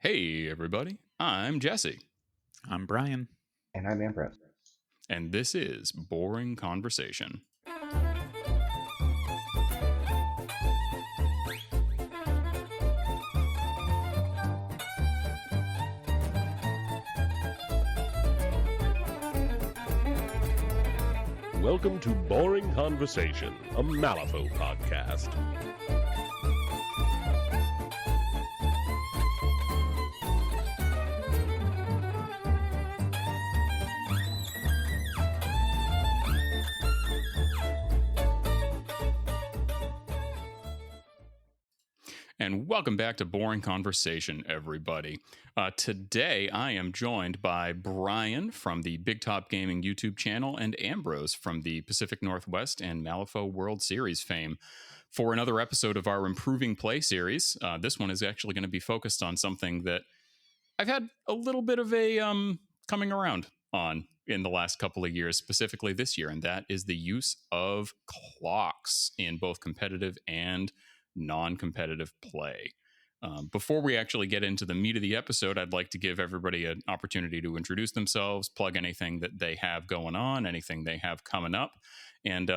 Hey, everybody. I'm Jesse, I'm Brian. And I'm Ambrose. and this is Boring Conversation. Welcome to Boring Conversation, a Malifaux podcast. And welcome back to Boring Conversation, everybody. Today, I am joined by Brian from the Big Top Gaming YouTube channel and Ambrose from the Pacific Northwest and Malifaux World Series fame for another episode of our Improving Play series. This one is actually going to be focused on something that I've had a little bit of a coming around on in the last couple of years, specifically this year, and that is the use of clocks in both competitive and non-competitive play. Before we actually get into the meat of the episode, I'd like to give everybody an opportunity to introduce themselves, plug anything that they have going on, anything they have coming up, and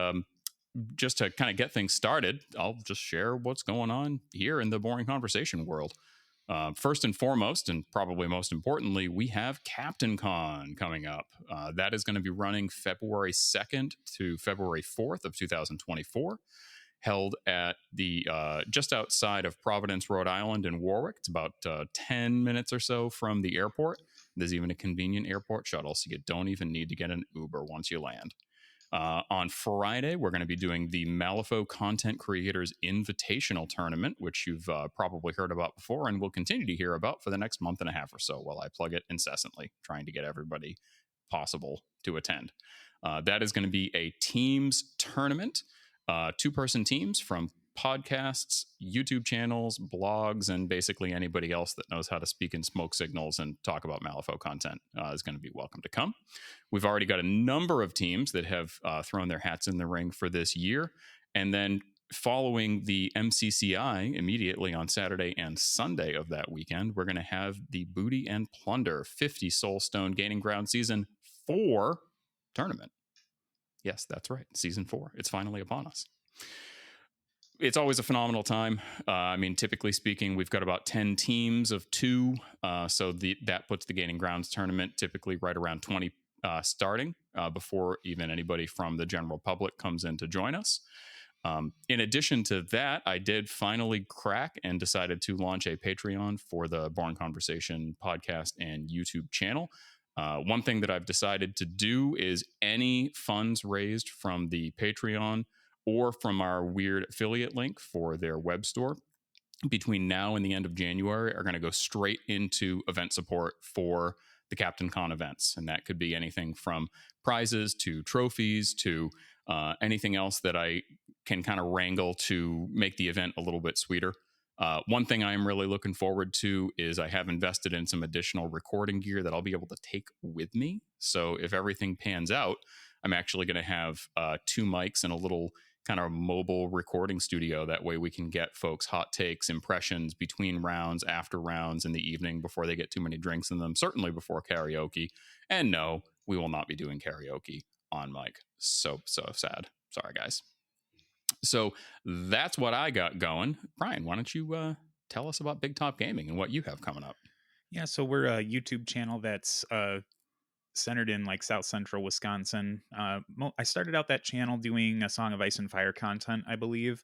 just to kind of get things started, I'll just share what's going on here in the Boring Conversation world. First and foremost, and probably most importantly, we have CaptainCon coming up. That is going to be running February 2nd to February 4th of 2024. Held at the just outside of Providence, Rhode Island in Warwick. It's about 10 minutes or so from the airport. There's even a convenient airport shuttle, so you don't even need to get an Uber once you land. On Friday, we're going to be doing the Malifaux Content Creators Invitational Tournament, which you've probably heard about before and will continue to hear about for the next month and a half or so while I plug it incessantly, trying to get everybody possible to attend. That is going to be a teams tournament. Two-person teams from podcasts, YouTube channels, blogs, and basically anybody else that knows how to speak in smoke signals and talk about Malifaux content is going to be welcome to come. We've already got a number of teams that have thrown their hats in the ring for this year. And then following the MCCI immediately on Saturday and Sunday of that weekend, we're going to have the Booty and Plunder 50 Soulstone Gaining Ground Season 4 tournament. Yes, that's right. Season 4. It's finally upon us. It's always a phenomenal time. Typically speaking, we've got about 10 teams of 2. So that puts the Gaining Grounds tournament typically right around 20 starting before even anybody from the general public comes in to join us. In addition to that, I did finally crack and decided to launch a Patreon for the Boring Conversation podcast and YouTube channel. One thing that I've decided to do is any funds raised from the Patreon or from our weird affiliate link for their web store between now and the end of January are going to go straight into event support for the CaptainCon events. And that could be anything from prizes to trophies to anything else that I can kind of wrangle to make the event a little bit sweeter. One thing I am really looking forward to is I have invested in some additional recording gear that I'll be able to take with me. So if everything pans out, I'm actually going to have 2 mics and a little kind of mobile recording studio. That way we can get folks hot takes, impressions between rounds, after rounds, in the evening before they get too many drinks in them, certainly before karaoke. And no, we will not be doing karaoke on mic. So sad. Sorry, guys. So that's what I got going. Brian, why don't you tell us about Big Top Gaming and what you have coming up? Yeah, so we're a YouTube channel that's centered in like South Central Wisconsin. I started out that channel doing a Song of Ice and Fire content, I believe.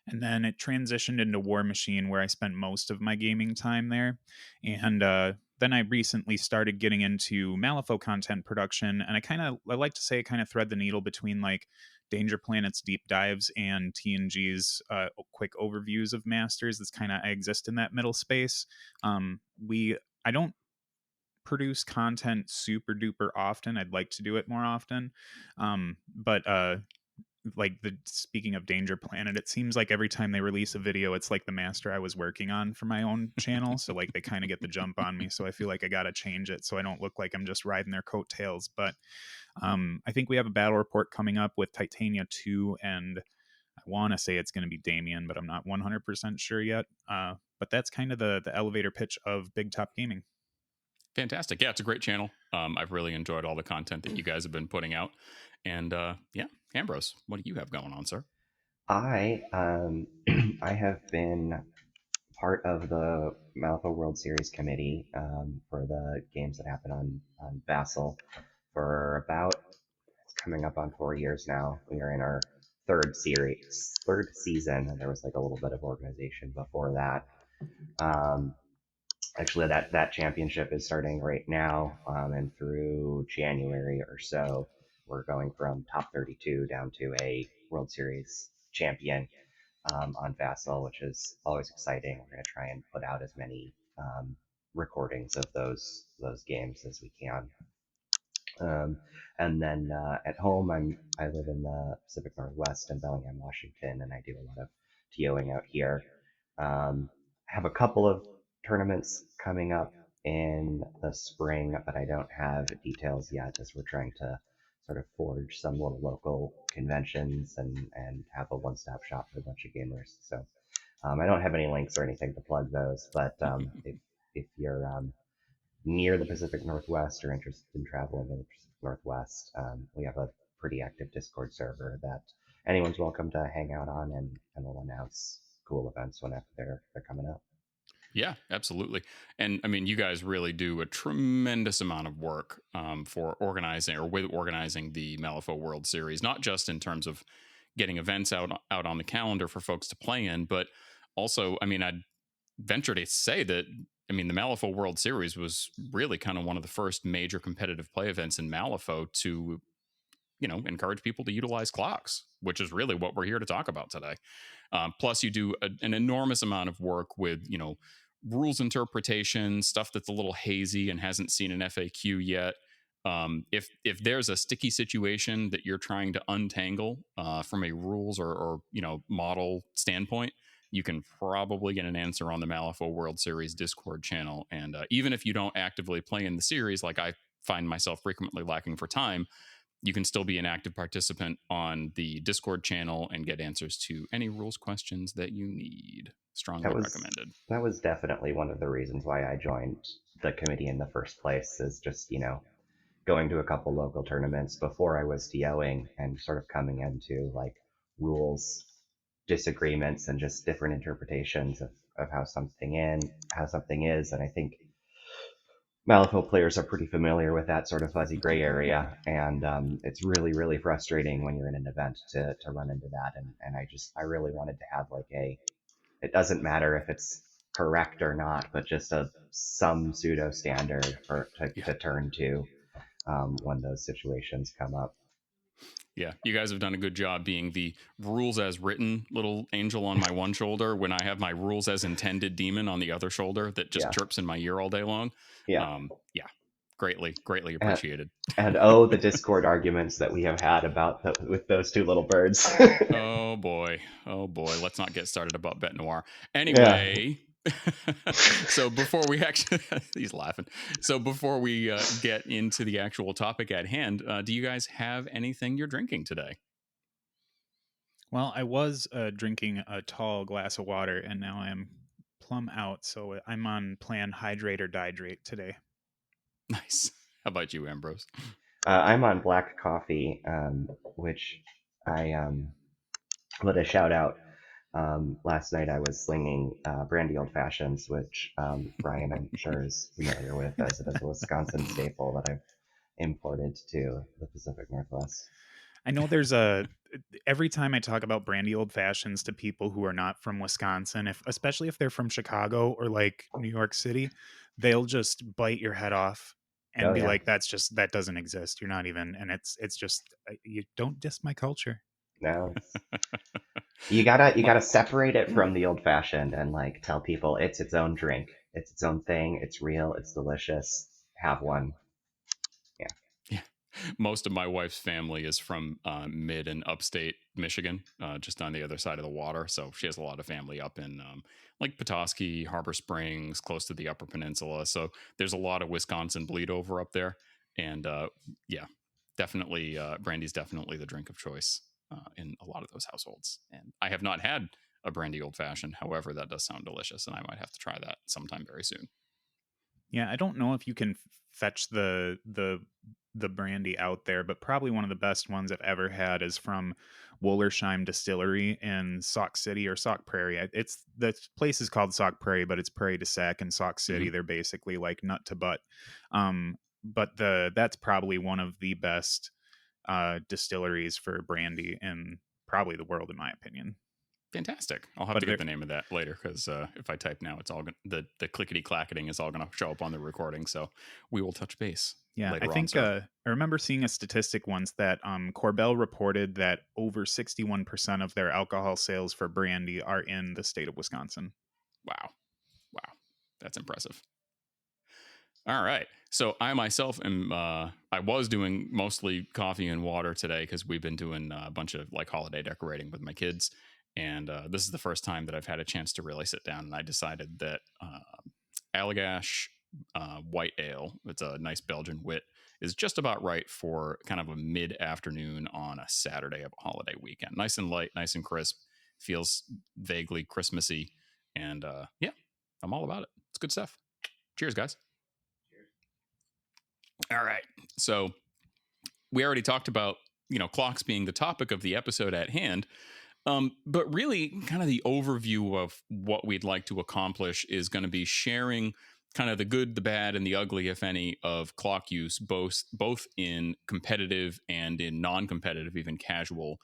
And then it transitioned into War Machine, where I spent most of my gaming time there. And then I recently started getting into Malifaux content production. And I like to say I kind of thread the needle between like Danger Planet's deep dives and TNG's quick overviews of Masters. I exist in that middle space. I don't produce content super duper often. I'd like to do it more often. Speaking of Danger Planet, it seems like every time they release a video, it's like the master I was working on for my own channel. So like they kind of get the jump on me. So I feel like I got to change it so I don't look like I'm just riding their coattails. But I think we have a battle report coming up with Titania 2, and I want to say it's going to be Damien, but I'm not 100% sure yet. But that's kind of the elevator pitch of Big Top Gaming. Fantastic. Yeah, it's a great channel. I've really enjoyed all the content that you guys have been putting out. And yeah, Ambrose, what do you have going on, sir? I I have been part of the Malifaux World Series committee for the games that happen on Vassal for about it's coming up on 4 years now. We are in our third season, and there was like a little bit of organization before that. Um, Actually, that championship is starting right now, and through January or so, we're going from top 32 down to a World Series champion on Vassal, which is always exciting. We're going to try and put out as many recordings of those games as we can. And then at home, I live in the Pacific Northwest in Bellingham, Washington, and I do a lot of TOing out here. I have a couple of tournaments coming up in the spring, but I don't have details yet as we're trying to sort of forge some little local conventions and have a one-stop shop for a bunch of gamers. So I don't have any links or anything to plug those, but if you're near the Pacific Northwest or interested in traveling in the Pacific Northwest, we have a pretty active Discord server that anyone's welcome to hang out on, and we'll announce cool events whenever they're coming up. Yeah, absolutely. And I mean, you guys really do a tremendous amount of work for organizing or with organizing the Malifaux World Series, not just in terms of getting events out on the calendar for folks to play in, but also, I mean, I'd venture to say that, I mean, the Malifaux World Series was really kind of one of the first major competitive play events in Malifaux to, encourage people to utilize clocks, which is really what we're here to talk about today. Plus, you do an enormous amount of work with, rules interpretation, stuff that's a little hazy and hasn't seen an FAQ yet. If there's a sticky situation that you're trying to untangle from a rules or model standpoint, you can probably get an answer on the Malifaux World Series Discord channel. And even if you don't actively play in the series, like I find myself frequently lacking for time, you can still be an active participant on the Discord channel and get answers to any rules questions that you need. Strongly recommended. That was definitely one of the reasons why I joined the committee in the first place, is just, going to a couple local tournaments before I was TOing and sort of coming into like rules disagreements and just different interpretations of how something is. And I think Malifaux players are pretty familiar with that sort of fuzzy gray area, and it's really, really frustrating when you're in an event to run into that. And I really wanted to have like it doesn't matter if it's correct or not, but just some pseudo standard to turn to when those situations come up. Yeah, you guys have done a good job being the rules as written little angel on my one shoulder when I have my rules as intended demon on the other shoulder that just chirps in my ear all day long. Yeah. Yeah, greatly appreciated. And the Discord arguments that we have had with those two little birds. Oh boy, let's not get started about Bet Noir. Anyway. So before we actually he's laughing, so before we get into the actual topic at hand, do you guys have anything you're drinking today? Well, I was drinking a tall glass of water, and now I'm plumb out, so I'm on plan hydrate or dihydrate today. Nice. How about you, Ambrose? I'm on black coffee, which I let a shout out. Last night I was slinging brandy old fashions, which Brian, I'm sure, is familiar with, as it is a Wisconsin staple that I've imported to the Pacific Northwest. I know every time I talk about brandy old fashions to people who are not from Wisconsin, especially if they're from Chicago or like New York City, they'll just bite your head off and be like, that doesn't exist. You're not even, and it's just, you don't diss my culture. No. You gotta separate it from the old fashioned and like tell people it's its own drink. It's its own thing. It's real. It's delicious. Have one. Yeah. Most of my wife's family is from mid and upstate Michigan, just on the other side of the water. So she has a lot of family up in like Petoskey, Harbor Springs, close to the Upper Peninsula. So there's a lot of Wisconsin bleed over up there. And yeah, definitely brandy's definitely the drink of choice in a lot of those households. And I have not had a brandy old fashioned. However, that does sound delicious, and I might have to try that sometime very soon. Yeah, I don't know if you can fetch the brandy out there, but probably one of the best ones I've ever had is from Wollersheim Distillery in Sauk City or Sauk Prairie. It's the place is called Sauk Prairie, but it's Prairie du Sac and Sauk City. They're basically like nut to butt. But that's probably one of the best distilleries for brandy in probably the world, in my opinion. Fantastic. I'll have But to get the name of that later, because if I type now, it's all the clickety clacketing is all going to show up on the recording. So we will touch base. Yeah, later I think on, I remember seeing a statistic once that Corbel reported that over 61% of their alcohol sales for brandy are in the state of Wisconsin. Wow, that's impressive. All right. So I myself am, I was doing mostly coffee and water today because we've been doing a bunch of like holiday decorating with my kids. And this is the first time that I've had a chance to really sit down. And I decided that Allagash White Ale, it's a nice Belgian wit, is just about right for kind of a mid-afternoon on a Saturday of a holiday weekend. Nice and light, nice and crisp, feels vaguely Christmassy. And yeah, I'm all about it. It's good stuff. Cheers, guys. All right. So we already talked about, clocks being the topic of the episode at hand. But really, kind of the overview of what we'd like to accomplish is going to be sharing kind of the good, the bad, and the ugly, if any, of clock use, both in competitive and in non-competitive, even casual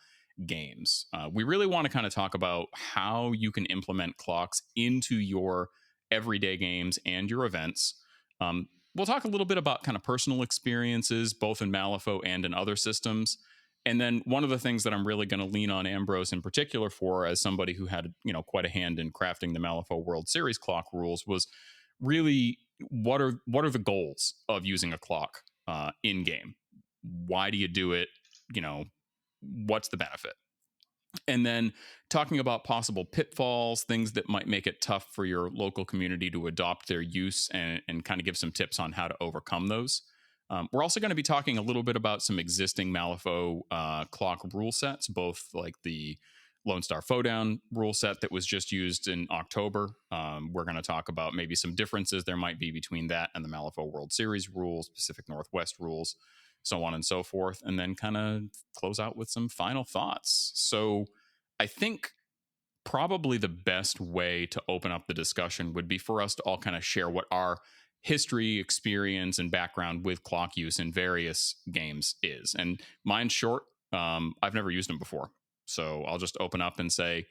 games. We really want to kind of talk about how you can implement clocks into your everyday games and your events. We'll talk a little bit about kind of personal experiences, both in Malifaux and in other systems. And then one of the things that I'm really going to lean on Ambrose in particular for, as somebody who had, quite a hand in crafting the Malifaux World Series clock rules, was really what are the goals of using a clock in game? Why do you do it? What's the benefit? And then talking about possible pitfalls, things that might make it tough for your local community to adopt their use, and kind of give some tips on how to overcome those. We're also going to be talking a little bit about some existing Malifaux clock rule sets, both like the Lonestar Fodown rule set that was just used in October. We're going to talk about maybe some differences there might be between that and the Malifaux World Series rules, Pacific Northwest rules, so on and so forth, and then kind of close out with some final thoughts. So I think probably the best way to open up the discussion would be for us to all kind of share what our history, experience, and background with clock use in various games is. And mine's short. I've never used them before. So I'll just open up and say,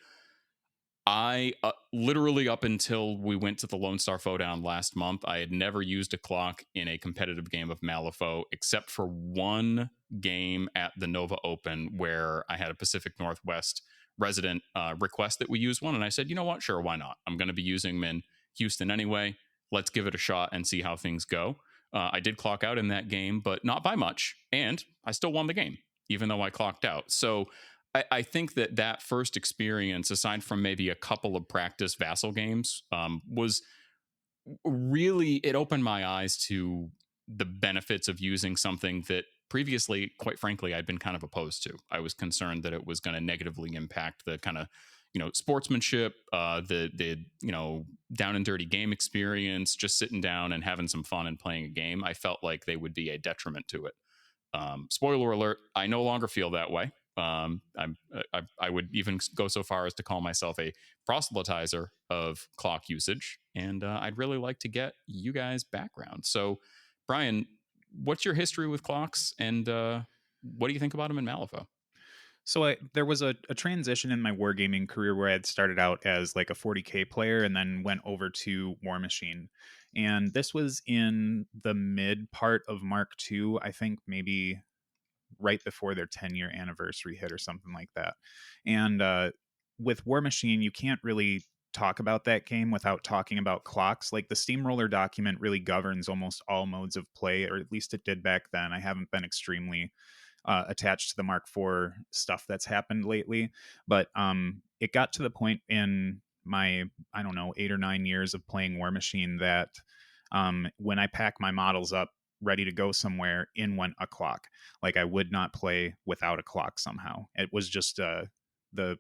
I literally up until we went to the Lonestar Fodown last month, I had never used a clock in a competitive game of Malifaux, except for one game at the Nova Open where I had a Pacific Northwest resident request that we use one. And I said, you know what? Sure, why not? I'm going to be using them in Houston anyway. Let's give it a shot and see how things go. I did clock out in that game, but not by much. And I still won the game, even though I clocked out. So I think that first experience, aside from maybe a couple of practice Vassal games, was really, it opened my eyes to the benefits of using something that previously, quite frankly, I'd been kind of opposed to. I was concerned that it was going to negatively impact the kind of, sportsmanship, the down and dirty game experience, just sitting down and having some fun and playing a game. I felt like they would be a detriment to it. Spoiler alert, I no longer feel that way. I would even go so far as to call myself a proselytizer of clock usage, and I'd really like to get you guys' background. So, Brian, what's your history with clocks, and what do you think about them in Malifaux? So there was a transition in my wargaming career where I had started out as like a 40K player and then went over to War Machine. And this was in the mid part of Mark II, I think maybe right before their 10-year anniversary hit or something like that. And with War Machine, you can't really talk about that game without talking about clocks. Like the Steamroller document really governs almost all modes of play, or at least it did back then. I haven't been extremely attached to the Mark IV stuff that's happened lately, but it got to the point in my, I don't know, 8 or 9 years of playing War Machine that when I pack my models up ready to go somewhere, in went a clock. Like I would not play without a clock somehow. It was just the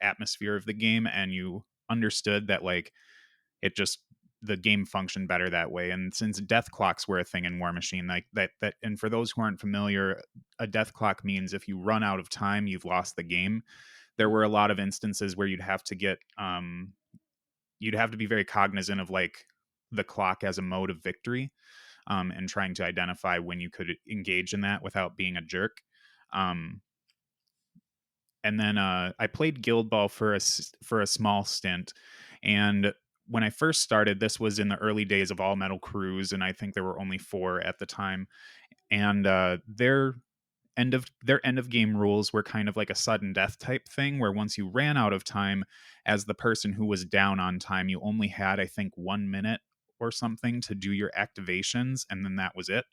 atmosphere of the game, and you understood that like it just the game functioned better that way. And since death clocks were a thing in War Machine, like that and for those who aren't familiar, a death clock means if you run out of time, you've lost the game. There were a lot of instances where you'd have to be very cognizant of like the clock as a mode of victory, and trying to identify when you could engage in that without being a jerk. Um, and then I played Guild Ball for a small stint, and when I first started, this was in the early days of All Metal Crews, and I think there were only 4 at the time. And their end of game rules were kind of like a sudden death type thing, where once you ran out of time as the person who was down on time, you only had, I think, 1 minute or something to do your activations, and then that was it.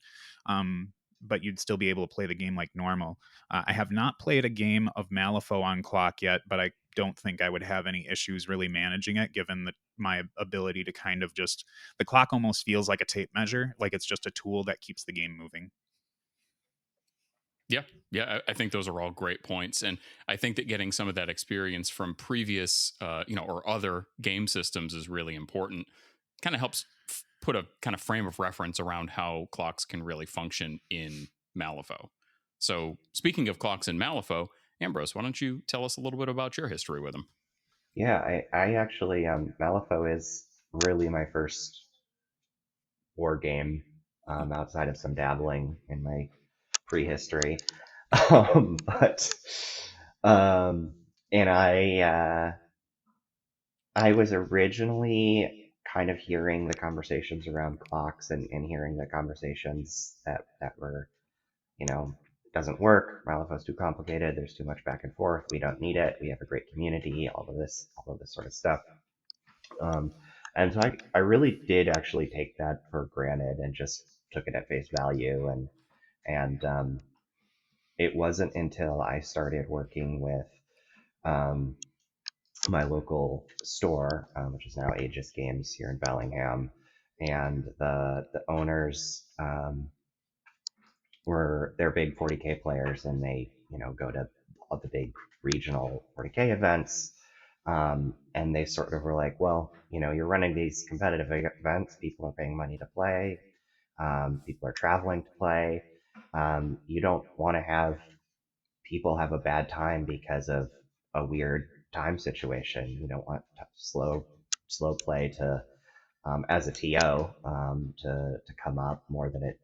But you'd still be able to play the game like normal. I have not played a game of Malifaux on clock yet, but I don't think I would have any issues really managing it, given my ability to kind of just the clock almost feels like a tape measure, like it's just a tool that keeps the game moving. Yeah, I think those are all great points, and I think that getting some of that experience from previous, or other game systems is really important. Kind of helps put a kind of frame of reference around how clocks can really function in Malifaux. So, speaking of clocks in Malifaux, Ambrose, why don't you tell us a little bit about your history with them? Yeah, I actually Malifaux is really my first war game, outside of some dabbling in my prehistory. But um, and I was originally kind of hearing the conversations around clocks, and hearing the conversations that were, doesn't work. Malifaux's too complicated. There's too much back and forth. We don't need it. We have a great community. All of this sort of stuff. Um, and so I really did actually take that for granted and just took it at face value. And it wasn't until I started working with um, my local store, which is now Aegis Games here in Bellingham, and the owners they're big 40K players, and they go to all the big regional 40K events. And they sort of were like, well, you're running these competitive events. People are paying money to play. People are traveling to play. You don't want to have people have a bad time because of a weird time situation. You don't want slow play to as a TO to come up more than it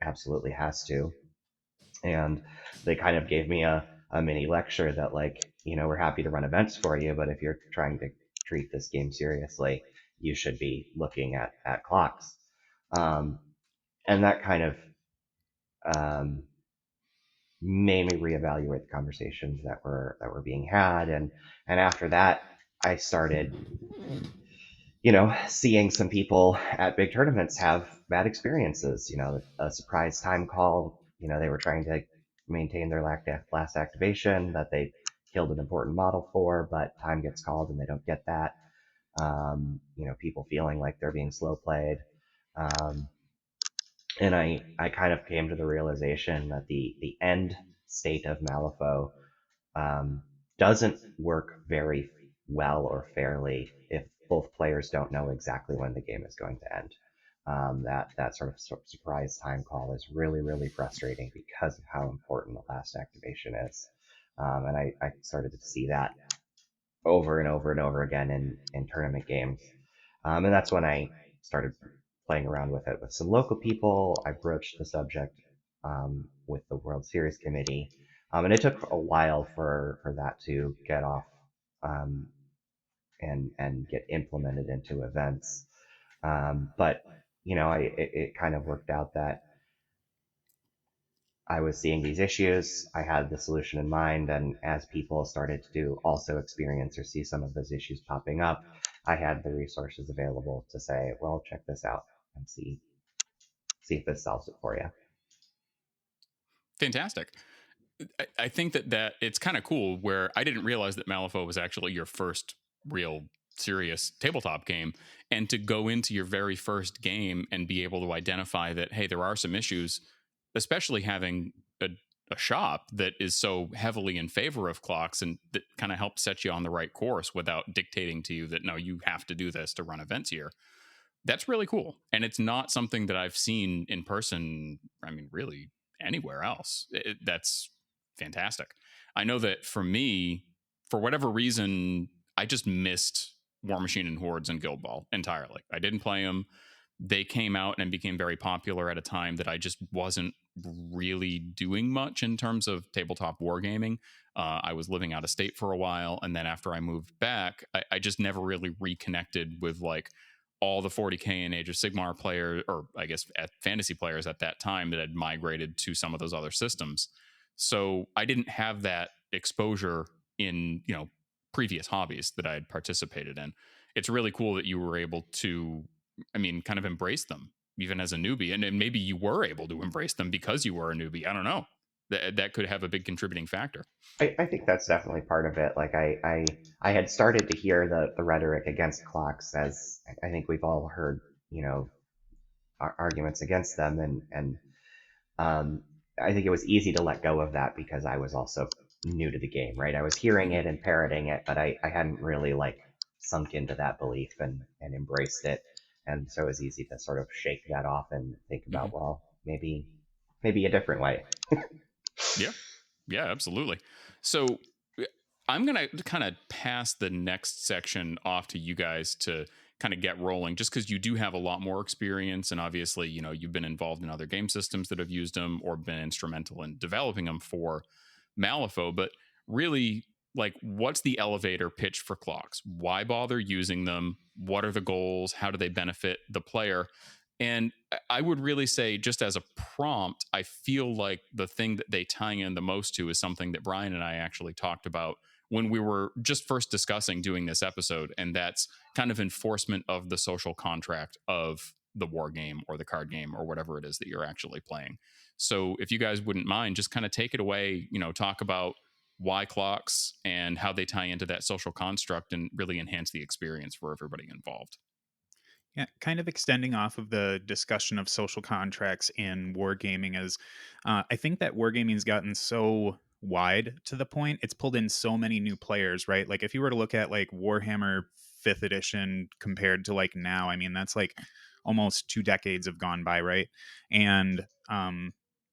absolutely has to. And they kind of gave me a mini lecture that, like, we're happy to run events for you, but if you're trying to treat this game seriously, you should be looking at clocks. And that kind of made me reevaluate the conversations that were being had. And after that, I started seeing some people at big tournaments have bad experiences. A surprise time call. They were trying to maintain their last activation that they killed an important model for, but time gets called and they don't get that. People feeling like they're being slow played. And I kind of came to the realization that the end state of Malifaux doesn't work very well or fairly if both players don't know exactly when the game is going to end. That sort of surprise time call is really, really frustrating because of how important the last activation is. And I started to see that over and over and over again in tournament games. And that's when I started playing around with it with some local people. I broached the subject with the World Series committee. And it took a while for that to get off um, and get implemented into events. But it kind of worked out that I was seeing these issues. I had the solution in mind, and as people started to also experience or see some of those issues popping up, I had the resources available to say, well, check this out and see if this solves it for you. Fantastic. I think that it's kind of cool where I didn't realize that Malifaux was actually your first real serious tabletop game, and to go into your very first game and be able to identify that, hey, there are some issues, especially having a a shop that is so heavily in favor of clocks and that kind of helps set you on the right course without dictating to you that no, you have to do this to run events here. That's really cool. And it's not something that I've seen in person, I mean, really anywhere else. That's fantastic. I know that for me, for whatever reason, I just missed War Machine and Hordes and Guild Ball entirely. I didn't play them. They came out and became very popular at a time that I just wasn't really doing much in terms of tabletop wargaming. I was living out of state for a while. And then after I moved back, I just never really reconnected with like all the 40K and Age of Sigmar players, or I guess at fantasy players at that time that had migrated to some of those other systems. So I didn't have that exposure in, previous hobbies that I had participated in. It's really cool that you were able to, I mean, kind of embrace them even as a newbie. And maybe you were able to embrace them because you were a newbie. I don't know. That could have a big contributing factor. I think that's definitely part of it. Like I had started to hear the rhetoric against clocks, as I think we've all heard, arguments against them, and I think it was easy to let go of that because I was also new to the game, right? I was hearing it and parroting it, but I hadn't really like sunk into that belief and embraced it. And so it was easy to sort of shake that off and think about, well, maybe a different way. Yeah, absolutely. So I'm going to kind of pass the next section off to you guys to kind of get rolling, just because you do have a lot more experience. And obviously, you've been involved in other game systems that have used them or been instrumental in developing them for Malifaux. But really, like, what's the elevator pitch for clocks? Why bother using them? What are the goals? How do they benefit the player? And I would really say, just as a prompt, I feel like the thing that they tie in the most to is something that Brian and I actually talked about when we were just first discussing doing this episode. And that's kind of enforcement of the social contract of the war game or the card game or whatever it is that you're actually playing. So if you guys wouldn't mind, just kind of take it away, talk about why clocks and how they tie into that social construct and really enhance the experience for everybody involved. Yeah, kind of extending off of the discussion of social contracts in wargaming is, I think that wargaming's gotten so wide to the point it's pulled in so many new players, right? Like if you were to look at like Warhammer 5th edition compared to like now, I mean that's like almost 2 decades have gone by, right? And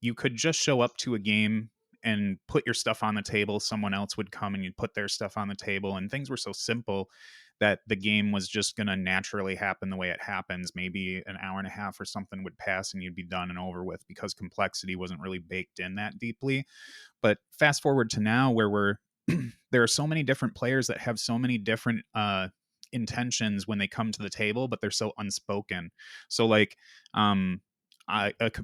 you could just show up to a game and put your stuff on the table. Someone else would come and you'd put their stuff on the table, and things were so simple that the game was just going to naturally happen the way it happens. Maybe an hour and a half or something would pass and you'd be done and over with because complexity wasn't really baked in that deeply. But fast forward to now where we're there are so many different players that have so many different intentions when they come to the table, but they're so unspoken. So like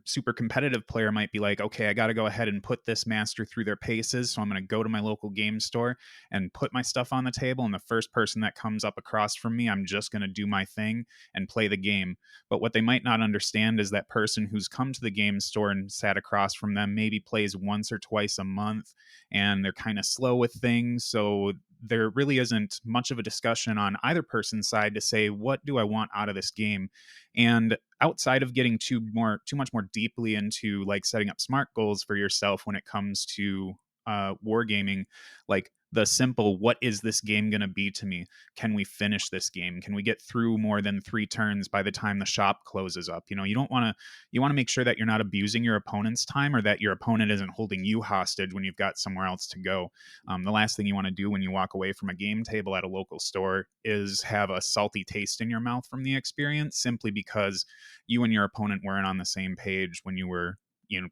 super competitive player might be like, okay, I got to go ahead and put this master through their paces. So I'm going to go to my local game store and put my stuff on the table. And the first person that comes up across from me, I'm just going to do my thing and play the game. But what they might not understand is that person who's come to the game store and sat across from them maybe plays once or twice a month and they're kind of slow with things. So there really isn't much of a discussion on either person's side to say, what do I want out of this game? And outside of getting too much more deeply into like setting up smart goals for yourself when it comes to wargaming, like the simple, what is this game going to be to me? Can we finish this game? Can we get through more than 3 turns by the time the shop closes up? You don't want to, you want to make sure that you're not abusing your opponent's time or that your opponent isn't holding you hostage when you've got somewhere else to go. The last thing you want to do when you walk away from a game table at a local store is have a salty taste in your mouth from the experience simply because you and your opponent weren't on the same page when you were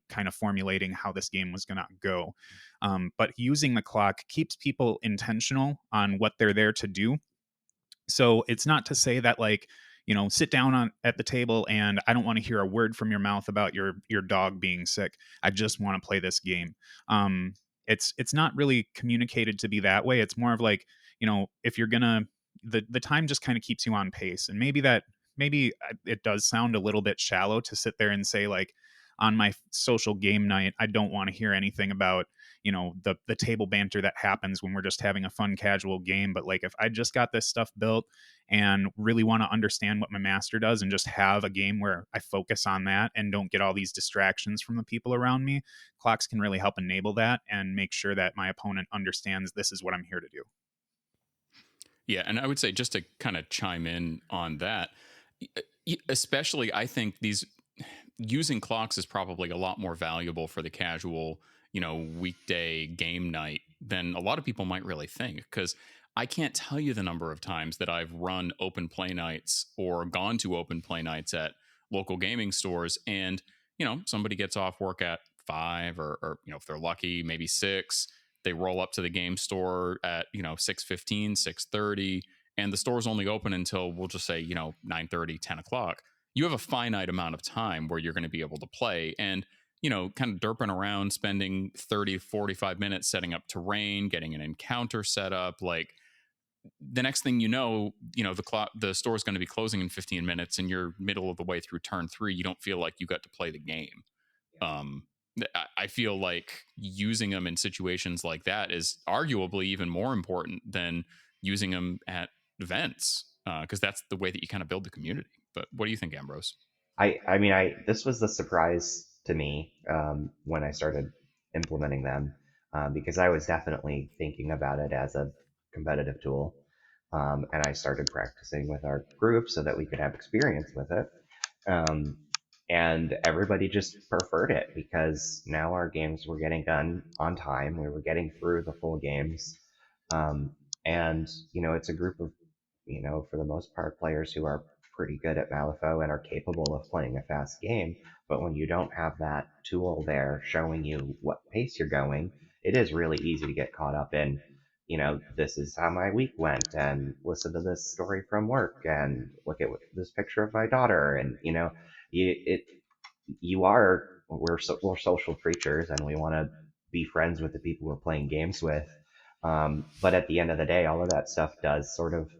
kind of formulating how this game was going to go. But using the clock keeps people intentional on what they're there to do. So it's not to say that like, sit down at the table and I don't want to hear a word from your mouth about your dog being sick. I just want to play this game. It's not really communicated to be that way. It's more of like, if you're gonna, the time just kind of keeps you on pace. And maybe it does sound a little bit shallow to sit there and say like, on my social game night, I don't want to hear anything about, the table banter that happens when we're just having a fun casual game. But like, if I just got this stuff built and really want to understand what my master does and just have a game where I focus on that and don't get all these distractions from the people around me, clocks can really help enable that and make sure that my opponent understands this is what I'm here to do. Yeah, and I would say, just to kind of chime in on that, especially I think these using clocks is probably a lot more valuable for the casual, weekday game night than a lot of people might really think. Because I can't tell you the number of times that I've run open play nights or gone to open play nights at local gaming stores, and somebody gets off work at 5, or if they're lucky, maybe 6. They roll up to the game store at 6:15, 6:30, and the store's only open until, we'll just say, 9:30, 10 o'clock. You have a finite amount of time where you're going to be able to play, and kind of derping around, spending 30, 45 minutes setting up terrain, getting an encounter set up. Like, the next thing the store's going to be closing in 15 minutes, and you're middle of the way through turn 3. You don't feel like you got to play the game. I feel like using them in situations like that is arguably even more important than using them at events, because that's the way that you kind of build the community. But what do you think, Ambrose? I mean, this was the surprise to me when I started implementing them, because I was definitely thinking about it as a competitive tool, and I started practicing with our group so that we could have experience with it. And everybody just preferred it because now our games were getting done on time. We were getting through the full games. And, it's a group of, for the most part, players who are pretty good at Malifaux and are capable of playing a fast game. But when you don't have that tool there showing you what pace you're going, it is really easy to get caught up in, this is how my week went, and listen to this story from work, and look at this picture of my daughter. And, we're social creatures, and we want to be friends with the people we're playing games with. But at the end of the day, all of that stuff does sort of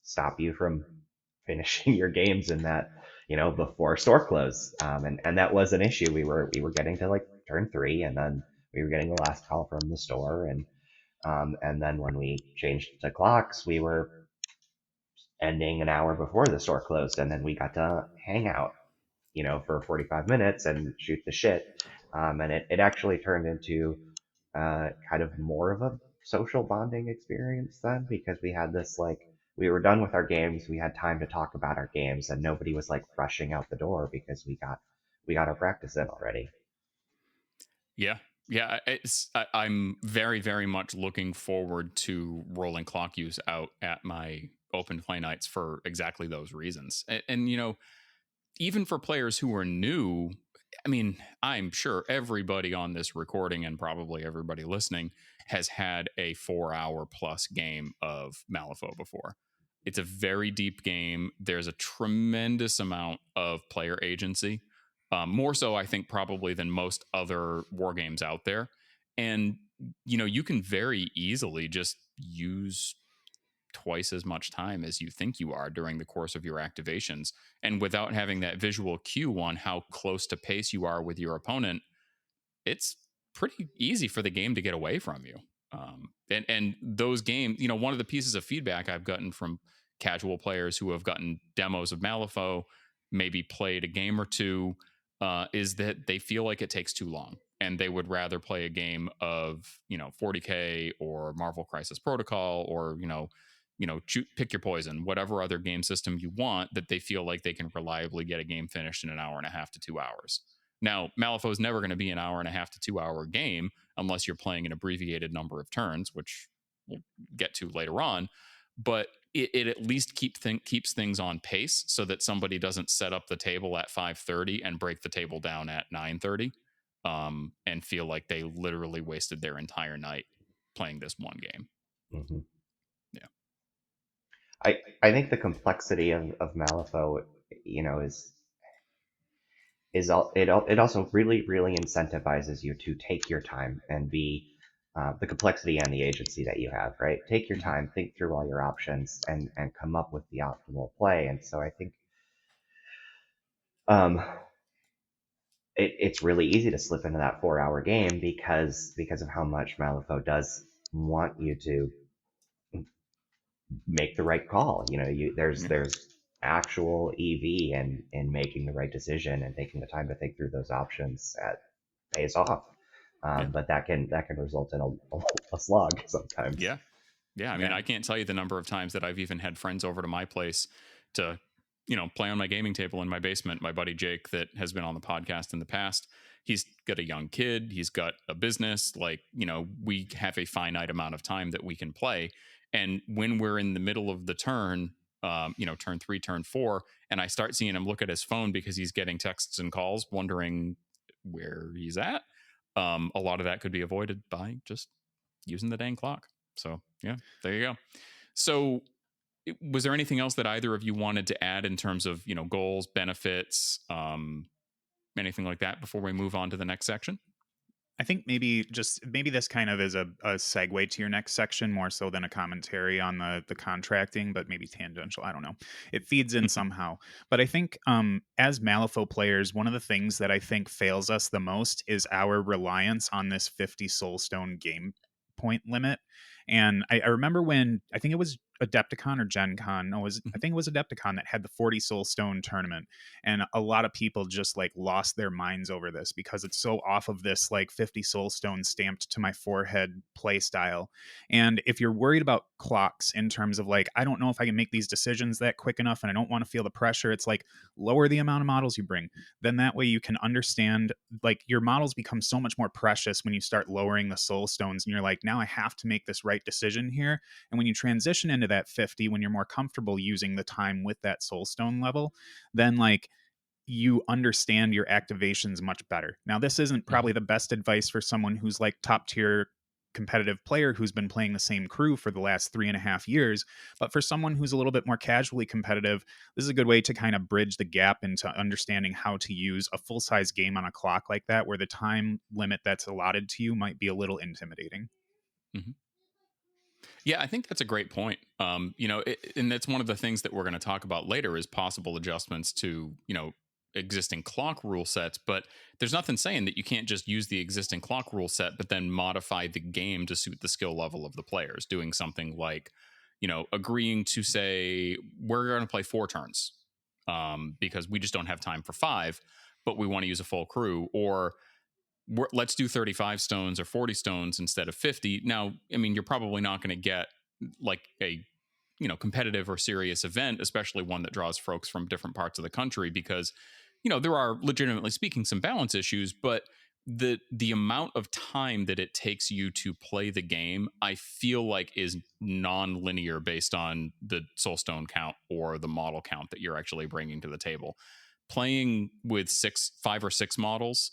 stop you from finishing your games in that, before store close. And that was an issue. We were getting to like turn 3, and then we were getting the last call from the store, and then when we changed to clocks, we were ending an hour before the store closed, and then we got to hang out, for 45 minutes and shoot the shit. And it actually turned into kind of more of a social bonding experience then, because we had this, like, we were done with our games, we had time to talk about our games, and nobody was like rushing out the door because we got our practice in already. Yeah. I'm very, very much looking forward to rolling clock use out at my open play nights for exactly those reasons. And even for players who are new, I mean, I'm sure everybody on this recording, and probably everybody listening, has had a 4-hour plus game of Malifaux before. It's a very deep game. There's a tremendous amount of player agency, more so, I think, probably than most other war games out there. And, you can very easily just use twice as much time as you think you are during the course of your activations. And without having that visual cue on how close to pace you are with your opponent, it's pretty easy for the game to get away from you. And those games, one of the pieces of feedback I've gotten from casual players who have gotten demos of Malifaux, maybe played a game or two, is that they feel like it takes too long, and they would rather play a game of 40K or Marvel Crisis Protocol, or pick your poison, whatever other game system you want, that they feel like they can reliably get a game finished in an hour and a half to 2 hours. Now, Malifaux is never going to be an hour and a half to 2 hour game unless you're playing an abbreviated number of turns, which we'll get to later on. But it at least keeps things on pace so that somebody doesn't set up the table at 5:30 and break the table down at 9:30, and feel like they literally wasted their entire night playing this one game. Mm-hmm. Yeah. I think the complexity of Malifaux, it also really, really incentivizes you to take your time and be the complexity and the agency that you have, right? Take your time, think through all your options, and come up with the optimal play. And so I think it's really easy to slip into that 4 hour game because of how much Malifaux does want you to make the right call. There's actual EV and making the right decision and taking the time to think through those options that pays off. Yeah. But that can result in a slog sometimes. Yeah. Yeah. I mean, I can't tell you the number of times that I've even had friends over to my place to, play on my gaming table in my basement. My buddy Jake, that has been on the podcast in the past, he's got a young kid, he's got a business. Like, we have a finite amount of time that we can play. And when we're in the middle of the turn, turn 3, turn 4, and I start seeing him look at his phone because he's getting texts and calls, wondering where he's at. A lot of that could be avoided by just using the dang clock. So yeah, there you go. So was there anything else that either of you wanted to add in terms of, goals, benefits, anything like that before we move on to the next section? I think maybe this kind of is a segue to your next section more so than a commentary on the contracting, but maybe tangential. I don't know. It feeds in somehow. But I think as Malifaux players, one of the things that I think fails us the most is our reliance on this 50 Soulstone game point limit. And I remember when, I think it was Adepticon or Gen Con. No, I think it was Adepticon that had the 40 Soulstone tournament. And a lot of people just like lost their minds over this because it's so off of this like 50 Soulstone stamped to my forehead play style. And if you're worried about clocks in terms of like, I don't know if I can make these decisions that quick enough and I don't want to feel the pressure, it's like lower the amount of models you bring. Then that way you can understand, like, your models become so much more precious when you start lowering the Soulstones and you're like, now I have to make this right decision here. And when you transition into that 50, when you're more comfortable using the time with that Soulstone level, then like you understand your activations much better. Now, this isn't probably the best advice for someone who's like top tier competitive player who's been playing the same crew for the last 3.5 years. But for someone who's a little bit more casually competitive, this is a good way to kind of bridge the gap into understanding how to use a full size game on a clock like that, where the time limit that's allotted to you might be a little intimidating. Mm-hmm. Yeah, I think that's a great point. And that's one of the things that we're going to talk about later is possible adjustments to, existing clock rule sets. But there's nothing saying that you can't just use the existing clock rule set, but then modify the game to suit the skill level of the players. Doing something like, agreeing to say we're going to play 4 turns because we just don't have time for 5, but we want to use a full crew, or let's do 35 stones or 40 stones instead of 50. Now, I mean, you're probably not going to get like a competitive or serious event, especially one that draws folks from different parts of the country, because there are, legitimately speaking, some balance issues. But the amount of time that it takes you to play the game, I feel like, is non-linear based on the soulstone count or the model count that you're actually bringing to the table. Playing with 5 or 6 models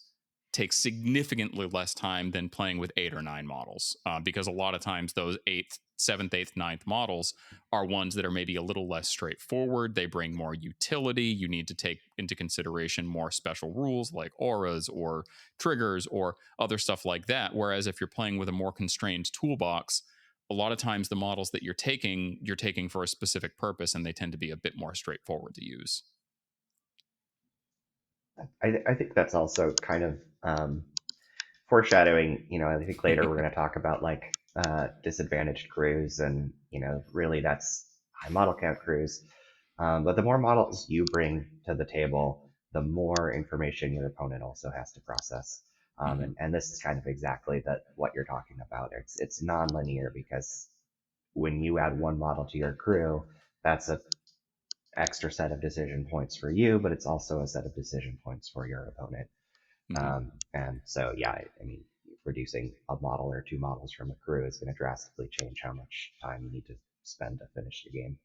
takes significantly less time than playing with 8 or 9 models, because a lot of times those 8th, 7th, 8th, 9th models are ones that are maybe a little less straightforward. They bring more utility. You need to take into consideration more special rules like auras or triggers or other stuff like that. Whereas if you're playing with a more constrained toolbox, a lot of times the models that you're taking for a specific purpose, and they tend to be a bit more straightforward to use. I think that's also kind of foreshadowing. I think later we're going to talk about like disadvantaged crews, and really that's high model count crews. But the more models you bring to the table, the more information your opponent also has to process. And this is kind of exactly what you're talking about. It's non-linear, because when you add one model to your crew, that's a extra set of decision points for you, but it's also a set of decision points for your opponent. And so, yeah, I mean, reducing a model or 2 models from a crew is going to drastically change how much time you need to spend to finish the game.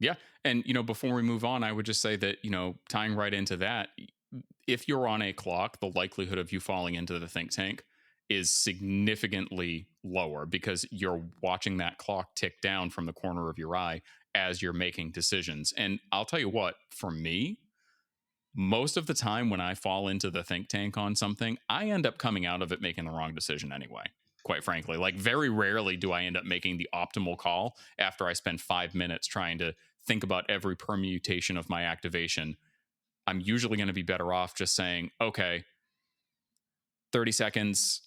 Yeah. And, before we move on, I would just say that, tying right into that, if you're on a clock, the likelihood of you falling into the think tank is significantly lower, because you're watching that clock tick down from the corner of your eye as you're making decisions. And I'll tell you what, for me, most of the time when I fall into the think tank on something, I end up coming out of it making the wrong decision anyway. Quite frankly, like, very rarely do I end up making the optimal call after I spend 5 minutes trying to think about every permutation of my activation. I'm usually going to be better off just saying, okay, 30 seconds,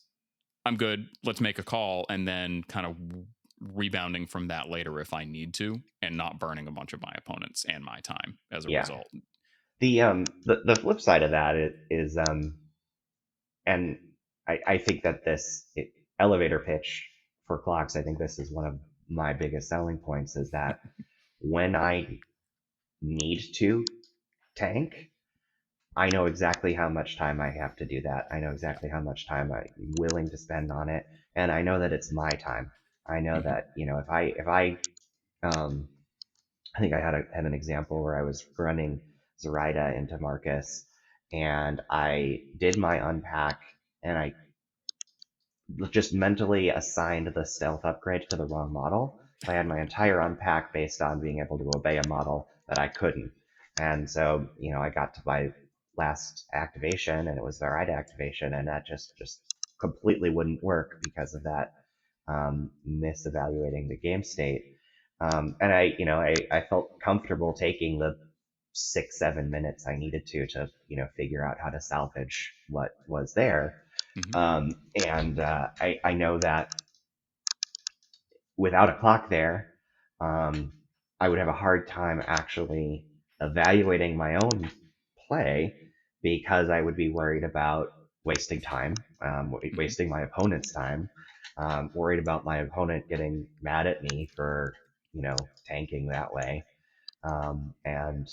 I'm good, let's make a call, and then kind of rebounding from that later if I need to, and not burning a bunch of my opponents and my time as a Yeah. result. The flip side of that is and I think that elevator pitch for clocks, I think this is one of my biggest selling points, is that when I need to tank, I know exactly how much time I have to do that. I know exactly how much time I'm willing to spend on it, and I know that it's my time. I know that, if I think I had an example where I was running Zoraida into Marcus, and I did my unpack, and I just mentally assigned the stealth upgrade to the wrong model. So I had my entire unpack based on being able to obey a model that I couldn't. And so, I got to my last activation, and it was the right activation, and that just completely wouldn't work because of that misevaluating the game state. And I felt comfortable taking the 6-7 minutes I needed to figure out how to salvage what was there. And I know that without a clock there, I would have a hard time actually evaluating my own play, because I would be worried about wasting time, wasting my opponent's time, worried about my opponent getting mad at me for, tanking that way. And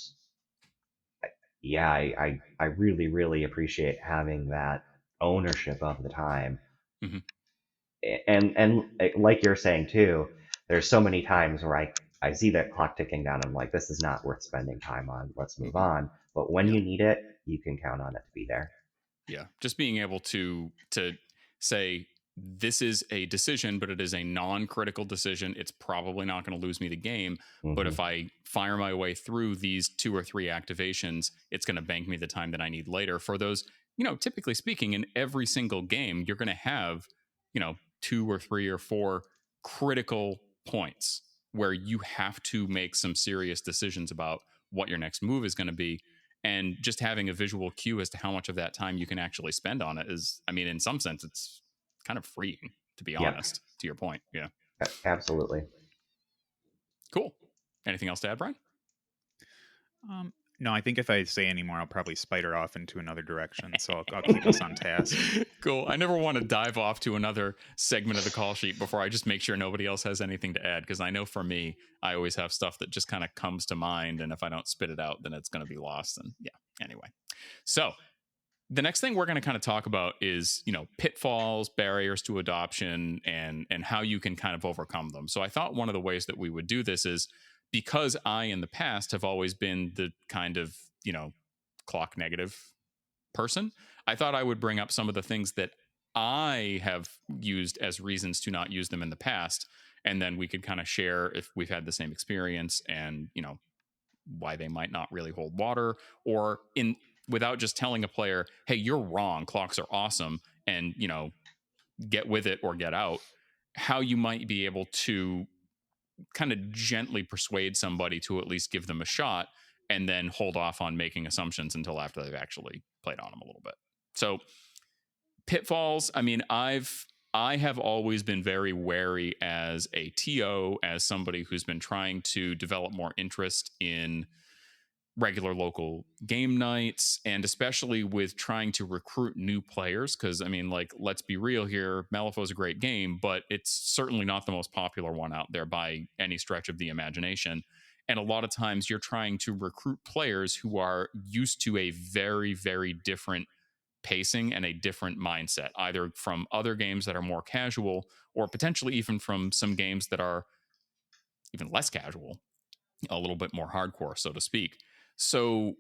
yeah, I really, really appreciate having that ownership of the time. And like you're saying too, there's so many times where I see that clock ticking down. I'm like, this is not worth spending time on. Let's move on. But when you need it, you can count on it to be there. Yeah, just being able to say this is a decision, but it is a non-critical decision. It's probably not going to lose me the game, but if I fire my way through these 2 or 3 activations, it's going to bank me the time that I need later for those. Typically speaking, in every single game, you're going to have 2 or 3 or 4 critical points where you have to make some serious decisions about what your next move is going to be. And just having a visual cue as to how much of that time you can actually spend on it is, I mean, in some sense, it's kind of freeing, to be honest, to your point. Yeah. Absolutely. Cool. Anything else to add, Brian? No, I think if I say any more, I'll probably spider off into another direction. So I'll keep us on task. Cool. I never want to dive off to another segment of the call sheet before I just make sure nobody else has anything to add. Because I know for me, I always have stuff that just kind of comes to mind. And if I don't spit it out, then it's going to be lost. And yeah, anyway. So the next thing we're going to kind of talk about is, pitfalls, barriers to adoption, and how you can kind of overcome them. So I thought one of the ways that we would do this is, because I, in the past, have always been the kind of, clock negative person, I thought I would bring up some of the things that I have used as reasons to not use them in the past. And then we could kind of share if we've had the same experience and, why they might not really hold water, or without just telling a player, hey, you're wrong, clocks are awesome, and, get with it or get out, how you might be able to kind of gently persuade somebody to at least give them a shot, and then hold off on making assumptions until after they've actually played on them a little bit. So pitfalls, I mean, I have always been very wary as a TO, as somebody who's been trying to develop more interest in regular local game nights, and especially with trying to recruit new players. Because, I mean, like, let's be real here, Malifaux is a great game, but it's certainly not the most popular one out there by any stretch of the imagination. And a lot of times you're trying to recruit players who are used to a very, very different pacing and a different mindset, either from other games that are more casual, or potentially even from some games that are even less casual, a little bit more hardcore, so to speak. So,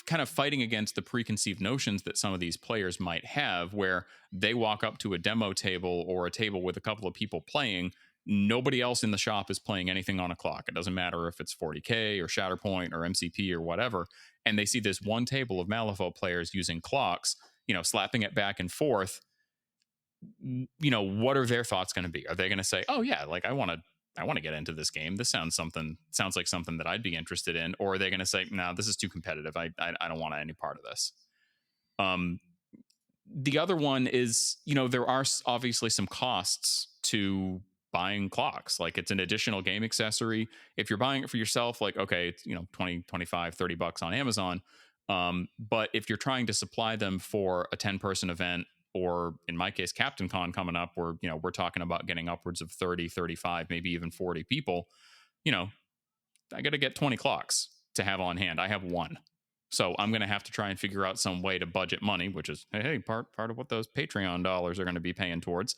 kind of fighting against the preconceived notions that some of these players might have, where they walk up to a demo table or a table with a couple of people playing. Nobody else in the shop is playing anything on a clock. It doesn't matter if it's 40K or Shatterpoint or MCP or whatever. And they see this one table of Malifaux players using clocks, slapping it back and forth. What are their thoughts going to be? Are they going to say, oh yeah, like I want to get into this game. This sounds like something that I'd be interested in. Or are they going to say, no, this is too competitive. I don't want any part of this. the other one is, there are obviously some costs to buying clocks. Like, it's an additional game accessory. If you're buying it for yourself, like, okay, it's 20, 25, $30 on Amazon. But if you're trying to supply them for a 10-person event, or in my case, CaptainCon coming up, where we're talking about getting upwards of 30, 35, maybe even 40 people, I got to get 20 clocks to have on hand. I have one. So I'm going to have to try and figure out some way to budget money, which is, hey, part of what those Patreon dollars are going to be paying towards,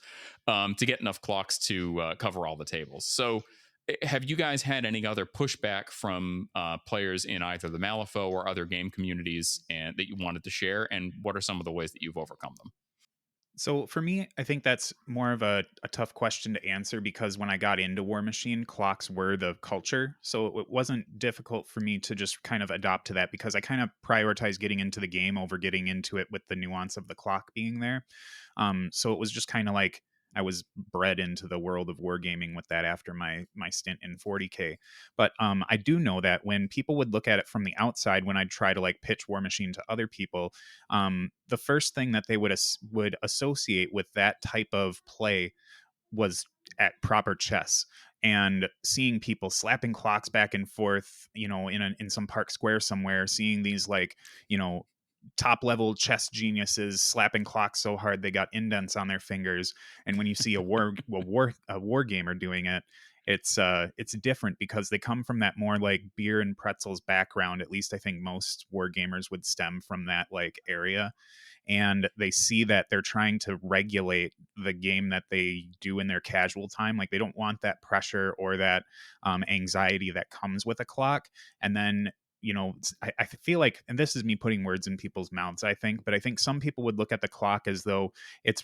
to get enough clocks to cover all the tables. So have you guys had any other pushback from players in either the Malifaux or other game communities and that you wanted to share? And what are some of the ways that you've overcome them? So for me, I think that's more of a tough question to answer, because when I got into War Machine, clocks were the culture. So it wasn't difficult for me to just kind of adopt to that, because I kind of prioritize getting into the game over getting into it with the nuance of the clock being there. So it was just kind of like I was bred into the world of wargaming with that after my stint in 40K. But I do know that when people would look at it from the outside, when I'd try to like pitch War Machine to other people, the first thing that they would associate with that type of play was at proper chess, and seeing people slapping clocks back and forth, in some park square somewhere, seeing these like, top level chess geniuses slapping clocks so hard they got indents on their fingers. And when you see a war gamer doing it, it's different, because they come from that more like beer and pretzels background. At least I think most war gamers would stem from that like area, and they see that they're trying to regulate the game that they do in their casual time. Like, they don't want that pressure or that anxiety that comes with a clock. And then, I feel like, and this is me putting words in people's mouths, I think, but I think some people would look at the clock as though it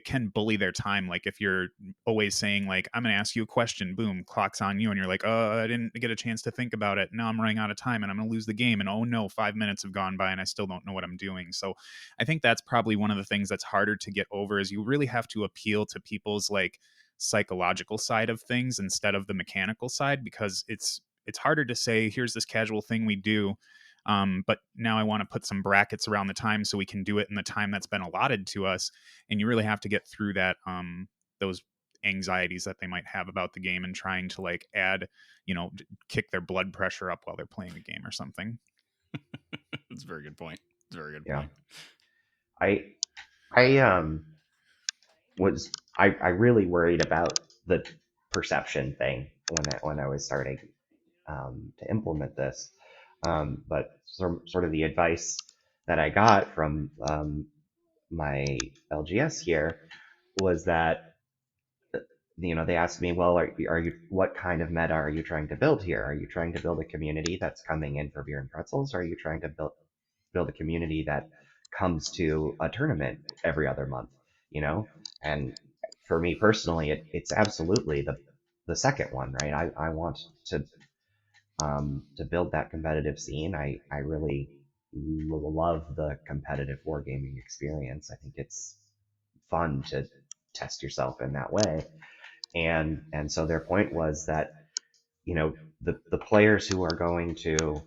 can bully their time. Like, if you're always saying like, I'm going to ask you a question, boom, clock's on you, and you're like, oh, I didn't get a chance to think about it, now I'm running out of time and I'm going to lose the game, and oh no, 5 minutes have gone by and I still don't know what I'm doing. So I think that's probably one of the things that's harder to get over, is you really have to appeal to people's like psychological side of things instead of the mechanical side, because it's harder to say, here's this casual thing we do, but now I want to put some brackets around the time so we can do it in the time that's been allotted to us. And you really have to get through that, those anxieties that they might have about the game, and trying to like add, kick their blood pressure up while they're playing the game or something. That's a very good point. It's a very good Yeah. point. I I really worried about the perception thing when I was starting to implement this. But sort of the advice that I got from my LGS here was that they asked me, well, are you what kind of meta are you trying to build here? Are you trying to build a community that's coming in for beer and pretzels? Or are you trying to build a community that comes to a tournament every other month? And for me personally, it's absolutely the second one, right? I want to build that competitive scene. I really love the competitive wargaming experience. I think it's fun to test yourself in that way. And so their point was that, the players who are going to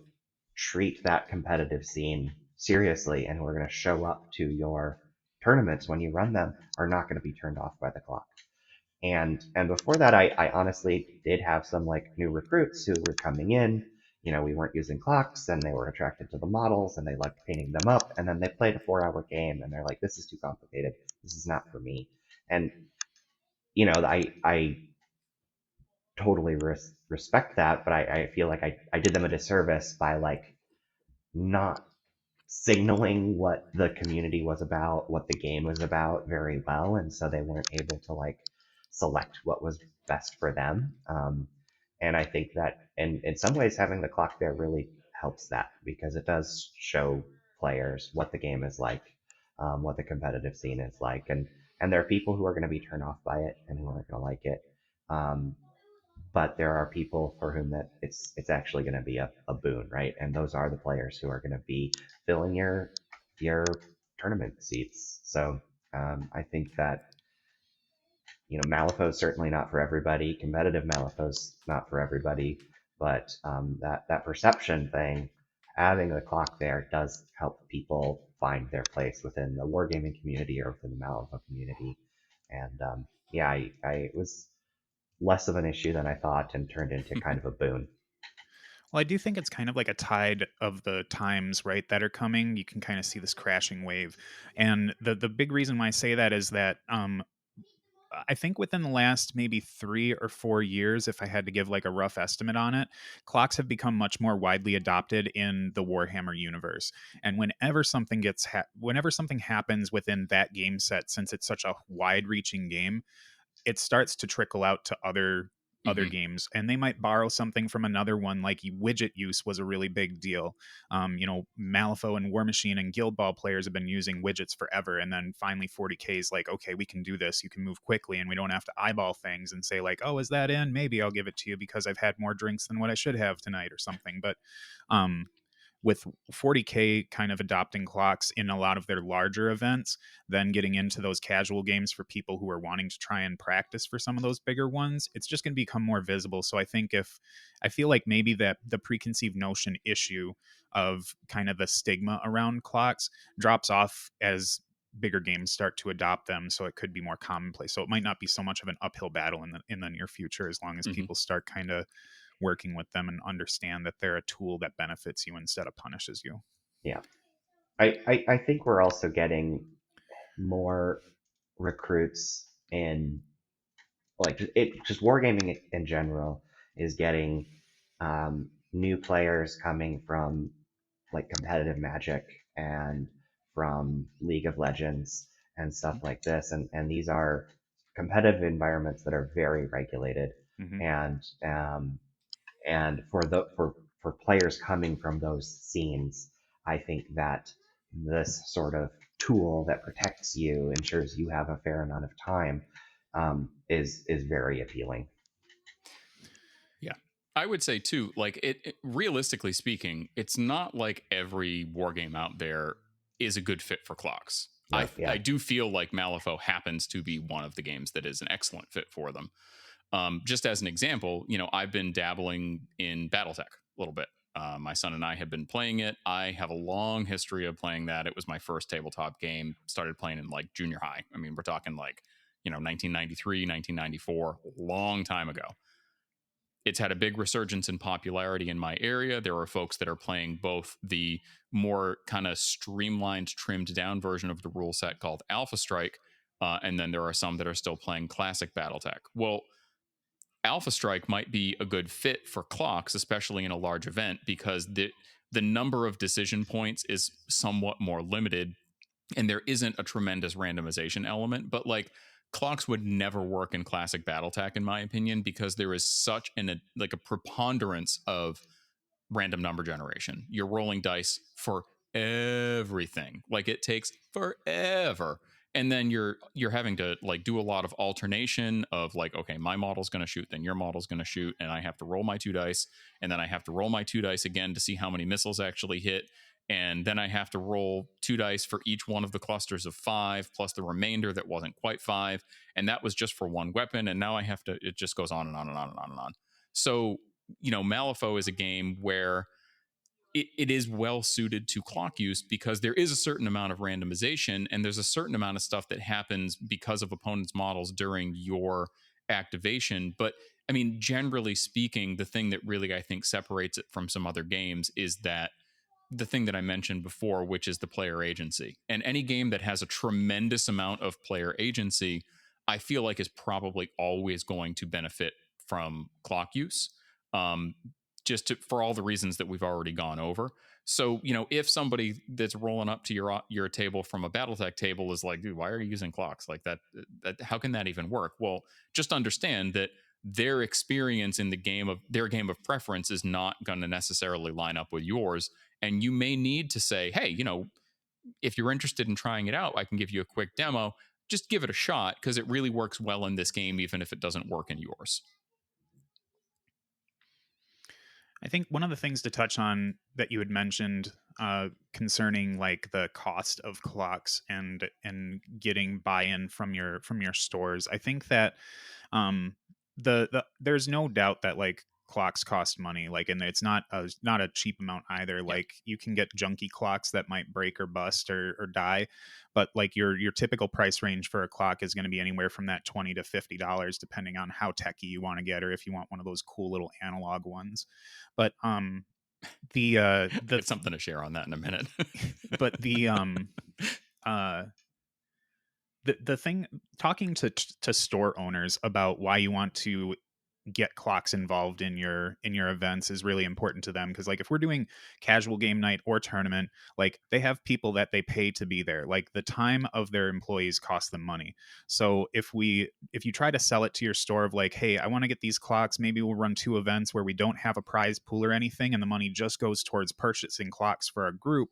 treat that competitive scene seriously and who are going to show up to your tournaments when you run them are not going to be turned off by the clock. And before that, I honestly did have some like new recruits who were coming in. We weren't using clocks, and they were attracted to the models and they liked painting them up. And then they played a 4-hour game and they're like, this is too complicated. This is not for me. And, I totally respect that, but I feel like I did them a disservice by like not signaling what the community was about, what the game was about very well, and so they weren't able to like select what was best for them. And I think that in some ways having the clock there really helps that, because it does show players what the game is like, what the competitive scene is like, and there are people who are going to be turned off by it and who aren't going to like it. But there are people for whom that it's actually going to be a boon, right? And those are the players who are going to be filling your tournament seats. So I think that Malifaux's certainly not for everybody. Competitive Malifaux's not for everybody, but that perception thing having the clock there does help people find their place within the wargaming community or within the Malifaux community. And yeah, it was less of an issue than I thought and turned into kind of a boon. Well, I do think it's kind of like a tide of the times, right, that are coming. You can kind of see this crashing wave. And the big reason why I say that is that I think within the last maybe 3 or 4 years, if I had to give like a rough estimate on it, clocks have become much more widely adopted in the Warhammer universe. And whenever something happens within that game set, since it's such a wide-reaching game, it starts to trickle out to other Hmm. games, and they might borrow something from another one. Like widget use was a really big deal. Malifaux and War Machine and Guild Ball players have been using widgets forever, and then finally 40k is like, okay, we can do this, you can move quickly, and we don't have to eyeball things and say like, oh, is that in? Maybe I'll give it to you because I've had more drinks than what I should have tonight or something. But um with 40k kind of adopting clocks in a lot of their larger events, then getting into those casual games for people who are wanting to try and practice for some of those bigger ones, it's just going to become more visible. So I feel like maybe that the preconceived notion issue of kind of the stigma around clocks drops off as bigger games start to adopt them, so it could be more commonplace. So it might not be so much of an uphill battle in the near future, as long as Hmm. people start kind of working with them and understand that they're a tool that benefits you instead of punishes you. Yeah. I think we're also getting more recruits in like just wargaming in general is getting new players coming from like competitive Magic and from League of Legends and stuff like this, and these are competitive environments that are very regulated, Mm-hmm. and for players coming from those scenes, I think that this sort of tool that protects you, ensures you have a fair amount of time, is very appealing. Yeah. I would say too, like realistically speaking, it's not like every war game out there is a good fit for clocks. No, I yeah, do feel like Malifaux happens to be one of the games that is an excellent fit for them. Just as an example, I've been dabbling in BattleTech a little bit. My son and I have been playing it. I have a long history of playing that. It was my first tabletop game. Started playing in like junior high. I mean, we're talking like 1993, 1994, long time ago. It's had a big resurgence in popularity in my area. There are folks that are playing both the more kind of streamlined, trimmed down version of the rule set called Alpha Strike, and then there are some that are still playing classic BattleTech. Well, Alpha Strike might be a good fit for clocks, especially in a large event, because the number of decision points is somewhat more limited and there isn't a tremendous randomization element. But like clocks would never work in classic BattleTech, in my opinion, because there is such a preponderance of random number generation. You're rolling dice for everything. Like it takes forever. And then you're having to like do a lot of alternation of like, okay, my model's going to shoot, then your model's going to shoot, and I have to roll my 2 dice, and then I have to roll my 2 dice again to see how many missiles actually hit, and then I have to roll 2 dice for each one of the clusters of 5 plus the remainder that wasn't quite 5, and that was just for one weapon, and now I have to. It just goes on and on and on and on and on. So Malifaux is a game where it is well suited to clock use because there is a certain amount of randomization and there's a certain amount of stuff that happens because of opponents' models during your activation. But I mean, generally speaking, the thing that really I think separates it from some other games is that the thing that I mentioned before, which is the player agency. And any game that has a tremendous amount of player agency, I feel like is probably always going to benefit from clock use. Um, for all the reasons that we've already gone over. So, if somebody that's rolling up to your table from a BattleTech table is like, dude, why are you using clocks like that? How can that even work? Well, just understand that their experience in their game of preference is not going to necessarily line up with yours, and you may need to say, hey, if you're interested in trying it out, I can give you a quick demo. Just give it a shot because it really works well in this game, even if it doesn't work in yours. I think one of the things to touch on that you had mentioned concerning like the cost of clocks and getting buy-in from your stores, I think that um, there's no doubt that like clocks cost money, like, and it's not a cheap amount either. Yeah. Like, you can get junky clocks that might break or bust or die, but like your typical price range for a clock is going to be anywhere from that $20 to $50, depending on how techy you want to get, or if you want one of those cool little analog ones. But the Get something to share on that in a minute. but uh the thing, talking to store owners about why you want to get clocks involved in your events is really important to them, because like if we're doing casual game night or tournament, like they have people that they pay to be there, like the time of their employees costs them money. So if you try to sell it to your store of like, hey, I want to get these clocks, maybe we'll run 2 events where we don't have a prize pool or anything, and the money just goes towards purchasing clocks for our group,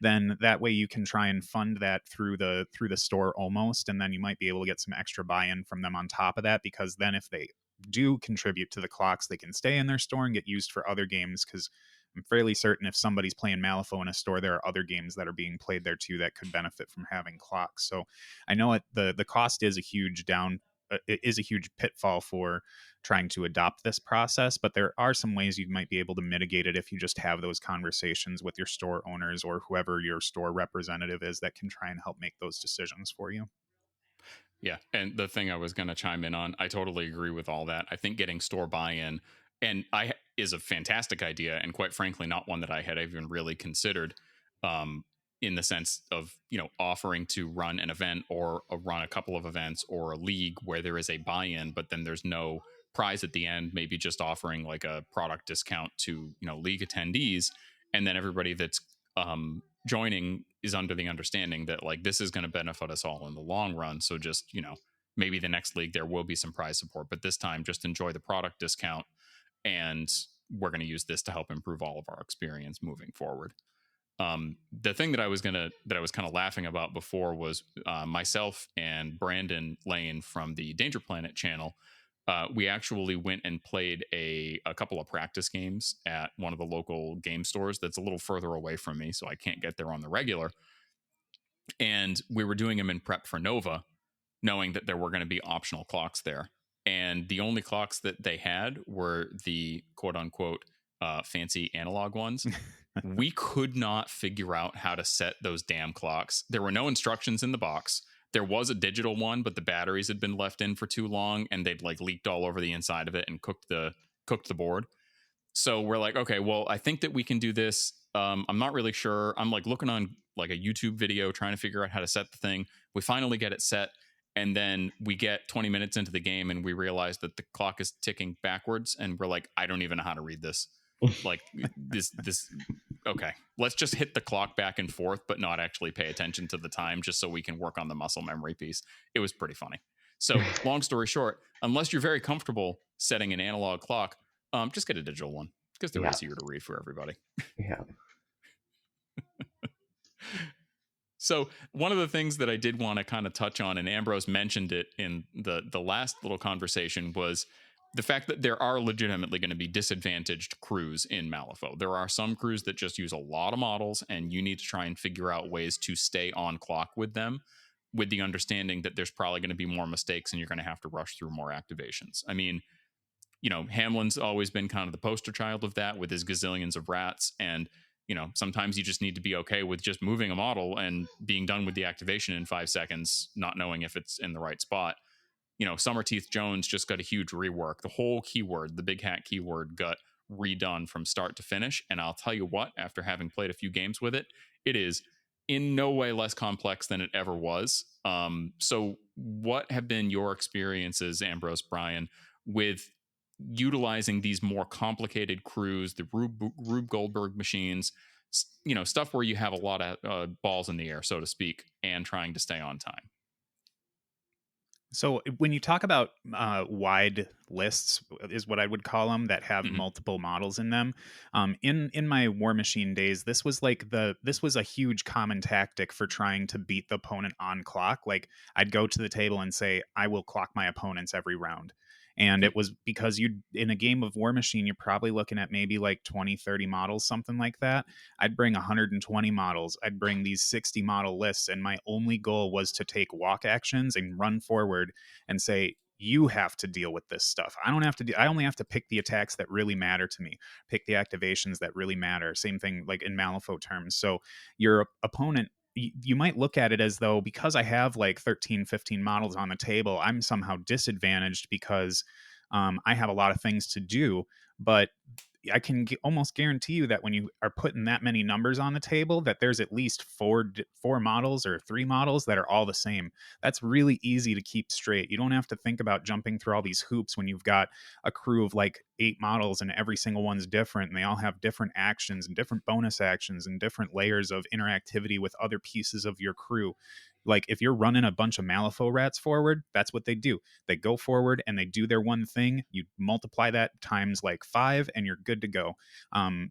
then that way you can try and fund that through the store almost, and then you might be able to get some extra buy-in from them on top of that, because then if they do contribute to the clocks, they can stay in their store and get used for other games, because I'm fairly certain if somebody's playing Malifaux in a store, there are other games that are being played there too that could benefit from having clocks. So I know the cost is a huge it is a huge pitfall for trying to adopt this process, but there are some ways you might be able to mitigate it if you just have those conversations with your store owners or whoever your store representative is that can try and help make those decisions for you. Yeah, and the thing I was going to chime in on, I totally agree with all that. I think getting store buy-in is a fantastic idea, and quite frankly, not one that I had even really considered. In the sense of offering to run an event or run a couple of events or a league where there is a buy-in, but then there's no prize at the end. Maybe just offering like a product discount to league attendees, and then everybody that's joining is under the understanding that like this is going to benefit us all in the long run. So just maybe the next league there will be some prize support, but this time just enjoy the product discount, and we're going to use this to help improve all of our experience moving forward. The thing that I was kind of laughing about before was myself and Brandon Lane from the Danger Planet channel. We actually went and played a couple of practice games at one of the local game stores that's a little further away from me, so I can't get there on the regular. And we were doing them in prep for Nova, knowing that there were going to be optional clocks there. And the only clocks that they had were the quote unquote fancy analog ones. We could not figure out how to set those damn clocks. There were no instructions in the box. There was a digital one, but the batteries had been left in for too long and they'd like leaked all over the inside of it and cooked the board. So we're like, okay, well, I think that we can do this. I'm not really sure. I'm like looking on like a YouTube video trying to figure out how to set the thing. We finally get it set, and then we get 20 minutes into the game and we realize that the clock is ticking backwards, and we're like, I don't even know how to read this. Like this okay, let's just hit the clock back and forth but not actually pay attention to the time, just so we can work on the muscle memory piece. It was pretty funny. So long story short, unless you're very comfortable setting an analog clock, just get a digital one, because they're easier to read for everybody. Yeah. So one of the things that I did want to kind of touch on, and Ambrose mentioned it in the last little conversation, was the fact that there are legitimately going to be disadvantaged crews in Malifaux. There are some crews that just use a lot of models, and you need to try and figure out ways to stay on clock with them, with the understanding that there's probably going to be more mistakes and you're going to have to rush through more activations. I mean, Hamlin's always been kind of the poster child of that with his gazillions of rats. And, sometimes you just need to be okay with just moving a model and being done with the activation in 5 seconds, not knowing if it's in the right spot. Summerteeth Jones just got a huge rework. The whole keyword, the big hat keyword, got redone from start to finish. And I'll tell you what, after having played a few games with it, it is in no way less complex than it ever was. So what have been your experiences, Ambrose, Brian, with utilizing these more complicated crews, the Rube Goldberg machines, stuff where you have a lot of balls in the air, so to speak, and trying to stay on time? So when you talk about wide lists, is what I would call them, that have multiple models in them. In my War Machine days, this was a huge common tactic for trying to beat the opponent on clock. Like, I'd go to the table and say, I will clock my opponents every round. And it was because in a game of War Machine, you're probably looking at maybe like 20, 30 models, something like that. I'd bring 120 models. I'd bring these 60 model lists. And my only goal was to take walk actions and run forward and say, you have to deal with this stuff. I don't have to I only have to pick the attacks that really matter to me, pick the activations that really matter. Same thing like in Malifaux terms. So your opponent, you might look at it as though, because I have like 13, 15 models on the table, I'm somehow disadvantaged because I have a lot of things to do. But I can almost guarantee you that when you are putting that many numbers on the table, that there's at least four models or three models that are all the same. That's really easy to keep straight. You don't have to think about jumping through all these hoops when you've got a crew of like 8 models and every single one's different, and they all have different actions and different bonus actions and different layers of interactivity with other pieces of your crew. Like if you're running a bunch of Malifaux rats forward, that's what they do. They go forward and they do their one thing. You multiply that times like 5 and you're good to go.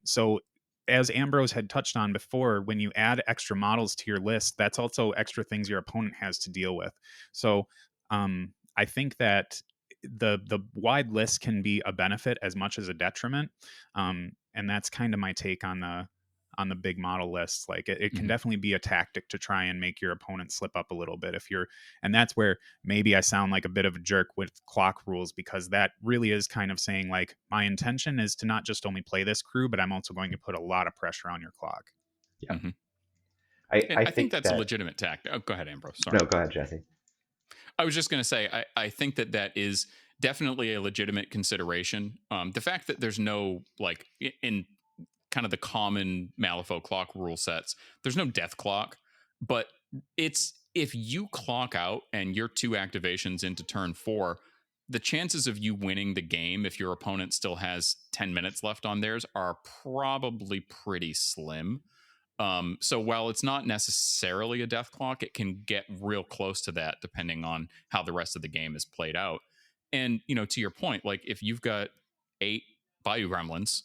So as Ambrose had touched on before, when you add extra models to your list, that's also extra things your opponent has to deal with. So I think that the wide list can be a benefit as much as a detriment. And that's kind of my take on the big model lists. Like it can definitely be a tactic to try and make your opponent slip up a little bit if you're, and that's where maybe I sound like a bit of a jerk with clock rules, because that really is kind of saying like, my intention is to not just only play this crew, but I'm also going to put a lot of pressure on your clock. Yeah. Mm-hmm. I think that's that, a legitimate tactic. Oh, go ahead, Ambrose. Sorry. No, go ahead, Jesse. I was just going to say, I think that is definitely a legitimate consideration. The fact that there's no, like, in kind of the common Malifaux clock rule sets, there's no death clock, but it's, if you clock out and you're 2 activations into turn 4, the chances of you winning the game if your opponent still has 10 minutes left on theirs are probably pretty slim. So while it's not necessarily a death clock, it can get real close to that depending on how the rest of the game is played out. And, to your point, like if you've got 8 Bayou Gremlins,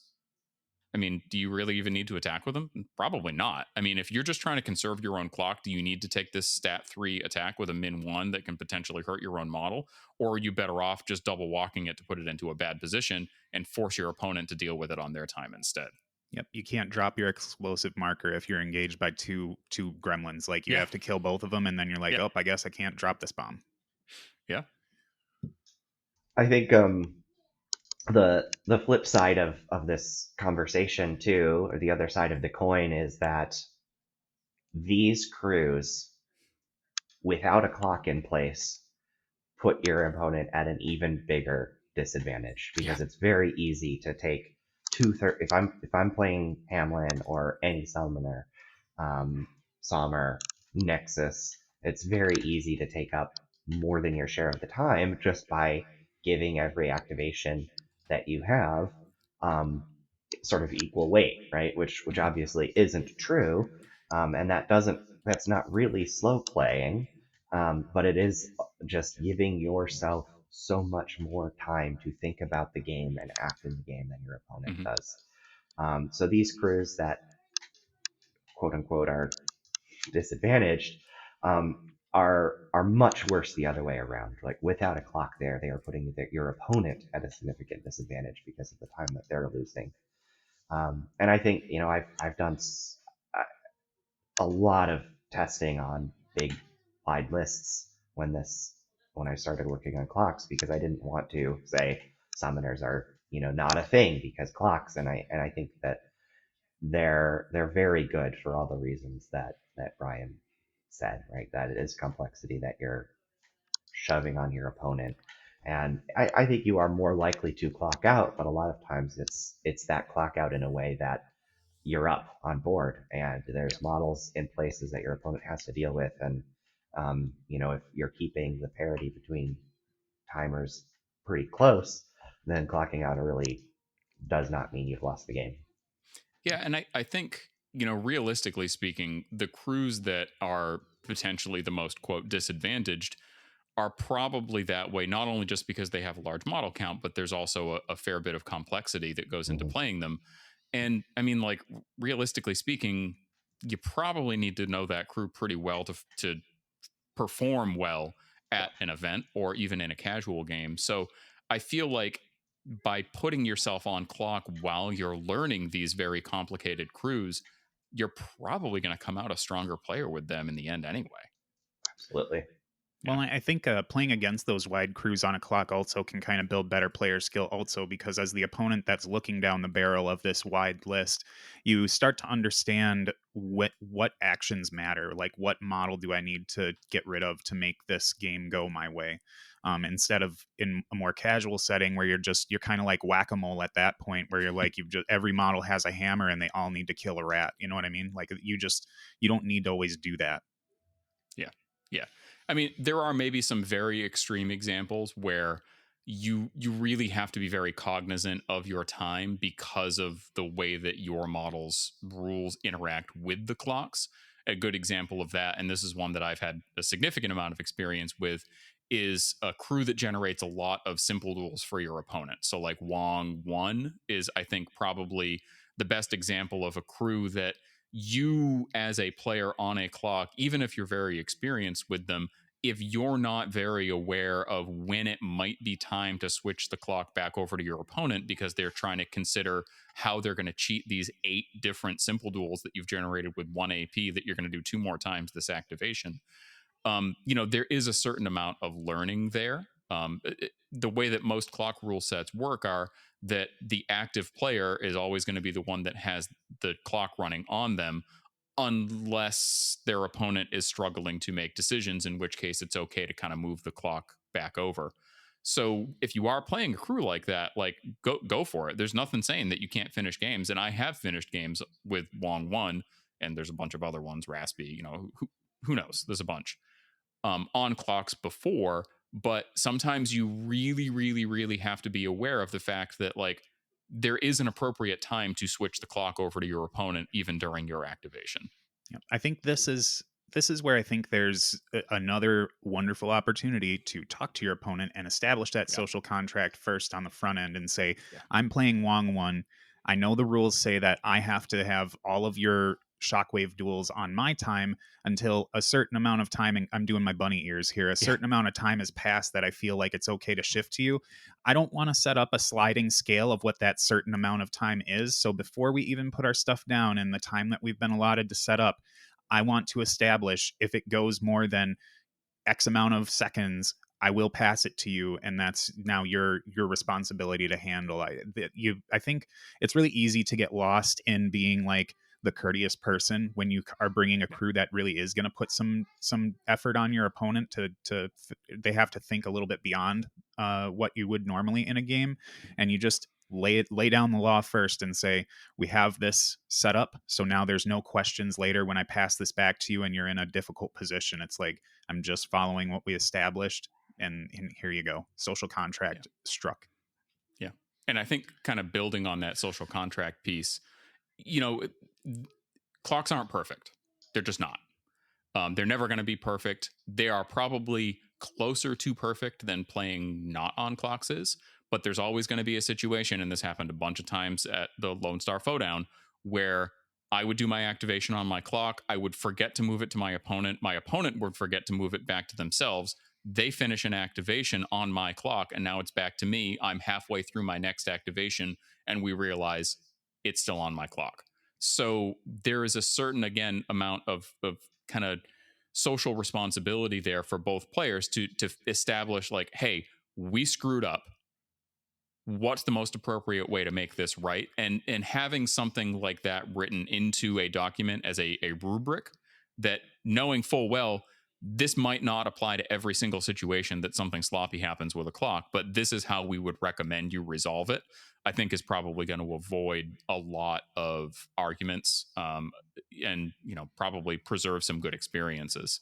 I mean, do you really even need to attack with them? Probably not. I mean, if you're just trying to conserve your own clock, do you need to take this stat 3 attack with a min 1 that can potentially hurt your own model? Or are you better off just double walking it to put it into a bad position and force your opponent to deal with it on their time instead? Yep, you can't drop your explosive marker if you're engaged by two gremlins. Like you have to kill both of them, and then you're like, oh, I guess I can't drop this bomb. Yeah. I think the flip side of this conversation too, or the other side of the coin, is that these crews, without a clock in place, put your opponent at an even bigger disadvantage, because it's very easy to take if I'm playing Hamlin or any summoner, Sommer, Nexus, it's very easy to take up more than your share of the time just by giving every activation that you have sort of equal weight, right? Which obviously isn't true, and that's not really slow playing, but it is just giving yourself so much more time to think about the game and act in the game than your opponent does. So these crews that quote unquote are disadvantaged are much worse the other way around. Like without a clock there, they are putting your opponent at a significant disadvantage because of the time that they're losing. And I think I've done a lot of testing on big wide lists when I started working on clocks, because I didn't want to say summoners are not a thing because clocks, and I think that they're very good for all the reasons that Brian said, right? That it is complexity that you're shoving on your opponent, and I think you are more likely to clock out, but a lot of times it's that clock out in a way that you're up on board, and there's models in places that your opponent has to deal with, and if you're keeping the parity between timers pretty close, then clocking out really does not mean you've lost the game. Yeah, and I think, realistically speaking, the crews that are potentially the most, quote, disadvantaged are probably that way, not only just because they have a large model count, but there's also a fair bit of complexity that goes into playing them. And I mean, like, realistically speaking, you probably need to know that crew pretty well to perform well at an event or even in a casual game. So I feel like by putting yourself on clock while you're learning these very complicated crews, you're probably going to come out a stronger player with them in the end anyway. Absolutely. Well, I think playing against those wide crews on a clock also can kind of build better player skill, also, because as the opponent that's looking down the barrel of this wide list, you start to understand what actions matter. Like, what model do I need to get rid of to make this game go my way? Instead of in a more casual setting where you're kind of like whack a mole at that point, where you're like you've just every model has a hammer and they all need to kill a rat. You know what I mean? Like you don't need to always do that. Yeah. Yeah. I mean, there are maybe some very extreme examples where you really have to be very cognizant of your time because of the way that your model's rules interact with the clocks. A good example of that, and this is one that I've had a significant amount of experience with, is a crew that generates a lot of simple duels for your opponent. So like Wong 1 is, I think, probably the best example of a crew that you as a player on a clock, even if you're very experienced with them, if you're not very aware of when it might be time to switch the clock back over to your opponent because they're trying to consider how they're going to cheat these 8 different simple duels that you've generated with 1 AP that you're going to do 2 more times this activation, there is a certain amount of learning there. The way that most clock rule sets work are that the active player is always going to be the one that has the clock running on them, unless their opponent is struggling to make decisions, in which case it's okay to kind of move the clock back over. So if you are playing a crew like that, like go for it. There's nothing saying that you can't finish games, and I have finished games with Wong 1, and there's a bunch of other ones, Raspy, who knows? There's a bunch on clocks before, but sometimes you really, really, really have to be aware of the fact that like there is an appropriate time to switch the clock over to your opponent even during your activation. Yep. I think this is where I think there's another wonderful opportunity to talk to your opponent and establish that social contract first on the front end and say, I'm playing Wong 1. I know the rules say that I have to have all of your shockwave duels on my time until a certain amount of time, and I'm doing my bunny ears here, a certain amount of time has passed that I feel like it's okay to shift to you. I don't want to set up a sliding scale of what that certain amount of time is. So before we even put our stuff down and the time that we've been allotted to set up, I want to establish if it goes more than X amount of seconds, I will pass it to you, and that's now your responsibility to handle. I think it's really easy to get lost in being like the courteous person when you are bringing a crew that really is going to put some effort on your opponent they have to think a little bit beyond what you would normally in a game, and you just lay down the law first and say, we have this set up, so now there's no questions later when I pass this back to you and you're in a difficult position. It's like, I'm just following what we established, and here you go. Social contract struck. Yeah. And I think kind of building on that social contract piece, you know, clocks aren't perfect. They're just not. They're never going to be perfect. They are probably closer to perfect than playing not on clocks is, but there's always going to be a situation, and this happened a bunch of times at the Lonestar Fodown, where I would do my activation on my clock. I would forget to move it to my opponent. My opponent would forget to move it back to themselves. They finish an activation on my clock, and now it's back to me. I'm halfway through my next activation, and we realize it's still on my clock. So there is a certain, again, amount of kind of social responsibility there for both players to establish like, hey, we screwed up. What's the most appropriate way to make this right? And having something like that written into a document as a rubric, that knowing full well this might not apply to every single situation that something sloppy happens with a clock, but this is how we would recommend you resolve it, I think is probably going to avoid a lot of arguments, and probably preserve some good experiences.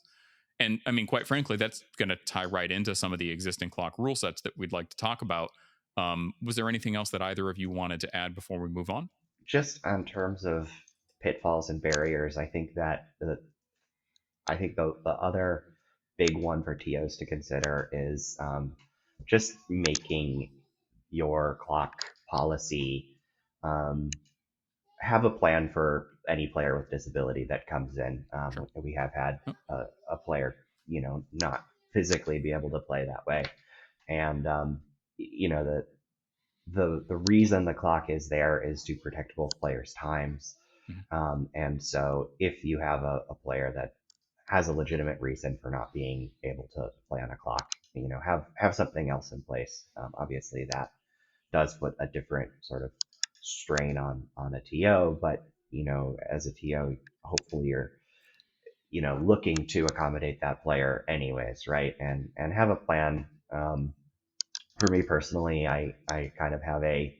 And I mean, quite frankly, that's going to tie right into some of the existing clock rule sets that we'd like to talk about. Was there anything else that either of you wanted to add before we move on? Just in terms of pitfalls and barriers, I think that the other big one for TOs to consider is just making your clock policy have a plan for any player with disability that comes in. Sure. We have had a player, not physically be able to play that way, and the reason the clock is there is to protect both players' times. Mm-hmm. And so if you have a player that has a legitimate reason for not being able to play on a clock. Have something else in place. Obviously, that does put a different sort of strain on a TO, but as a TO, hopefully you're looking to accommodate that player anyways, right? And have a plan. For me personally, I kind of have a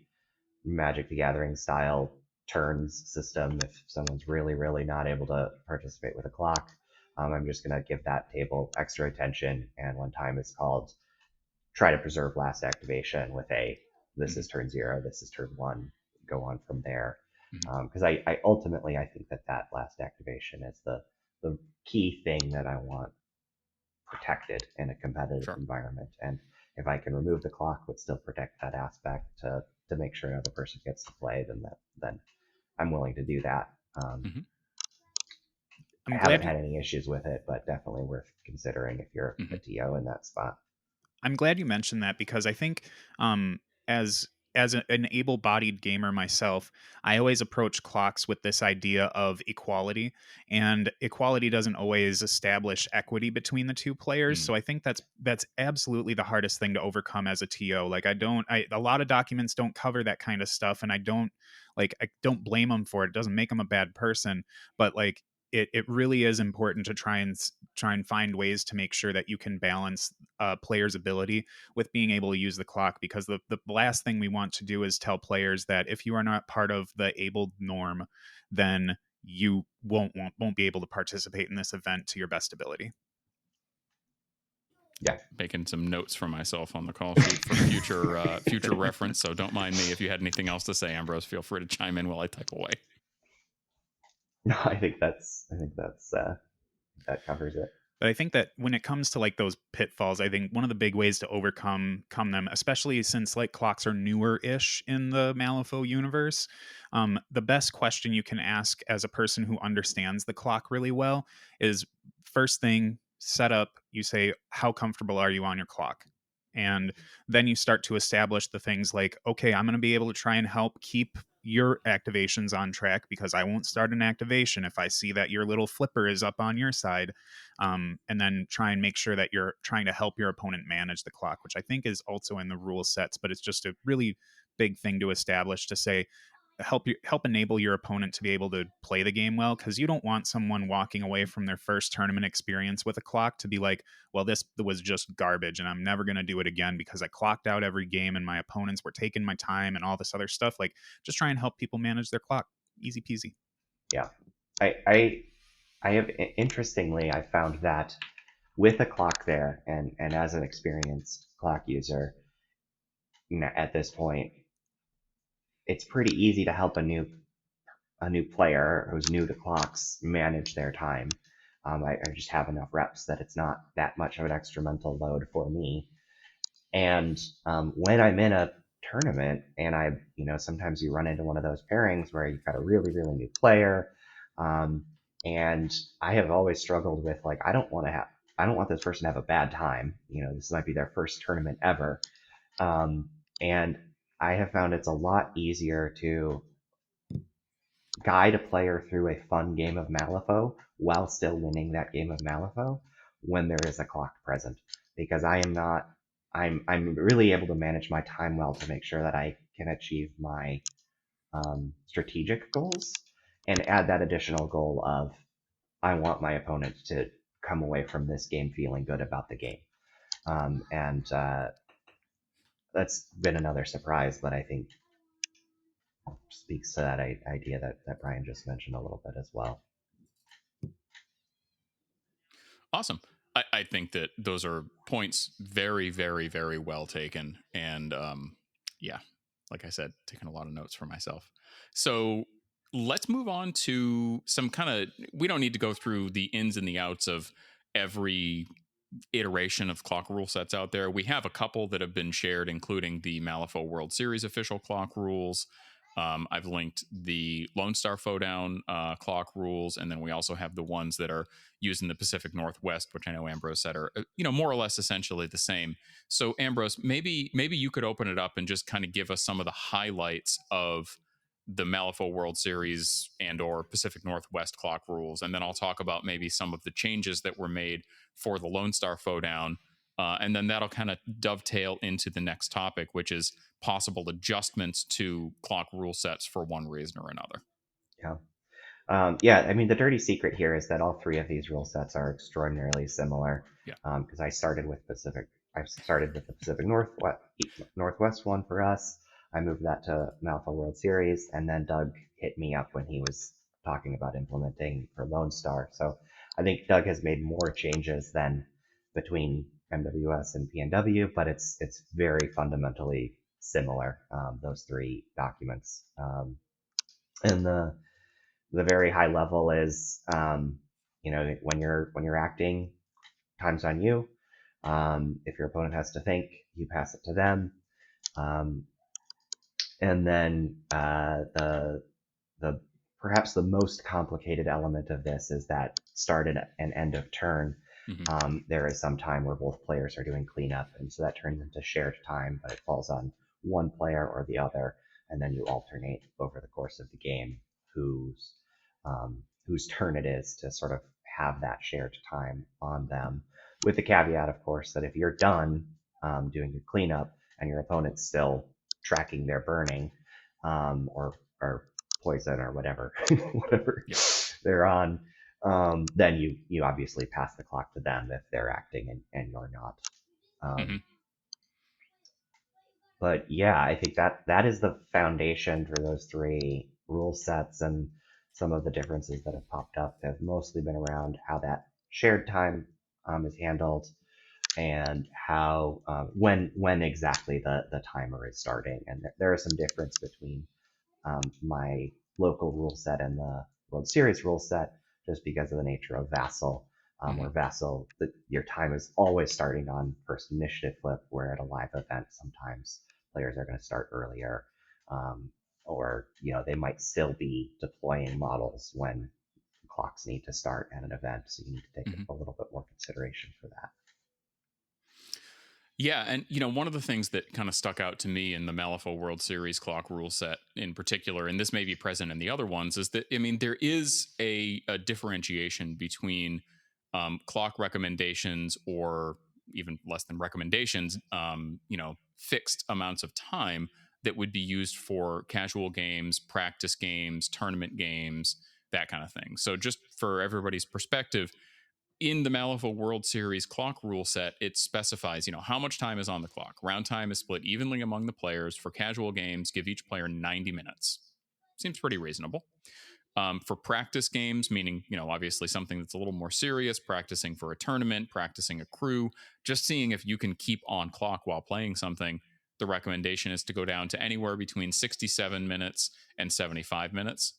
Magic the Gathering style turns system. If someone's really not able to participate with a clock, I'm just going to give that table extra attention, and when time is called, try to preserve last activation with this is turn 0, this is turn 1, go on from there. Because I ultimately, I think that last activation is the key thing that I want protected in a competitive environment. And if I can remove the clock but still protect that aspect to make sure another person gets to play, then I'm willing to do that. I haven't had any issues with it, but definitely worth considering if you're a TO in that spot. I'm glad you mentioned that, because I think as an able-bodied gamer myself, I always approach clocks with this idea of equality, and equality doesn't always establish equity between the two players. So I think that's absolutely the hardest thing to overcome as a TO. Like a lot of documents don't cover that kind of stuff, and I don't blame them for it. It doesn't make them a bad person, but like it really is important to try and find ways to make sure that you can balance players' ability with being able to use the clock, because the last thing we want to do is tell players that if you are not part of the able norm, then you won't be able to participate in this event to your best ability. Yeah, making some notes for myself on the call sheet for future reference. So don't mind me. If you had anything else to say, Ambrose, feel free to chime in while I type away. No, I think that covers it. But I think that when it comes to like those pitfalls, I think one of the big ways to overcome them, especially since like clocks are newer-ish in the Malifaux universe, the best question you can ask as a person who understands the clock really well is, first thing, set up, you say, how comfortable are you on your clock? And then you start to establish the things like, okay, I'm going to be able to try and help keep your activations on track, because I won't start an activation if I see that your little flipper is up on your side. And then try and make sure that you're trying to help your opponent manage the clock, which I think is also in the rule sets, but it's just a really big thing to establish, to say, help enable your opponent to be able to play the game well, because you don't want someone walking away from their first tournament experience with a clock to be like, well, this was just garbage and I'm never going to do it again because I clocked out every game and my opponents were taking my time and all this other stuff. Like, just try and help people manage their clock. Easy peasy. Yeah. I have, interestingly, I found that with a clock there, and as an experienced clock user at this point, it's pretty easy to help a new player who's new to clocks manage their time. I just have enough reps that it's not that much of an extra mental load for me. And when I'm in a tournament, and sometimes you run into one of those pairings where you've got a really new player, and I have always struggled with, like, I don't want this person to have a bad time. This might be their first tournament ever, and I have found it's a lot easier to guide a player through a fun game of Malifaux while still winning that game of Malifaux when there is a clock present, because I'm really able to manage my time well to make sure that I can achieve my strategic goals, and add that additional goal of, I want my opponent to come away from this game feeling good about the game. And that's been another surprise, but I think speaks to that idea that Brian just mentioned a little bit as well. Awesome. I think that those are points very well taken. And yeah, like I said, taking a lot of notes for myself. So let's move on to some kind of, we don't need to go through the ins and the outs of every iteration of clock rule sets out there. We have a couple that have been shared, including the Malifaux World Series official clock rules. I've linked the Lonestar Fodown clock rules, and then we also have the ones that are used in the Pacific Northwest, which I know Ambrose said are more or less essentially the same. So Ambrose, maybe you could open it up and just kind of give us some of the highlights of the Malifaux World Series and or Pacific Northwest clock rules, and then I'll talk about maybe some of the changes that were made for the Lonestar Foedown, and then that'll kind of dovetail into the next topic, which is possible adjustments to clock rule sets for one reason or another. Yeah. I mean, the dirty secret here is that all three of these rule sets are extraordinarily similar. Yeah. Because I started with the Pacific Northwest one for us. I moved that to Malifaux World Series, and then Doug hit me up when he was talking about implementing for Lone Star. So I think Doug has made more changes than between MWS and PNW, but it's very fundamentally similar, those three documents. And the very high level is, when you're acting, time's on you. If your opponent has to think, you pass it to them. And then the perhaps the most complicated element of this is that start and end of turn. Mm-hmm. There is some time where both players are doing cleanup, and so that turns into shared time, but it falls on one player or the other, and then you alternate over the course of the game whose turn it is to sort of have that shared time on them. With the caveat, of course, that if you're done doing your cleanup and your opponent's still tracking their burning or poison or whatever they're on, then you obviously pass the clock to them if they're acting and you're not. Mm-hmm. But yeah, I think that is the foundation for those three rule sets, and some of the differences that have popped up have mostly been around how that shared time is handled, and how when exactly the timer is starting. And there is some difference between my local rule set and the World Series rule set, just because of the nature of Vassal. Where Vassal, your time is always starting on first initiative flip, where at a live event, sometimes players are going to start earlier, or they might still be deploying models when clocks need to start at an event, so you need to take a little bit more consideration for that. Yeah, and one of the things that kind of stuck out to me in the Malifaux World Series clock rule set in particular, and this may be present in the other ones, is that there is a differentiation between clock recommendations, or even less than recommendations, fixed amounts of time that would be used for casual games, practice games, tournament games, that kind of thing. So just for everybody's perspective, in the Malifaux World Series clock rule set, it specifies, how much time is on the clock. Round time is split evenly among the players. For casual games, give each player 90 minutes. Seems pretty reasonable. For practice games, meaning, obviously something that's a little more serious, practicing for a tournament, practicing a crew, just seeing if you can keep on clock while playing something, the recommendation is to go down to anywhere between 67 minutes and 75 minutes.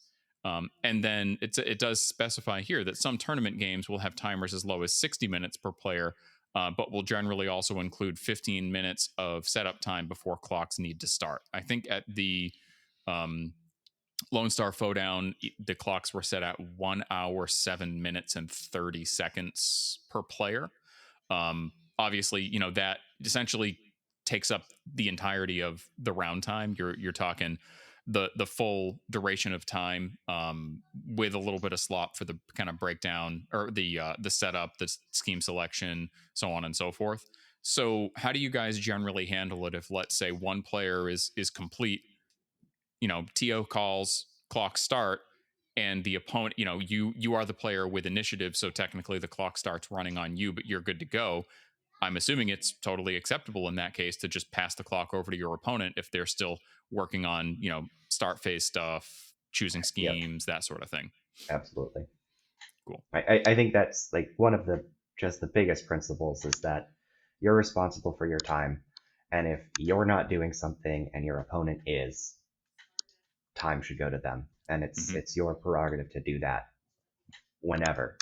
And then it does specify here that some tournament games will have timers as low as 60 minutes per player, but will generally also include 15 minutes of setup time before clocks need to start. I think at the Lonestar Foedown, the clocks were set at 1 hour, 7 minutes, and 30 seconds per player. Obviously, that essentially takes up the entirety of the round time. You're talking the full duration of time, with a little bit of slop for the kind of breakdown, or the setup, the scheme selection, so on and so forth. So how do you guys generally handle it if, let's say, one player is complete, TO calls, clock start, and the opponent, you are the player with initiative, so technically the clock starts running on you, but you're good to go. I'm assuming it's totally acceptable in that case to just pass the clock over to your opponent if they're still working on, start phase stuff, choosing schemes, that sort of thing. Absolutely. Cool. I think that's like one of the biggest principles, is that you're responsible for your time. And if you're not doing something and your opponent is, time should go to them. And it's your prerogative to do that whenever.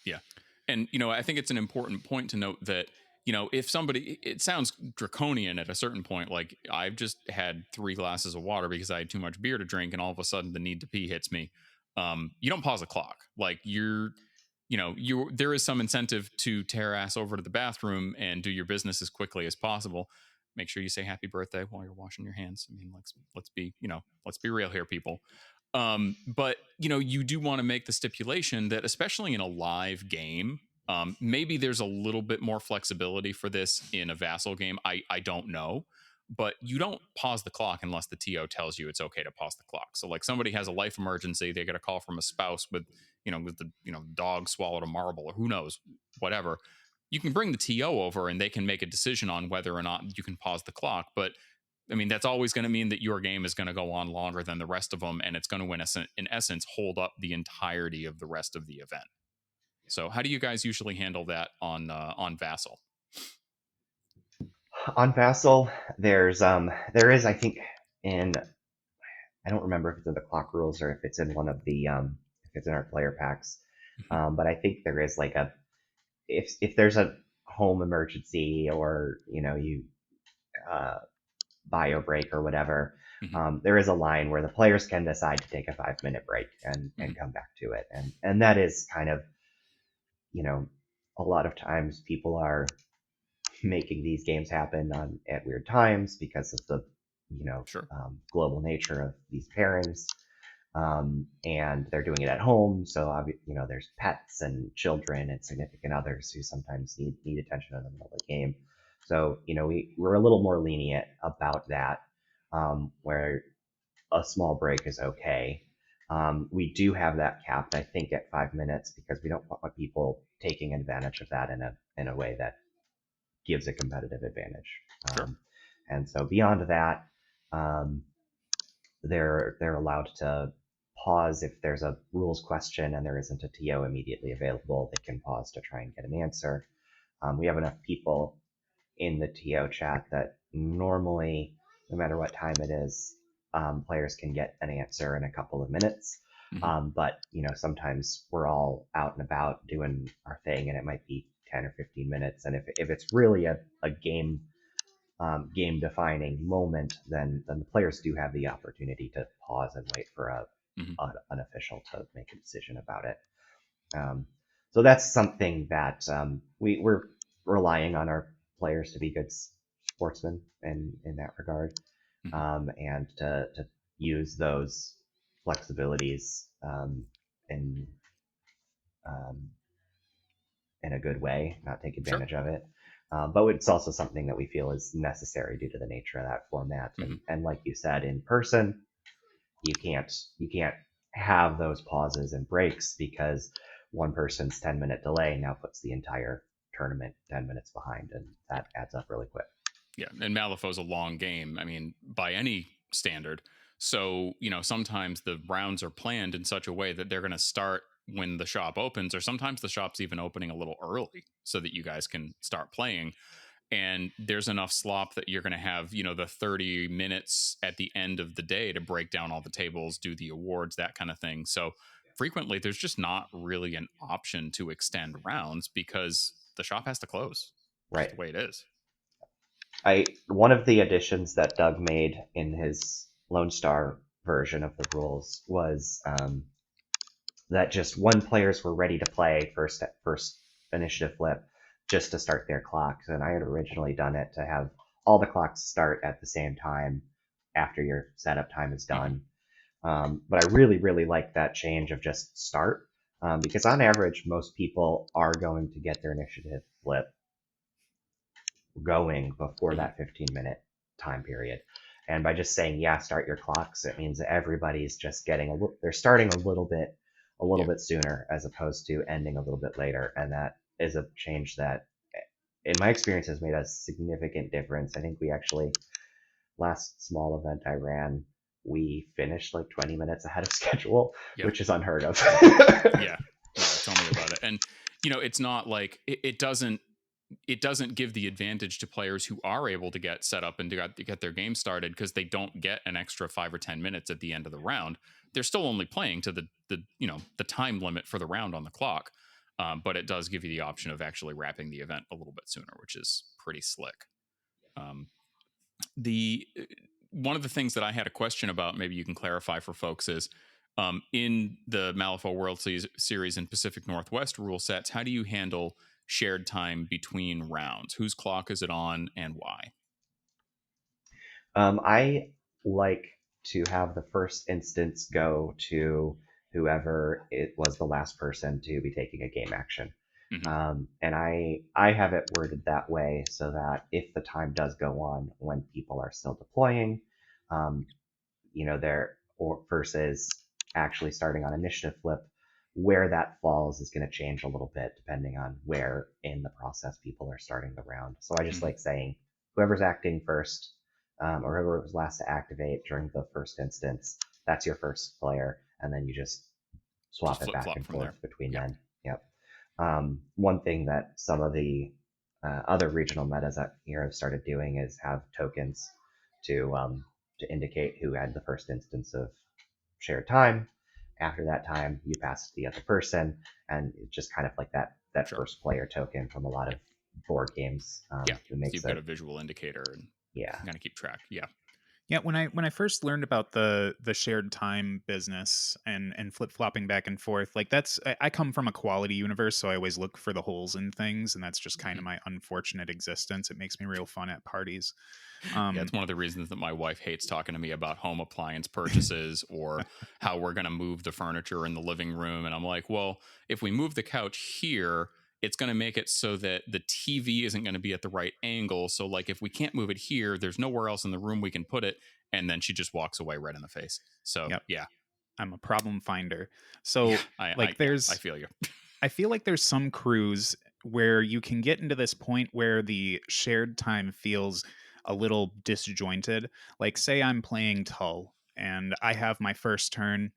Yeah. And, I think it's an important point to note that, if somebody, it sounds draconian at a certain point, like I've just had 3 glasses of water because I had too much beer to drink, and all of a sudden the need to pee hits me. You don't pause the clock. Like there is some incentive to tear ass over to the bathroom and do your business as quickly as possible. make sure you say happy birthday while you're washing your hands. I mean, let's be real here, people. But you do want to make the stipulation that, especially in a live game, maybe there's a little bit more flexibility for this in a Vassal game. I don't know, but you don't pause the clock unless the TO tells you it's okay to pause the clock. So like somebody has a life emergency, they get a call from a spouse with the dog swallowed a marble or who knows, whatever. You can bring the TO over and they can make a decision on whether or not you can pause the clock. But I mean, that's always going to mean that your game is going to go on longer than the rest of them, and it's going to, in essence, hold up the entirety of the rest of the event. So, how do you guys usually handle that on Vassal? On Vassal, there is, I think, I don't remember if it's in the clock rules or if it's in one of the if it's in our player packs, but I think there is like if there's a home emergency or you bio break or whatever, there is a line where the players can decide to take a 5-minute break and come back to it, and that is kind of a lot of times people are making these games happen at weird times because of the Sure. Global nature of these pairings, and they're doing it at home, so there's pets and children and significant others who sometimes need attention in the middle of the game. So we're a little more lenient about that, where a small break is okay. We do have that capped, I think, at 5 minutes because we don't want people taking advantage of that in a way that gives a competitive advantage. Sure. And so beyond that, they're allowed to pause if there's a rules question and there isn't a TO immediately available. They can pause to try and get an answer. We have enough people in the TO chat that normally, no matter what time it is, players can get an answer in a couple of minutes. But sometimes we're all out and about doing our thing, and it might be 10 or 15 minutes. And if it's really a game defining moment, then the players do have the opportunity to pause and wait for an official to make a decision about it. So that's something that we're relying on our players to be good sportsmen in that regard, and to use those flexibilities in a good way, not take advantage of it. But it's also something that we feel is necessary due to the nature of that format. And like you said, in person, you can't have those pauses and breaks because one person's 10-minute delay now puts the entire tournament 10 minutes behind, and that adds up really quick. Yeah, and Malifaux's a long game. I mean, by any standard. So, sometimes the rounds are planned in such a way that they're going to start when the shop opens, or sometimes the shop's even opening a little early so that you guys can start playing. And there's enough slop that you're going to have, the 30 minutes at the end of the day to break down all the tables, do the awards, that kind of thing. So frequently there's just not really an option to extend rounds because the shop has to close. Right. That's the way it is. One of the additions that Doug made in his Lone Star version of the rules was that just when players were ready to play first initiative flip, just to start their clocks. And I had originally done it to have all the clocks start at the same time after your setup time is done. But I really, really like that change of just start, because on average, most people are going to get their initiative flip going before that 15-minute time period. And by just saying, start your clocks, it means that everybody's just getting they're starting a little bit sooner as opposed to ending a little bit later. And that is a change that, in my experience, has made a significant difference. I think we actually, last small event I ran, we finished like 20 minutes ahead of schedule, which is unheard of. Yeah, tell me about it. And, it's not like it doesn't give the advantage to players who are able to get set up and to get their game started because they don't get an extra 5 or 10 minutes at the end of the round. They're still only playing to the time limit for the round on the clock. But it does give you the option of actually wrapping the event a little bit sooner, which is pretty slick. One of the things that I had a question about, maybe you can clarify for folks, is in the Malifaux World Series and Pacific Northwest rule sets, how do you handle shared time between rounds? Whose clock is it on and why? I like to have the first instance go to whoever it was the last person to be taking a game action. And I have it worded that way so that if the time does go on when people are still deploying, um, there or versus actually starting on initiative flip, where that falls is going to change a little bit depending on where in the process people are starting the round. So I just like saying whoever's acting first, or whoever was last to activate during the first instance, that's your first player, and then you just swap it back and forth between then. Yep. One thing that some of the other regional metas that here have started doing is have tokens to indicate who had the first instance of shared time. After that time, you pass to the other person, and it's just kind of like that first player token from a lot of board games. So you've got a visual indicator and kind of keep track. Yeah, when I first learned about the shared time business and flip flopping back and forth, like I come from a quality universe, so I always look for the holes in things, and that's just kind of my unfortunate existence. It makes me real fun at parties. It's one of the reasons that my wife hates talking to me about home appliance purchases or how we're going to move the furniture in the living room. And I'm like, well, if we move the couch here, it's going to make it so that the TV isn't going to be at the right angle. So like if we can't move it here, there's nowhere else in the room we can put it. And then she just walks away right in the face. So yeah, I'm a problem finder. So I feel you. I feel like there's some crews where you can get into this point where the shared time feels a little disjointed. Like say I'm playing Tull and I have my first turn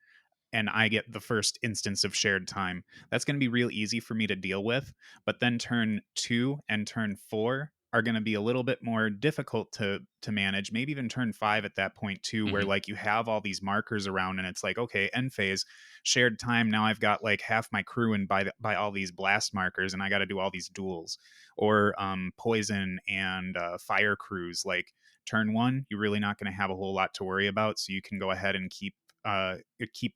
and I get the first instance of shared time. That's going to be real easy for me to deal with. But then turn 2 and turn 4 are going to be a little bit more difficult to manage. Maybe even turn 5 at that point too, where like you have all these markers around and it's like, okay, end phase, shared time. Now I've got like half my crew and by all these blast markers, and I got to do all these duels or poison and fire crews. Like turn 1, you're really not going to have a whole lot to worry about, so you can go ahead and keep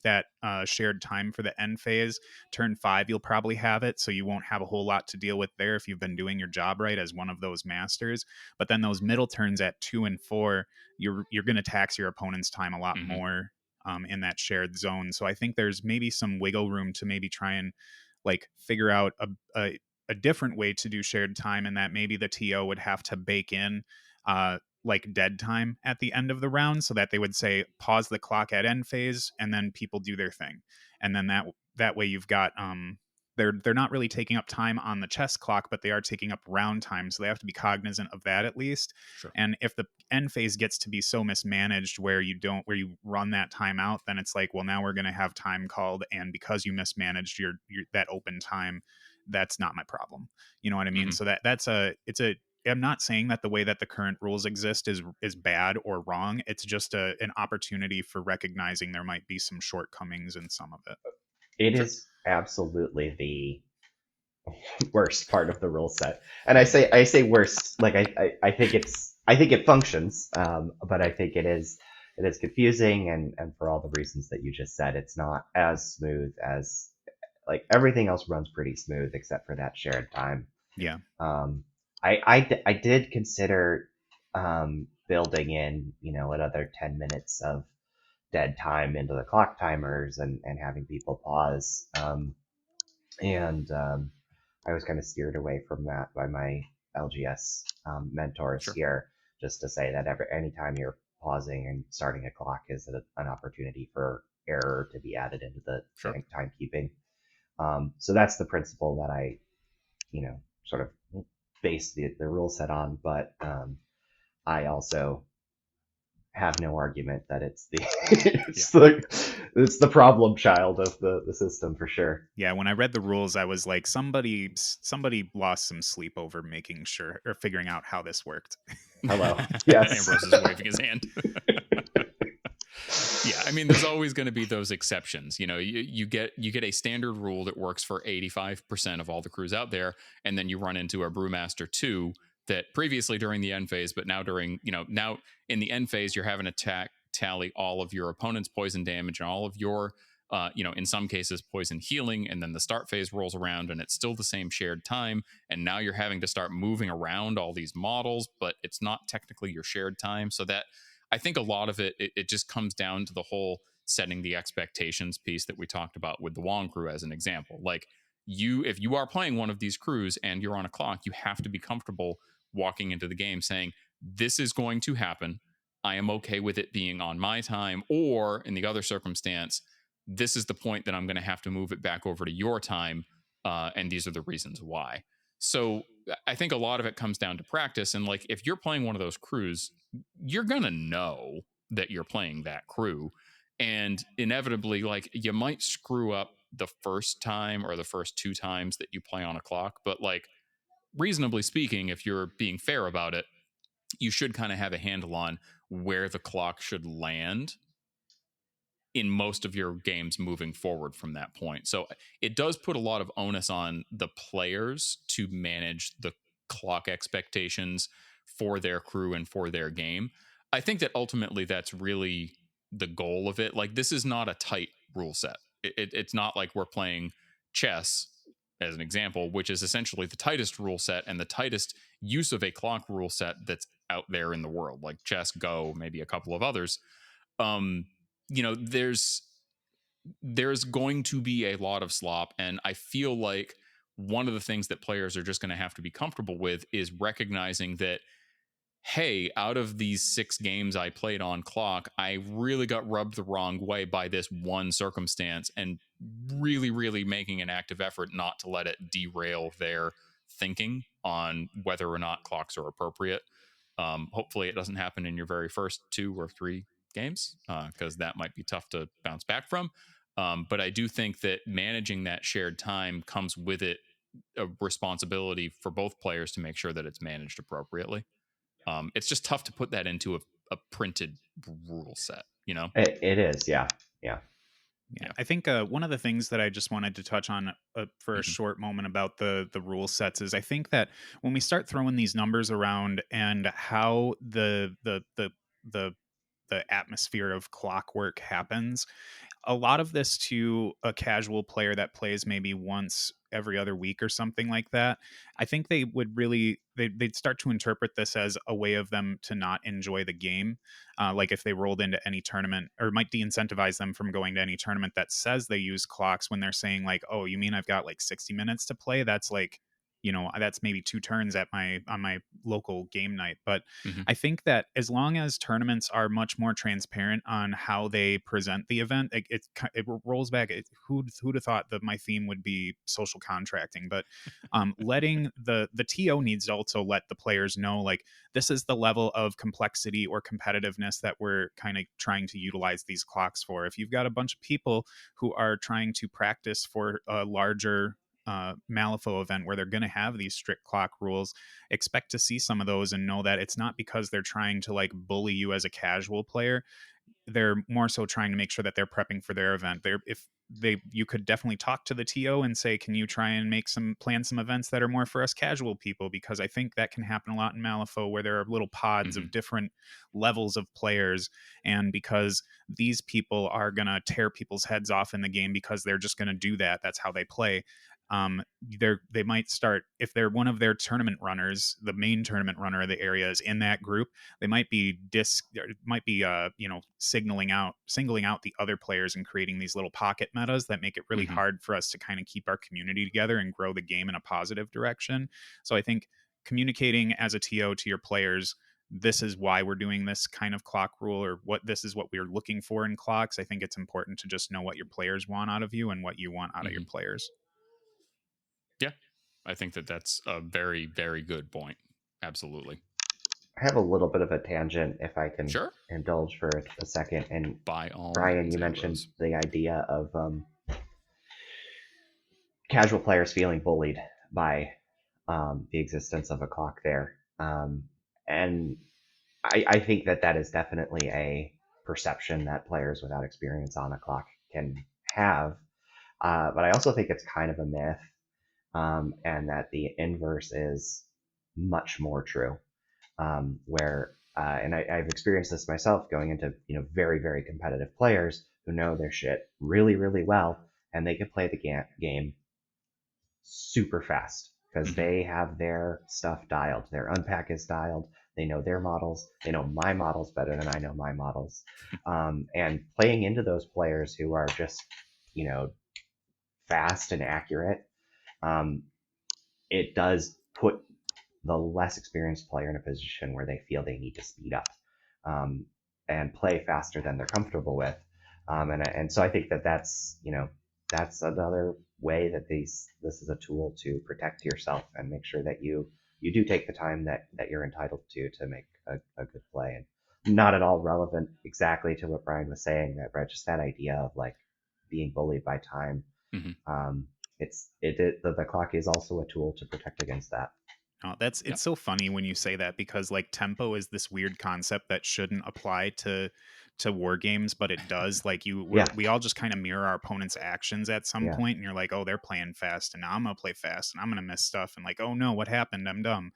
that shared time for the end phase. Turn 5, you'll probably have it, so you won't have a whole lot to deal with there if you've been doing your job right as one of those masters. But then those middle turns at 2 and 4, you're going to tax your opponent's time a lot more in that shared zone. So I think there's maybe some wiggle room to maybe try and like figure out a different way to do shared time, and that maybe the TO would have to bake in like dead time at the end of the round, so that they would say pause the clock at end phase and then people do their thing, and then that way you've got they're not really taking up time on the chess clock, but they are taking up round time, so they have to be cognizant of that at least. And if the end phase gets to be so mismanaged where you run that time out, then it's like, well, now we're going to have time called, and because you mismanaged your that open time, that's not my problem. You know what I mean? So I'm not saying that the way that the current rules exist is bad or wrong. It's just an opportunity for recognizing there might be some shortcomings in some of it. It is absolutely the worst part of the rule set, and I say worst. Like I think it functions, but I think it is confusing, and for all the reasons that you just said, it's not as smooth as like everything else runs pretty smooth except for that shared time. Yeah. I did consider building in, another 10 minutes of dead time into the clock timers and having people pause. I was kind of steered away from that by my LGS mentors here, just to say that anytime you're pausing and starting a clock is an opportunity for error to be added into the timekeeping. So that's the principle that I, sort of base the rule set on, but I also have no argument that it's the problem child of the system for sure. Yeah, when I read the rules, I was like, somebody lost some sleep over making sure or figuring out how this worked. Hello. Yes. Ambrose is waving his hand. Yeah, I mean, there's always going to be those exceptions. You get a standard rule that works for 85% of all the crews out there, and then you run into a Brewmaster 2 that previously during the end phase, but now now in the end phase, you're having to tally all of your opponent's poison damage and all of your, in some cases, poison healing, and then the start phase rolls around and it's still the same shared time, and now you're having to start moving around all these models, but it's not technically your shared time, so that I think a lot of it just comes down to the whole setting the expectations piece that we talked about with the Wong crew as an example. Like, if you are playing one of these crews and you're on a clock, you have to be comfortable walking into the game saying, this is going to happen. I am okay with it being on my time, or in the other circumstance, this is the point that I'm going to have to move it back over to your time, and these are the reasons why. So I think a lot of it comes down to practice. And like, if you're playing one of those crews, you're going to know that you're playing that crew. And inevitably, like, you might screw up the first time or the first two times that you play on a clock. But like, reasonably speaking, if you're being fair about it, you should kind of have a handle on where the clock should land in most of your games moving forward from that point. So it does put a lot of onus on the players to manage the clock expectations for their crew and for their game. I think that ultimately that's really the goal of it. Like, this is not a tight rule set. It's not like we're playing chess, as an example, which is essentially the tightest rule set and the tightest use of a clock rule set that's out there in the world, like chess, Go, maybe a couple of others. There's going to be a lot of slop, and I feel like one of the things that players are just going to have to be comfortable with is recognizing that, hey, out of these 6 games I played on clock, I really got rubbed the wrong way by this one circumstance, and really, really making an active effort not to let it derail their thinking on whether or not clocks are appropriate. Hopefully it doesn't happen in your very first 2 or 3 games, because that might be tough to bounce back from. But I do think that managing that shared time comes with it a responsibility for both players to make sure that it's managed appropriately. It's just tough to put that into a printed rule set, you know? It is, yeah. I think one of the things that I just wanted to touch on for a Mhm. short moment about the rule sets is, I think that when we start throwing these numbers around and how the atmosphere of clockwork happens, a lot of this to a casual player that plays maybe once every other week or something like that, I think they would really they'd start to interpret this as a way of them to not enjoy the game. Like, if they rolled into any tournament, or might de-incentivize them from going to any tournament that says they use clocks, when they're saying like, oh, you mean I've got like 60 minutes to play? That's like, that's maybe 2 turns at on my local game night. But Mhm. I think that as long as tournaments are much more transparent on how they present the event, it rolls back. Who'd have thought that my theme would be social contracting? But letting the TO needs to also let the players know, like, this is the level of complexity or competitiveness that we're kind of trying to utilize these clocks for. If you've got a bunch of people who are trying to practice for a larger Malifaux event where they're going to have these strict clock rules, expect to see some of those, and know that it's not because they're trying to like bully you as a casual player. They're more so trying to make sure that they're prepping for their event. You could definitely talk to the TO and say, can you try and plan some events that are more for us casual people? Because I think that can happen a lot in Malifaux, where there are little pods Mhm. of different levels of players, and because these people are going to tear people's heads off in the game because they're just going to do that, that's how they play. They might start, if they're one of their tournament runners, the main tournament runner of the area is in that group, they might be singling out the other players and creating these little pocket metas that make it really Mhm. hard for us to kind of keep our community together and grow the game in a positive direction. So I think communicating as a TO to your players, this is why we're doing this kind of clock rule, or this is what we're looking for in clocks. I think it's important to just know what your players want out of you and what you want out of your Mhm. players. Yeah, I think that that's a very, very good point. Absolutely. I have a little bit of a tangent, if I can Sure. indulge for a second. And By all Brian, means, you mentioned Ambrose. the idea of casual players feeling bullied by the existence of a clock there. And I think that is definitely a perception that players without experience on a clock can have. But I also think it's kind of a myth, and that the inverse is much more true. And I've experienced this myself, going into very, very competitive players who know their shit really, really well, and they can play the game super fast because Mhm. they have their stuff dialed. Their unpack is dialed. They know their models. They know my models better than I know my models. And playing into those players who are just, fast and accurate, um, it does put the less experienced player in a position where they feel they need to speed up um, and play faster than they're comfortable with. And so I think that's another way that this is a tool to protect yourself and make sure that you do take the time that you're entitled to make a good play. And not at all relevant exactly to what Brian was saying, that just that idea of like being bullied by time. Mhm. The clock is also a tool to protect against that. Oh, it's so funny when you say that, because like tempo is this weird concept that shouldn't apply to war games, but it does. Like Yeah, we all just kind of mirror our opponent's actions at some yeah, point, and you're like, oh, they're playing fast, and now I'm gonna play fast, and I'm gonna miss stuff, and like, oh no, what happened? I'm dumb.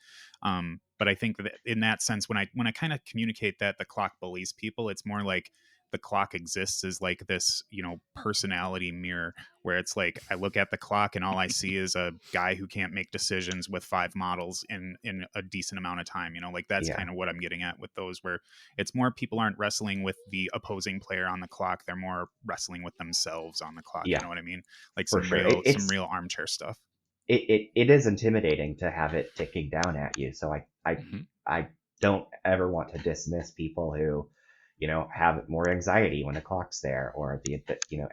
But I think that in that sense, when I kind of communicate that the clock bullies people, it's more like the clock exists as like this, personality mirror, where it's like I look at the clock and all I see is a guy who can't make decisions with 5 models in a decent amount of time. Like that's yeah, kind of what I'm getting at with those, where it's more people aren't wrestling with the opposing player on the clock, they're more wrestling with themselves on the clock. You yeah, know what I mean? Like for some sure. real some real armchair stuff. It is intimidating to have it ticking down at you. So Mhm. I don't ever want to dismiss people who, have more anxiety when the clock's there, or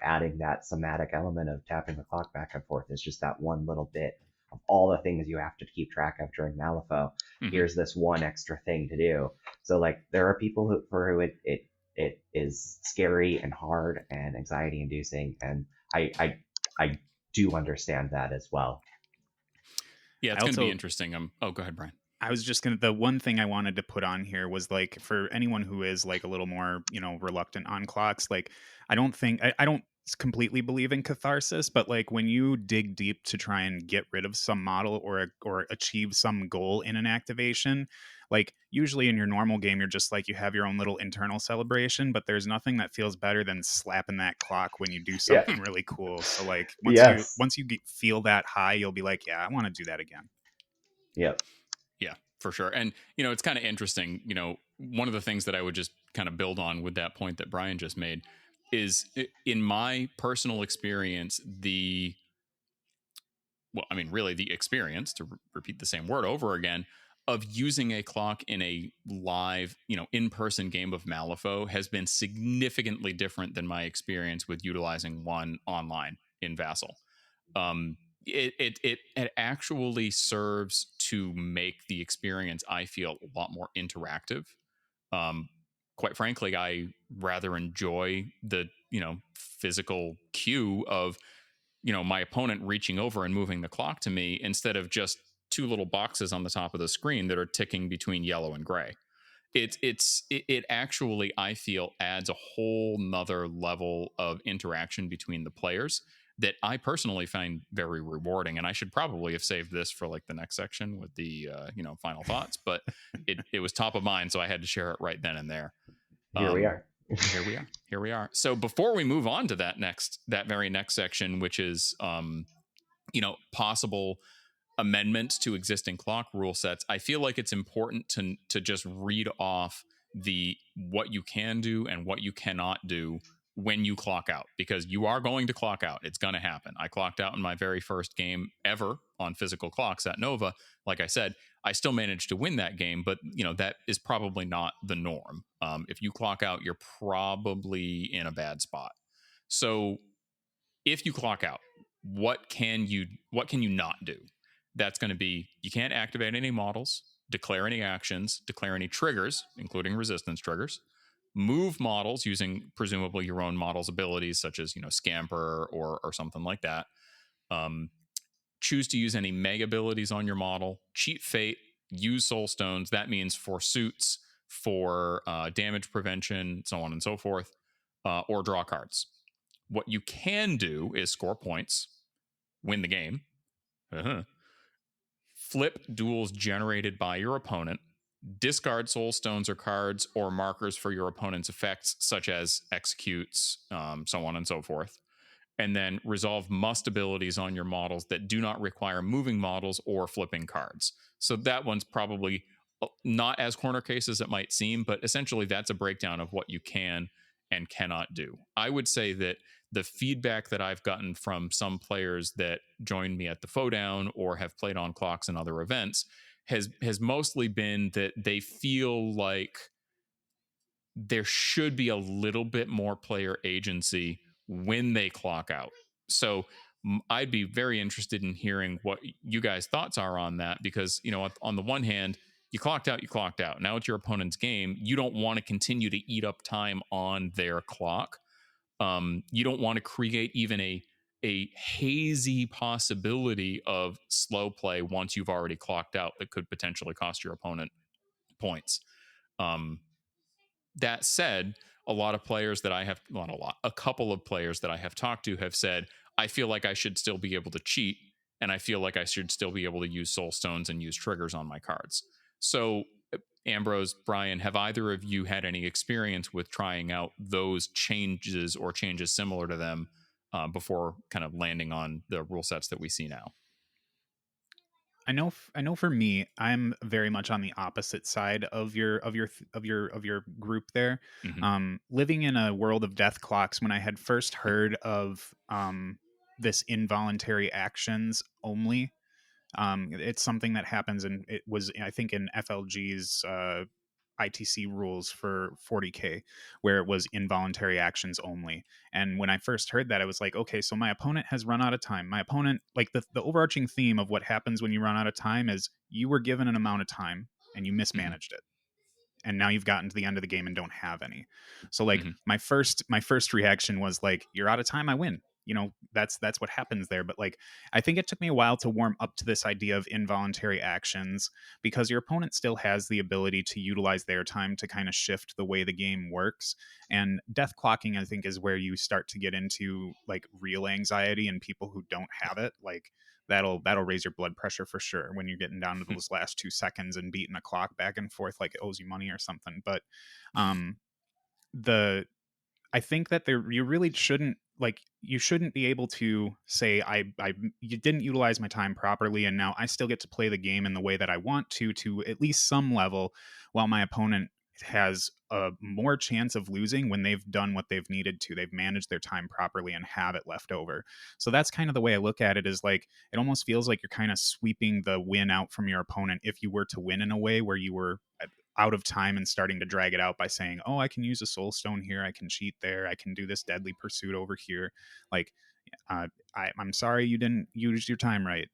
adding that somatic element of tapping the clock back and forth is just that one little bit of all the things you have to keep track of during Malifaux. Mhm. Here's this one extra thing to do. So like there are people for who it is scary and hard and anxiety inducing, and I do understand that as well. Yeah, I it's going to be also interesting. Oh, go ahead, Brian. I was just gonna. The one thing I wanted to put on here was like for anyone who is like a little more, reluctant on clocks. Like, I don't completely believe in catharsis, but like when you dig deep to try and get rid of some model or achieve some goal in an activation, like usually in your normal game, you're just like you have your own little internal celebration. But there's nothing that feels better than slapping that clock when you do Yeah. something really cool. So like Yes. once you feel that high, you'll be like, yeah, I want to do that again. Yep. Yeah, for sure. And, it's kind of interesting. One of the things that I would just kind of build on with that point that Brian just made is in my personal experience, really the experience, to repeat the same word over again, of using a clock in a live, in-person game of Malifaux has been significantly different than my experience with utilizing one online in Vassal. It actually serves to make the experience, I feel, a lot more interactive. Um, quite frankly, I rather enjoy the physical cue of my opponent reaching over and moving the clock to me instead of just two little boxes on the top of the screen that are ticking between yellow and gray. It actually, I feel, adds a whole nother level of interaction between the players that I personally find very rewarding. And I should probably have saved this for like the next section with the final thoughts, but it was top of mind, so I had to share it right then and there. Here we are. Here we are. So before we move on to that very next section, which is possible amendments to existing clock rule sets, I feel like it's important to just read off the what you can do and what you cannot do when you clock out, because you are going to clock out. It's going to happen. I clocked out in my very first game ever on physical clocks at Nova. Like I said, I still managed to win that game, but that is probably not the norm. If you clock out, you're probably in a bad spot. So if you clock out, what can you not do? That's going to be, you can't activate any models, declare any actions, declare any triggers, including resistance triggers, move models using presumably your own model's abilities, such as scamper or something like that. Choose to use any mega abilities on your model, cheat fate, use soul stones. That means for suits, for damage prevention, so on and so forth, or draw cards. What you can do is score points, win the game, flip duels generated by your opponent, discard soul stones or cards or markers for your opponent's effects, such as executes, so on and so forth, and then resolve must abilities on your models that do not require moving models or flipping cards. So that one's probably not as corner case as it might seem, but essentially that's a breakdown of what you can and cannot do. I would say that the feedback that I've gotten from some players that joined me at the Fodown or have played on clocks and other events has mostly been that they feel like there should be a little bit more player agency when they clock out. So I'd be very interested in hearing what you guys' thoughts are on that, because, you know, on the one hand, you clocked out, you clocked out. Now it's your opponent's game. You don't want to continue to eat up time on their clock. You don't want to create even a hazy possibility of slow play once you've already clocked out that could potentially cost your opponent points. That said, a lot of players that I have, not a lot, a couple of players that I have talked to have said, I feel like I should still be able to cheat, and I feel like I should still be able to use soul stones and use triggers on my cards. So, Ambrose, Brian, have either of you had any experience with trying out those changes or changes similar to them before kind of landing on the rule sets that we see now? I know for me, I'm very much on the opposite side of your group there. Mm-hmm. Living in a world of death clocks, when I had first heard of this involuntary actions only, it's something that happens, and it was, I think, in FLG's ITC rules for 40K, where it was involuntary actions only. And when I first heard that, I was like, okay, so my opponent has run out of time. My opponent, like the overarching theme of what happens when you run out of time is you were given an amount of time and you mismanaged it, and now you've gotten to the end of the game and don't have any. So like my first reaction was like, you're out of time, I win. You know, that's what happens there. But like, I think it took me a while to warm up to this idea of involuntary actions, because your opponent still has the ability to utilize their time to kind of shift the way the game works. And death clocking, I think, is where you start to get into like real anxiety, and people who don't have it, like, that'll raise your blood pressure for sure when you're getting down to those last 2 seconds and beating a clock back and forth like it owes you money or something. But the I think that you really shouldn't, like, you shouldn't be able to say you didn't utilize my time properly, and now I still get to play the game in the way that I want to at least some level, while my opponent has a more chance of losing when they've done what they've needed to. They've managed their time properly and have it left over. So that's kind of the way I look at it, is like, it almost feels like you're kind of sweeping the win out from your opponent if you were to win in a way where you were out of time and starting to drag it out by saying, oh, I can use a soul stone here, I can cheat there, I can do this deadly pursuit over here. Like, I'm sorry you didn't use your time right.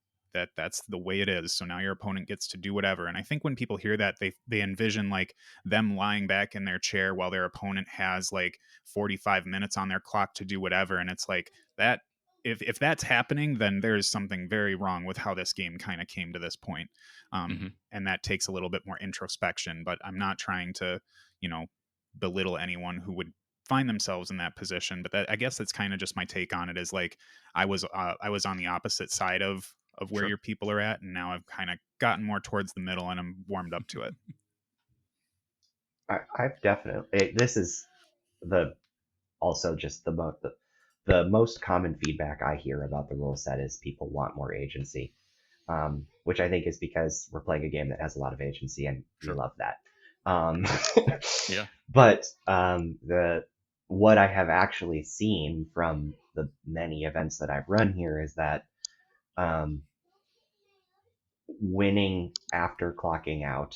That's the way it is. So now your opponent gets to do whatever. And I think when people hear that, they envision like them lying back in their chair while their opponent has like 45 minutes on their clock to do whatever. And it's like that. If that's happening, then there's something very wrong with how this game kind of came to this point. And that takes a little bit more introspection. But I'm not trying to, belittle anyone who would find themselves in that position. But I guess that's kind of just my take on it. Is like, I was on the opposite side of where your people are at, and now I've kind of gotten more towards the middle, and I'm warmed up to it. I've definitely, this is also just the most common feedback I hear about the rule set is people want more agency, which I think is because we're playing a game that has a lot of agency, and we love that. Yeah. But what I have actually seen from the many events that I've run here is that winning after clocking out,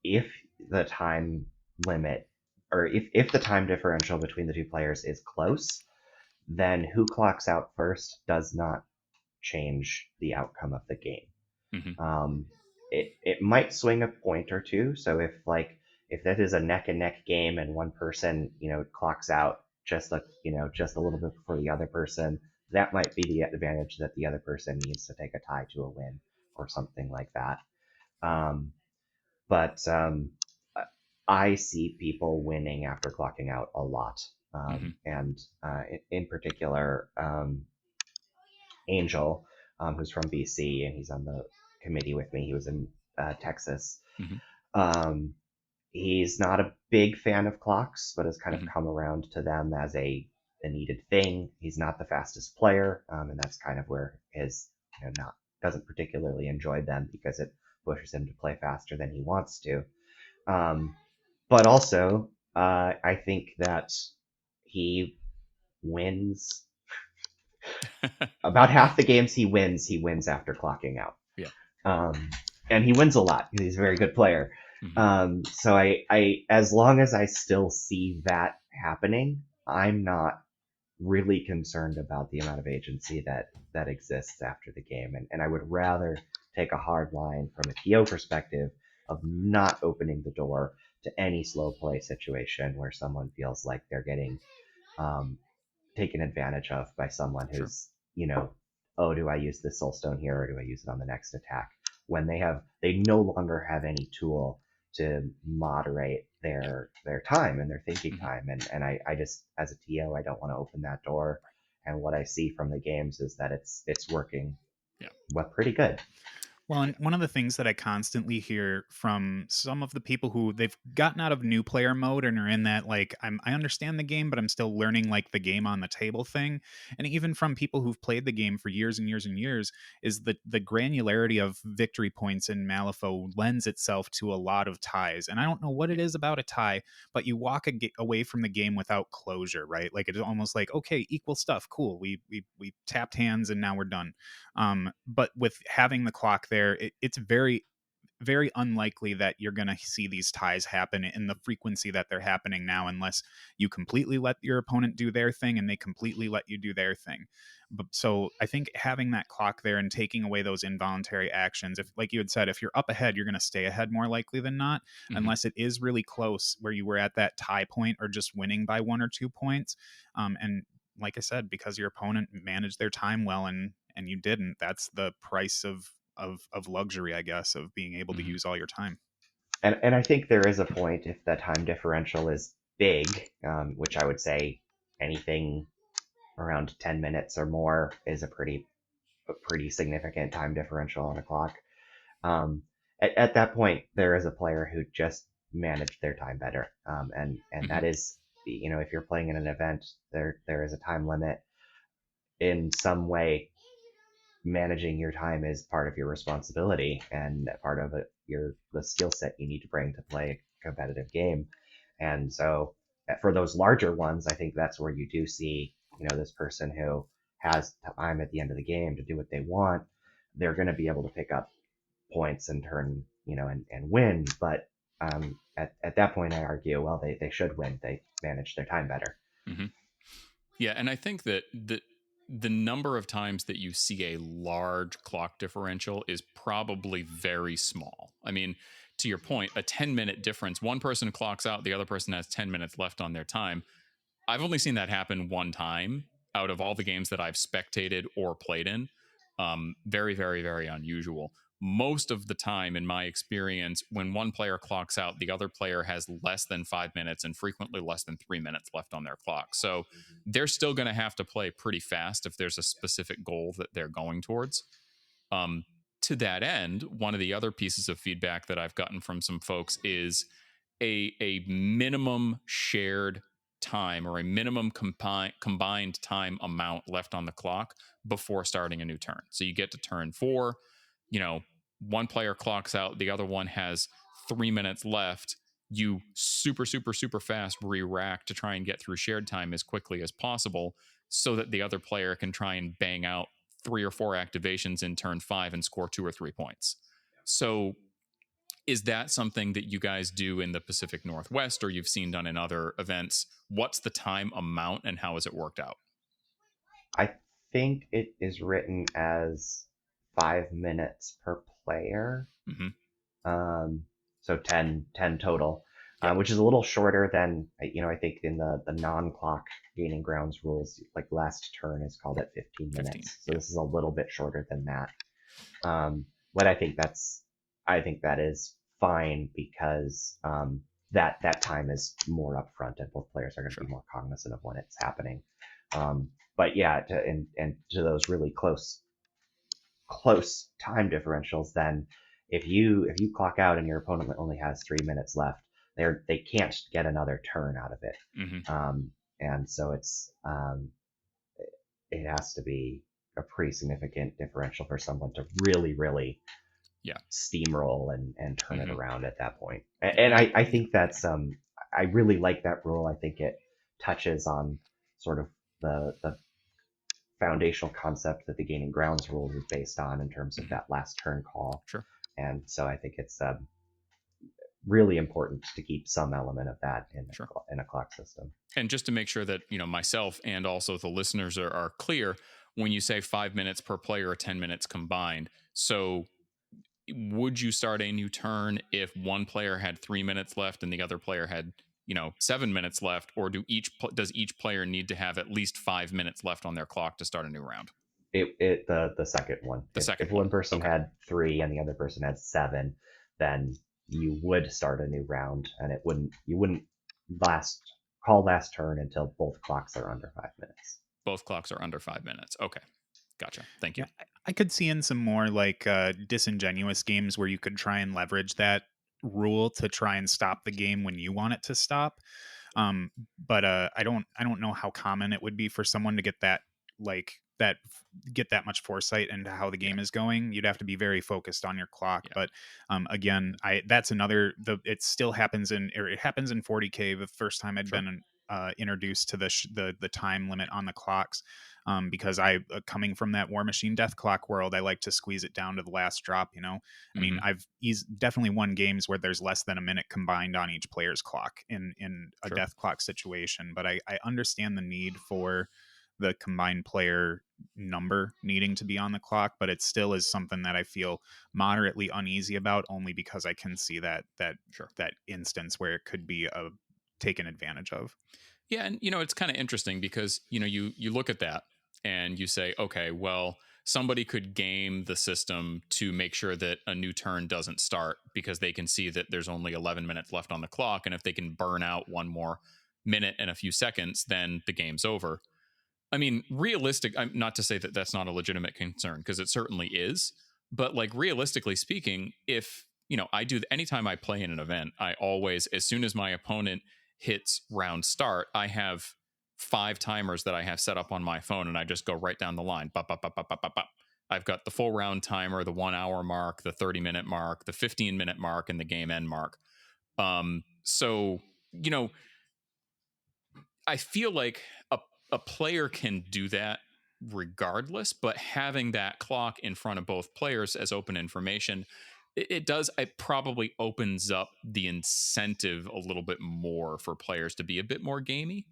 if the time limit, or if the time differential between the two players is close, then who clocks out first does not change the outcome of the game. It might swing a point or two. So if that is a neck and neck game and one person clocks out just a little bit before the other person, that might be the advantage that the other person needs to take a tie to a win or something like that. But I see people winning after clocking out a lot. And in particular, Angel, who's from BC, and he's on the committee with me. He was in Texas. He's not a big fan of clocks, but has kind of come around to them as a needed thing. He's not the fastest player, and that's kind of where his doesn't particularly enjoy them because it pushes him to play faster than he wants to. But also, I think that he wins about half the games he wins after clocking out. Yeah. And he wins a lot. He's a very good player. So I, as long as I still see that happening, I'm not really concerned about the amount of agency that exists after the game. And I would rather take a hard line from a TO perspective of not opening the door to any slow play situation where someone feels like they're getting taken advantage of by someone who's, oh, do I use this soulstone here or do I use it on the next attack? When they no longer have any tool to moderate their time and their thinking time. And I just, as a TO, I don't want to open that door. And what I see from the games is that it's working pretty good. Well, and one of the things that I constantly hear from some of the people who they've gotten out of new player mode and are in that, like, I understand the game, but I'm still learning like the game on the table thing. And even from people who've played the game for years and years and years, is the granularity of victory points in Malifaux lends itself to a lot of ties. And I don't know what it is about a tie, but you walk away from the game without closure, right? Like it's almost like, okay, equal stuff, cool. We tapped hands and now we're done. But with having the clock there, it's very, very unlikely that you're going to see these ties happen in the frequency that they're happening now, unless you completely let your opponent do their thing and they completely let you do their thing. But so I think having that clock there and taking away those involuntary actions, if, like you had said, if you're up ahead, you're going to stay ahead more likely than not, unless it is really close where you were at that tie point or just winning by 1 or 2 points. And like I said, because your opponent managed their time well and you didn't, that's the price of luxury, I guess, of being able to use all your time. And I think there is a point if the time differential is big, which I would say anything around 10 minutes or more is a pretty significant time differential on a clock. At that point, there is a player who just managed their time better. And that is, if you're playing in an event, there is a time limit. In some way, managing your time is part of your responsibility and part of the skill set you need to bring to play a competitive game. And so for those larger ones, I think that's where you do see, this person who has time at the end of the game to do what they want. They're going to be able to pick up points and turn, and win. But at that point, I argue, well, they should win. They manage their time better. Yeah, and I think that the number of times that you see a large clock differential is probably very small. I mean, to your point, a 10-minute difference, one person clocks out, the other person has 10 minutes left on their time. I've only seen that happen one time out of all the games that I've spectated or played in. Very, very, very unusual. Most of the time, in my experience, when one player clocks out, the other player has less than 5 minutes and frequently less than 3 minutes left on their clock. So they're still going to have to play pretty fast if there's a specific goal that they're going towards. To that end, one of the other pieces of feedback that I've gotten from some folks is a minimum shared time or a minimum combined time amount left on the clock before starting a new turn. So you get to turn 4, one player clocks out, the other one has 3 minutes left. You super, super, super fast re-rack to try and get through shared time as quickly as possible so that the other player can try and bang out 3 or 4 activations in turn 5 and score 2 or 3 points. So is that something that you guys do in the Pacific Northwest or you've seen done in other events? What's the time amount and how has it worked out? I think it is written as 5 minutes per player. So 10 total, which is a little shorter than, I think in the non-clock Gaining Grounds rules, like last turn is called at 15 minutes. So this is a little bit shorter than that. But I think that is fine because that time is more upfront and both players are going to be more cognizant of when it's happening. But yeah, to those really close time differentials, then if you clock out and your opponent only has 3 minutes left, they can't get another turn out of it. And so it has to be a pretty significant differential for someone to really steamroll and turn it Mhm. around at that point. And I think that's I really like that rule. I think it touches on sort of the foundational concept that the Gaining Grounds rules is based on in terms of Mhm. that last turn call. Sure. And so I think it's really important to keep some element of that Sure. in a clock system. And just to make sure that, myself and also the listeners are clear, when you say 5 minutes per player or 10 minutes combined, so would you start a new turn if one player had 3 minutes left and the other player had 7 minutes left, or does each player need to have at least 5 minutes left on their clock to start a new round? The second one. The If second one one. person Okay. had 3 and the other person had 7, then you would start a new round, and you wouldn't call last turn until both clocks are under 5 minutes. Both clocks are under 5 minutes. Okay. Gotcha. Thank you. Yeah, I could see in some more like disingenuous games where you could try and leverage that rule to try and stop the game when you want it to stop. Um, but I don't know how common it would be for someone to get that like that get that much foresight into how the Yeah. game is going. You'd have to be very focused on your clock. Yeah. But again, I that's another it still happens it happens in 40K. The first time I'd Sure. been introduced to the time limit on the clocks. Because coming from that War Machine Death Clock world, I like to squeeze it down to the last drop. I mean, Mhm. I've definitely won games where there's less than a minute combined on each player's clock in a Sure. death clock situation. But I understand the need for the combined player number needing to be on the clock, but it still is something that I feel moderately uneasy about, only because I can see Sure. that instance where it could be taken advantage of. Yeah, and it's kind of interesting because you look at that and you say, okay, well, somebody could game the system to make sure that a new turn doesn't start because they can see that there's only 11 minutes left on the clock, and if they can burn out one more minute and a few seconds, then the game's over. I mean, not to say that that's not a legitimate concern, because it certainly is, but like realistically speaking, if I do anytime I play in an event, I always, as soon as my opponent hits round start, I have 5 timers that I have set up on my phone, and I just go right down the line. Bop, bop, bop, bop, bop, bop, bop. I've got the full round timer, the 1 hour mark, the 30-minute mark, the 15-minute mark, and the game end mark. So I feel like a player can do that regardless, but having that clock in front of both players as open information, it probably opens up the incentive a little bit more for players to be a bit more gamey.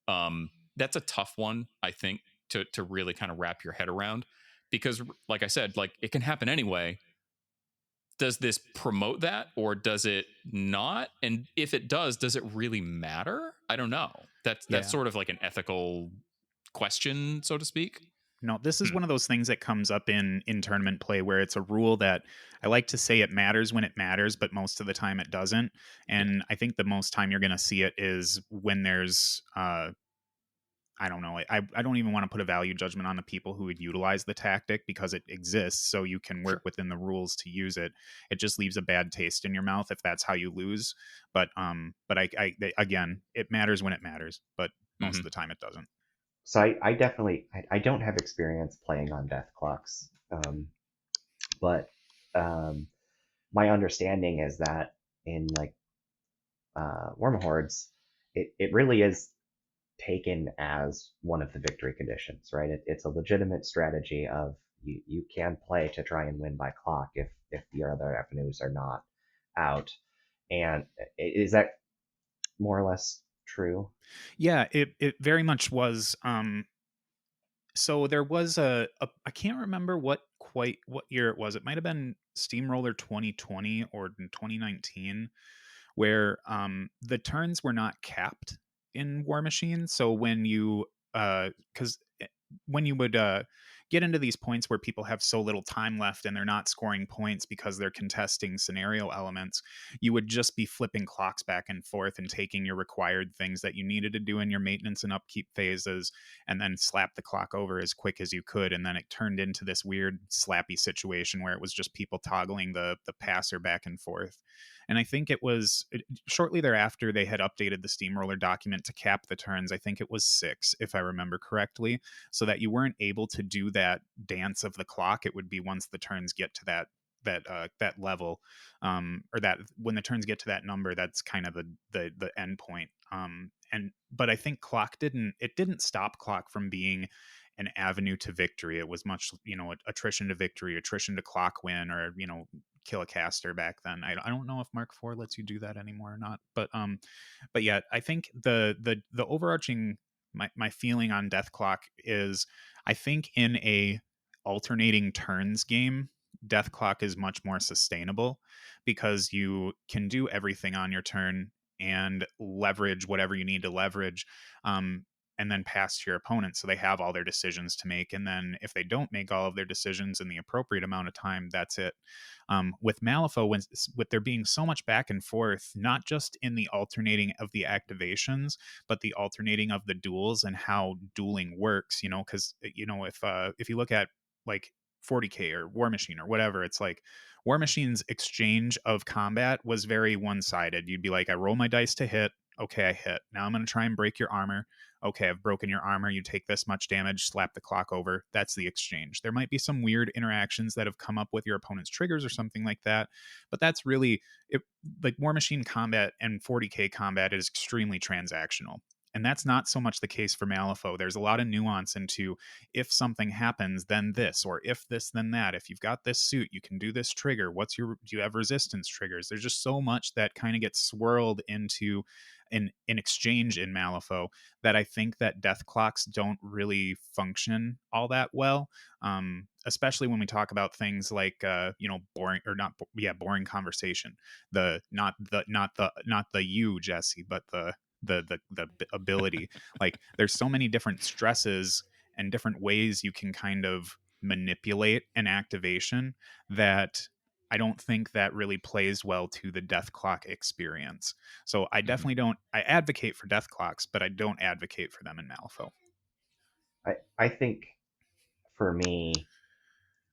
That's a tough one, I think, to really kind of wrap your head around, because like I said, like it can happen anyway. Does this promote that or does it not? And if it does it really matter? I don't know. That's Yeah. sort of like an ethical question, so to speak. No, this is Hmm. one of those things that comes up in tournament play where it's a rule that I like to say it matters when it matters, but most of the time it doesn't. Yeah, And I think the most time you're going to see it is when there's I don't know. I don't even want to put a value judgment on the people who would utilize the tactic, because it exists, so you can work sure. within the rules to use it. It just leaves a bad taste in your mouth if that's how you lose. But again, it matters when it matters, but most of Hmm. the time it doesn't. So I definitely I don't have experience playing on death clocks, but um, my understanding is that in like Worm Hordes, it really is taken as one of the victory conditions, right? It's a legitimate strategy of you can play to try and win by clock if your other avenues are not out. And is that more or less true? Yeah, it very much was. So there was I can't remember what year it was. It might have been Steamroller 2020 or in 2019, where the turns were not capped in War Machine. So when you because when you would get into these points where people have so little time left and they're not scoring points because they're contesting scenario elements, you would just be flipping clocks back and forth and taking your required things that you needed to do in your maintenance and upkeep phases, and then slap the clock over as quick as you could. And then it turned into this weird slappy situation where it was just people toggling the passer back and forth. And I think it was shortly thereafter they had updated the Steamroller document to cap the turns. I think it was 6, if I remember correctly, so that you weren't able to do that dance of the clock. It would be once the turns get to that level, or that when the turns get to that number, that's kind of the end point. But I think clock didn't stop clock from being an avenue to victory. It was much, attrition to victory, attrition to clock win, or kill a caster back then. I don't know if Mark IV lets you do that anymore or not, but yeah, I think the overarching my feeling on Death Clock is, I think in a alternating turns game, Death Clock is much more sustainable because you can do everything on your turn and leverage whatever you need to leverage, and then pass to your opponent, so they have all their decisions to make. And then if they don't make all of their decisions in the appropriate amount of time, that's it. With Malifaux, with there being so much back and forth, not just in the alternating of the activations, but the alternating of the duels and how dueling works, because if you look at like 40K or War Machine or whatever, it's like War Machine's exchange of combat was very one-sided. You'd be like, I roll my dice to hit. Okay, I hit. Now I'm going to try and break your armor. Okay, I've broken your armor. You take this much damage, slap the clock over. That's the exchange. There might be some weird interactions that have come up with your opponent's triggers or something like that, but that's really it. Like War Machine combat and 40K combat is extremely transactional. And that's not so much the case for Malifaux. There's a lot of nuance into, if something happens, then this, or if this, then that. If you've got this suit, you can do this trigger. Do you have resistance triggers? There's just so much that kind of gets swirled into an exchange in Malifaux that I think that death clocks don't really function all that well. Especially when we talk about things like boring or not, boring conversation. Not the you, Jesse, but the ability. Like there's so many different stresses and different ways you can kind of manipulate an activation that I don't think that really plays well to the death clock experience. So I definitely don't. I advocate for death clocks, but I don't advocate for them in Malifaux. I think for me,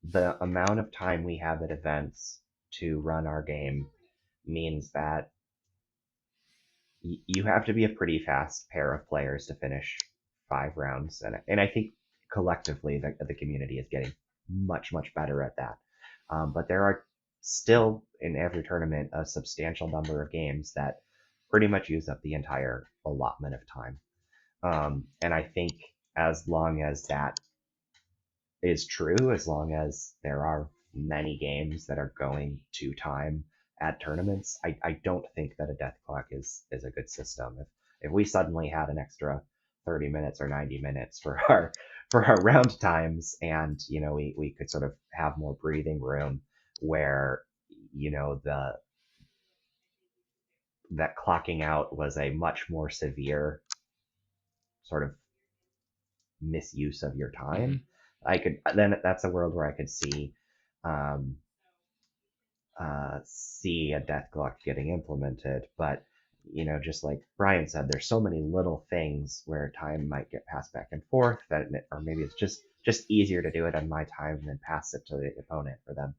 the amount of time we have at events to run our game means that you have to be a pretty fast pair of players to finish 5 rounds, and I think collectively the community is getting much better at that. But there are still in every tournament a substantial number of games that pretty much use up the entire allotment of time. And I think as long as that is true, as long as there are many games that are going to time at tournaments, I don't think that a death clock is a good system. If we suddenly had an extra 30 minutes or 90 minutes for our round times, and we could sort of have more breathing room where that clocking out was a much more severe sort of misuse of your time. That's a world where I could um, see a death clock getting implemented. But just like Brian said, there's so many little things where time might get passed back and forth or maybe it's just easier to do it on my time and then pass it to the opponent for them,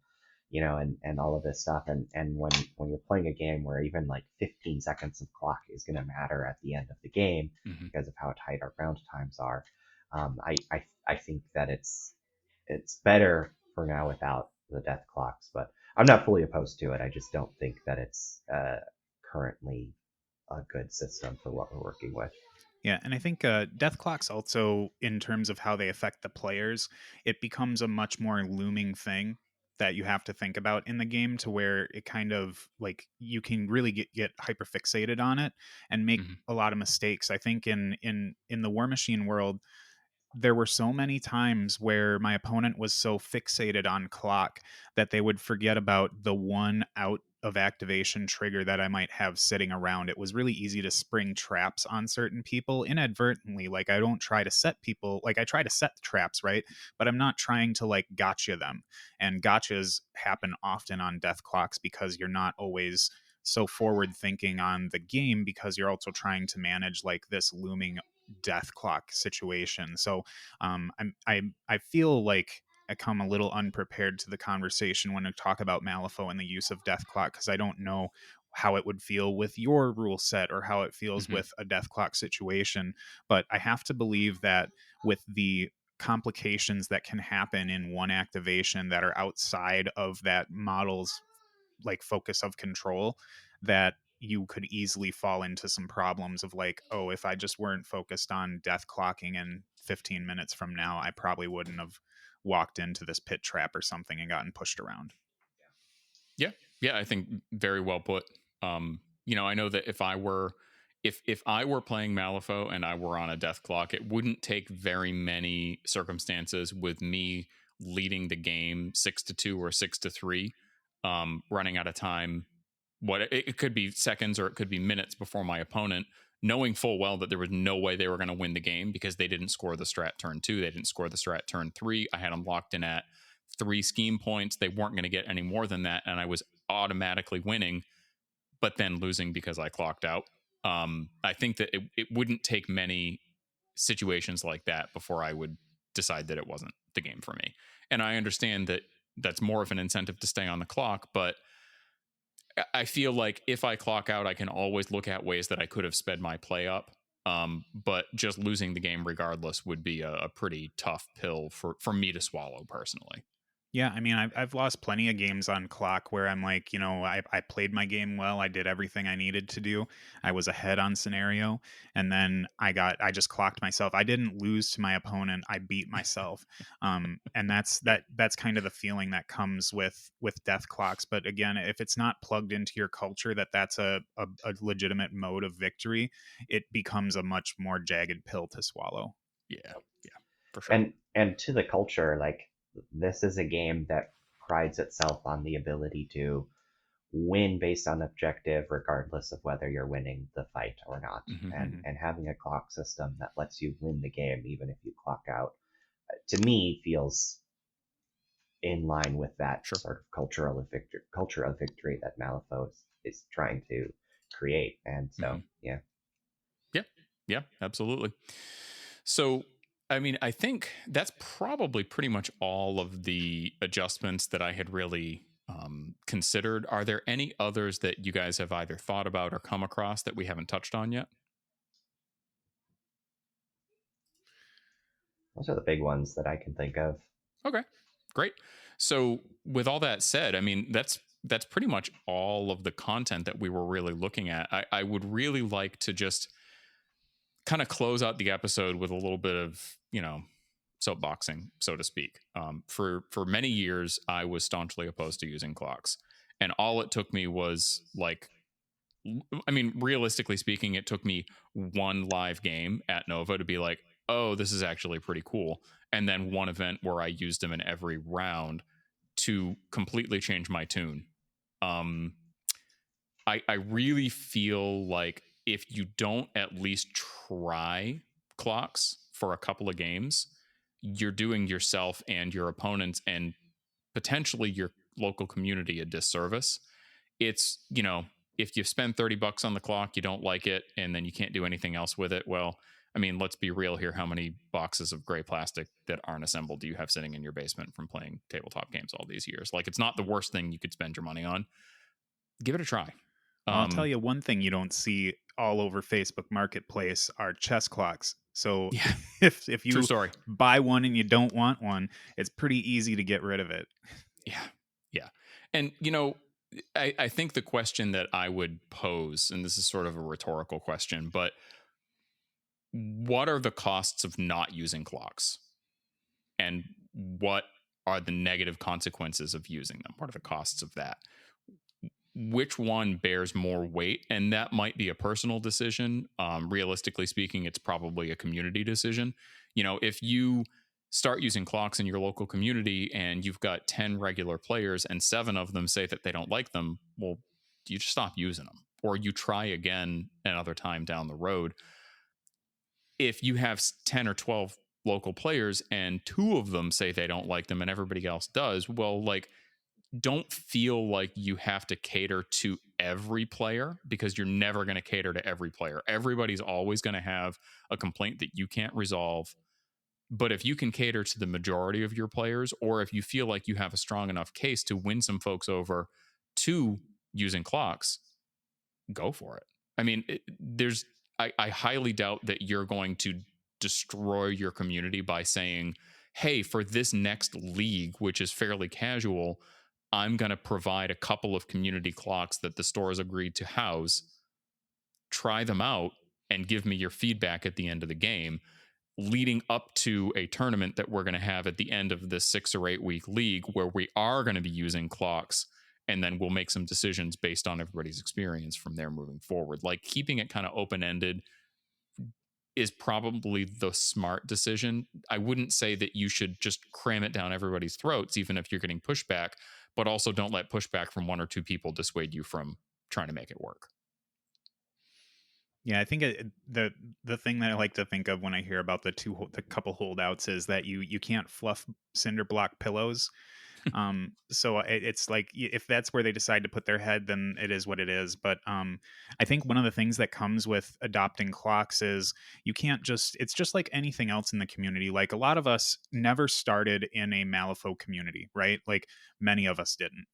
and all of this stuff. And when you're playing a game where even like 15 seconds of clock is going to matter at the end of the game because of how tight our round times are, I think that it's better for now without the death clocks, but I'm not fully opposed to it. I just don't think that it's currently a good system for what we're working with. Yeah, and I think death clocks also, in terms of how they affect the players, it becomes a much more looming thing that you have to think about in the game, to where it kind of like you can really get hyper fixated on it and make a lot of mistakes. I think in the War Machine world, there were so many times where my opponent was so fixated on clock that they would forget about the one out of activation trigger that I might have sitting around. It was really easy to spring traps on certain people inadvertently. Like I don't try to set people, like I try to set traps, right? But I'm not trying to like gotcha them. And gotchas happen often on death clocks because you're not always so forward thinking on the game, because you're also trying to manage like this looming death clock situation. So I feel like I come a little unprepared to the conversation when I talk about Malifaux and the use of death clock, because I don't know how it would feel with your rule set or how it feels with a death clock situation. But I have to believe that with the complications that can happen in one activation that are outside of that model's like focus of control, that you could easily fall into some problems of like, oh, if I just weren't focused on death clocking in 15 minutes from now, I probably wouldn't have walked into this pit trap or something and gotten pushed around. Yeah, I think very well put. I know that if I were playing Malifaux and I were on a death clock, it wouldn't take very many circumstances with me leading the game 6-2 or 6-3, running out of time. It could be seconds or it could be minutes before my opponent, knowing full well that there was no way they were going to win the game because they didn't score the strat turn 2, they didn't score the strat turn 3. I had them locked in at 3 scheme points. They weren't going to get any more than that, and I was automatically winning, but then losing because I clocked out. I think that it wouldn't take many situations like that before I would decide that it wasn't the game for me. And I understand that that's more of an incentive to stay on the clock, but I feel like if I clock out, I can always look at ways that I could have sped my play up. But just losing the game regardless would be a pretty tough pill for me to swallow personally. Yeah, I mean, I've lost plenty of games on clock where I'm like, I played my game well. I did everything I needed to do. I was ahead on scenario, and then I just clocked myself. I didn't lose to my opponent. I beat myself. And that's kind of the feeling that comes with death clocks. But again, if it's not plugged into your culture that's a legitimate mode of victory, it becomes a much more jagged pill to swallow. Yeah, for sure. And to the culture, like, this is a game that prides itself on the ability to win based on objective, regardless of whether you're winning the fight or not. And having a clock system that lets you win the game even if you clock out, to me, feels in line with that sort of culture of victory that Malifaux is trying to create. And so, yeah, absolutely. So, I mean, I think that's probably pretty much all of the adjustments that I had really considered. Are there any others that you guys have either thought about or come across that we haven't touched on yet? Those are the big ones that I can think of. Okay, great. So with all that said, I mean, that's pretty much all of the content that we were really looking at. I would really like to just kind of close out the episode with a little bit of, soapboxing, so to speak. For many years, I was staunchly opposed to using clocks. And all it took me was realistically speaking, it took me one live game at Nova to be like, oh, this is actually pretty cool. And then one event where I used them in every round to completely change my tune. I really feel like if you don't at least try clocks for a couple of games, you're doing yourself and your opponents and potentially your local community a disservice. It's, if you spend $30 on the clock, you don't like it, and then you can't do anything else with it. Well, I mean, let's be real here. How many boxes of gray plastic that aren't assembled do you have sitting in your basement from playing tabletop games all these years? Like, it's not the worst thing you could spend your money on. Give it a try. I'll tell you one thing you don't see all over Facebook Marketplace are chess clocks. So Yeah. if you True story. buy one and you don't want one, it's pretty easy to get rid of it. Yeah. And, I think the question that I would pose, and this is sort of a rhetorical question, but what are the costs of not using clocks? And what are the negative consequences of using them? What are the costs of that? Which one bears more weight? And that might be a personal decision. Realistically speaking, it's probably a community decision. If you start using clocks in your local community and you've got 10 regular players and 7 of them say that they don't like them, well, you just stop using them, or you try again another time down the road. If you have 10 or 12 local players and 2 of them say they don't like them and everybody else does, well, don't feel like you have to cater to every player, because you're never going to cater to every player. Everybody's always going to have a complaint that you can't resolve. But if you can cater to the majority of your players, or if you feel like you have a strong enough case to win some folks over to using clocks, go for it. I mean, I highly doubt that you're going to destroy your community by saying, hey, for this next league, which is fairly casual, I'm going to provide a couple of community clocks that the store has agreed to house. Try them out and give me your feedback at the end of the game, leading up to a tournament that we're going to have at the end of this 6 or 8 week league where we are going to be using clocks, and then we'll make some decisions based on everybody's experience from there moving forward. Like, keeping it kind of open-ended is probably the smart decision. I wouldn't say that you should just cram it down everybody's throats, even if you're getting pushback, but also don't let pushback from 1 or 2 people dissuade you from trying to make it work. Yeah, I think the thing that I like to think of when I hear about the couple holdouts is that you can't fluff cinder block pillows. So it's like, if that's where they decide to put their head, then it is what it is. But I think one of the things that comes with adopting clocks is you can't just, it's just like anything else in the community. Like, a lot of us never started in a Malifaux community, right? Like, many of us didn't.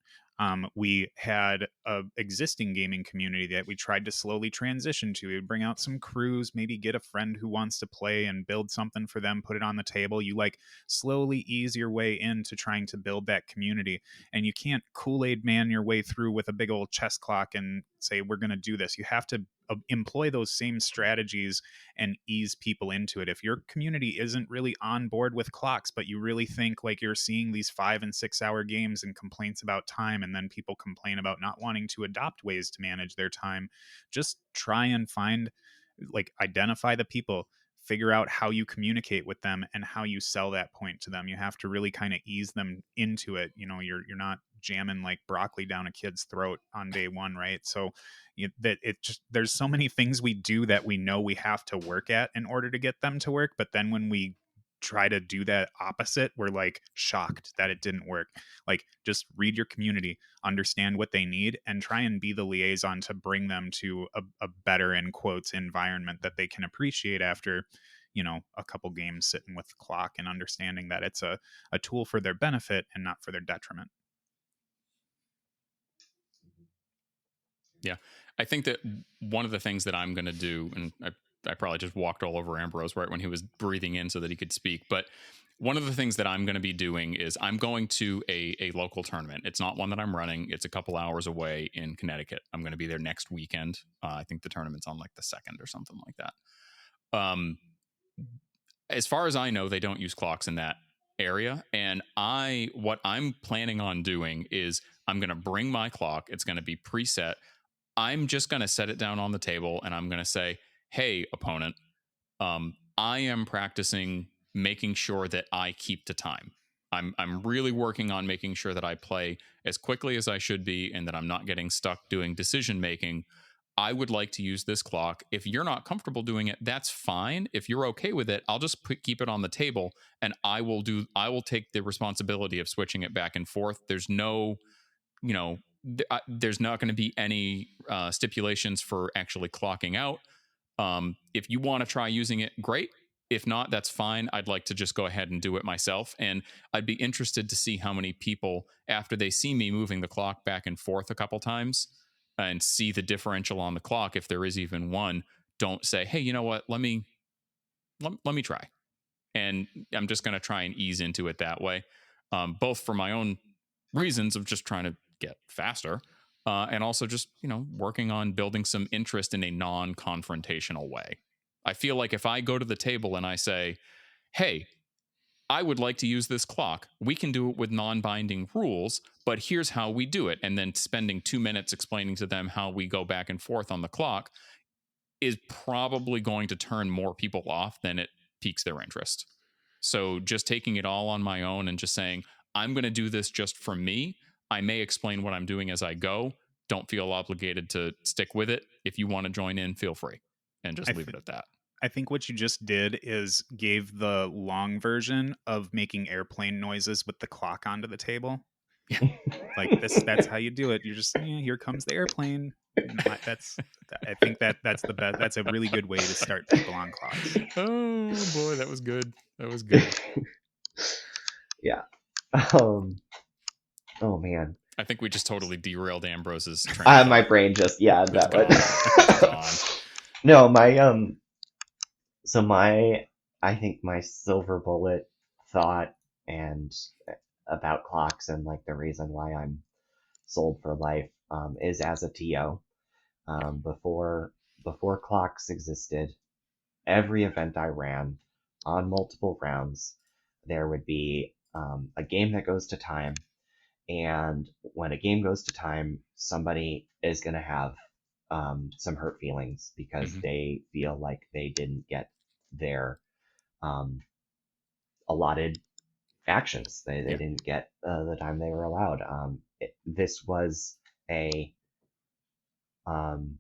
We had a existing gaming community that we tried to slowly transition to. We'd bring out some crews, maybe get a friend who wants to play and build something for them, put it on the table. You like slowly ease your way into trying to build that community. And you can't Kool-Aid man your way through with a big old chess clock and say, we're going to do this. You have to employ those same strategies and ease people into it. If your community isn't really on board with clocks, but you really think like you're seeing these 5 and 6 hour games and complaints about time, and then people complain about not wanting to adopt ways to manage their time, just try and identify the people, figure out how you communicate with them and how you sell that point to them. You have to really kind of ease them into it. You're not jamming like broccoli down a kid's throat on day one, right? So there's so many things we do that we know we have to work at in order to get them to work, but then when we try to do that opposite, we're like shocked that it didn't work. Like, just read your community, understand what they need, and try and be the liaison to bring them to a better, in quotes, environment that they can appreciate after a couple games sitting with the clock and understanding that it's a tool for their benefit and not for their detriment. Yeah, I think that one of the things that I'm going to do, and I probably just walked all over Ambrose right when he was breathing in so that he could speak, but one of the things that I'm going to be doing is I'm going to a local tournament. It's not one that I'm running. It's a couple hours away in Connecticut. I'm going to be there next weekend. I think the tournament's on like the 2nd or something like that. As far as I know, they don't use clocks in that area. And what I'm planning on doing is I'm going to bring my clock. It's going to be preset. I'm just going to set it down on the table and I'm going to say, hey, opponent, I am practicing making sure that I keep to time. I'm really working on making sure that I play as quickly as I should be and that I'm not getting stuck doing decision making. I would like to use this clock. If you're not comfortable doing it, that's fine. If you're okay with it, I'll just keep it on the table and I will take the responsibility of switching it back and forth. There's no, there's not going to be any stipulations for actually clocking out. If you want to try using it, great. If not, that's fine. I'd like to just go ahead and do it myself. And I'd be interested to see how many people, after they see me moving the clock back and forth a couple times and see the differential on the clock, if there is even one, don't say, hey, you know what? Let me try. And I'm just going to try and ease into it that way, both for my own reasons of just trying to get faster, and also just, working on building some interest in a non-confrontational way. I feel like if I go to the table and I say, hey, I would like to use this clock, we can do it with non-binding rules, but here's how we do it. And then spending 2 minutes explaining to them how we go back and forth on the clock is probably going to turn more people off than it piques their interest. So just taking it all on my own and just saying, I'm going to do this just for me. I may explain what I'm doing as I go. Don't feel obligated to stick with it. If you want to join in, feel free. And just leave it at that. I think what you just did is gave the long version of making airplane noises with the clock onto the table. Yeah. Like that's how you do it. You're just, here comes the airplane. I think that's the best. That's a really good way to start people on clocks. Oh boy, that was good. Yeah. Oh man. I think we just totally derailed Ambrose's train. My brain just, that one. No, my so my I think my silver bullet thought and about clocks and like the reason why I'm sold for life is as a TO. Yeah. Before clocks existed, every event I ran on multiple rounds, there would be a game that goes to time. And when a game goes to time, somebody is going to have some hurt feelings because they feel like they didn't get their um, allotted actions. They didn't get the time they were allowed. This was a um,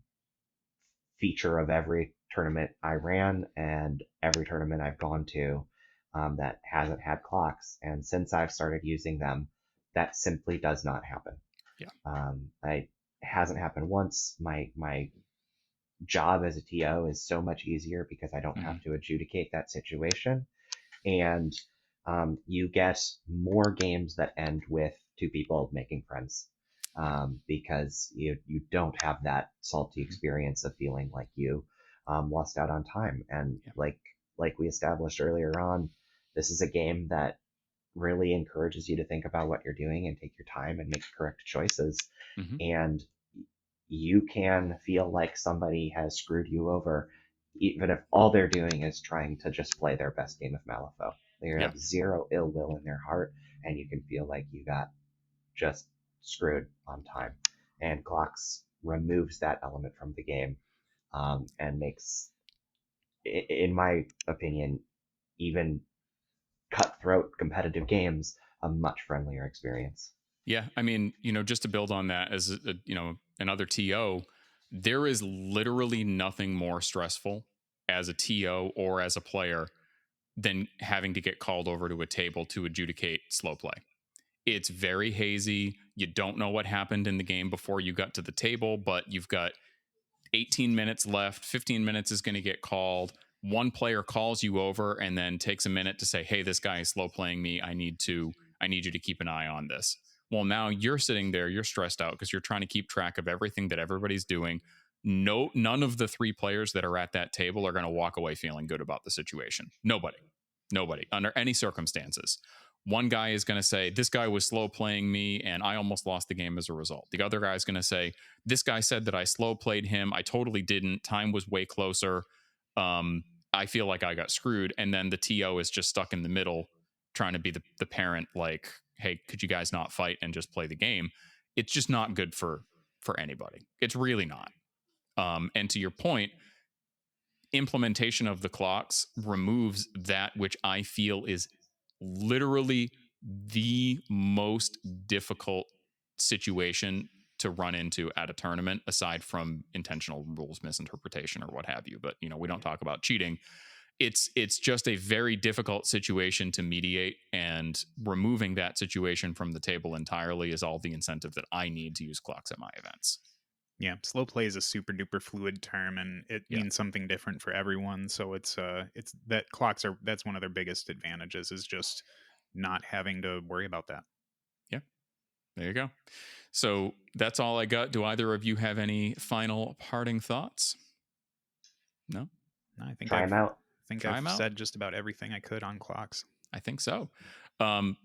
feature of every tournament I ran and every tournament I've gone to that hasn't had clocks. And since I've started using them, that simply does not happen. Yeah. It hasn't happened once. My job as a TO is so much easier because I don't have to adjudicate that situation. And you get more games that end with two people making friends because you don't have that salty experience of feeling like you lost out on time. And like we established earlier on, this is a game that really encourages you to think about what you're doing and take your time and make correct choices. And you can feel like somebody has screwed you over, even if all they're doing is trying to just play their best game of Malifaux. They have zero ill will in their heart, and you can feel like you got just screwed on time. And Clocks removes that element from the game and makes, in my opinion, even cutthroat competitive games a much friendlier experience. Yeah, I mean, just to build on that as another TO, there is literally nothing more stressful as a TO or as a player than having to get called over to a table to adjudicate slow play. It's very hazy. You don't know what happened in the game before you got to the table, but you've got 18 minutes left. 15 minutes is going to get called. One player calls you over and then takes a minute to say, "Hey, this guy is slow playing me. I need you to keep an eye on this." Well, now you're sitting there, you're stressed out because you're trying to keep track of everything that everybody's doing. None of the three players that are at that table are going to walk away feeling good about the situation. Nobody under any circumstances. One guy is going to say, "This guy was slow playing me and I almost lost the game as a result." The other guy is going to say, "This guy said that I slow played him. I totally didn't. Time was way closer. I feel like I got screwed." And then the TO is just stuck in the middle trying to be the parent, like, "Hey, could you guys not fight and just play the game?" It's just not good for anybody. It's really not. And to your point, implementation of the clocks removes that which I feel is literally the most difficult situation to run into at a tournament, aside from intentional rules misinterpretation or what have you. But we don't talk about cheating. It's just a very difficult situation to mediate, and removing that situation from the table entirely is all the incentive that I need to use clocks at my events. Yeah, slow play is a super duper fluid term, and it means something different for everyone. So it's that clocks that's one of their biggest advantages, is just not having to worry about that. Yeah, there you go. So that's all I got. Do either of you have any final parting thoughts? No, I think Try them out. I've said just about everything I could on clocks. I think so.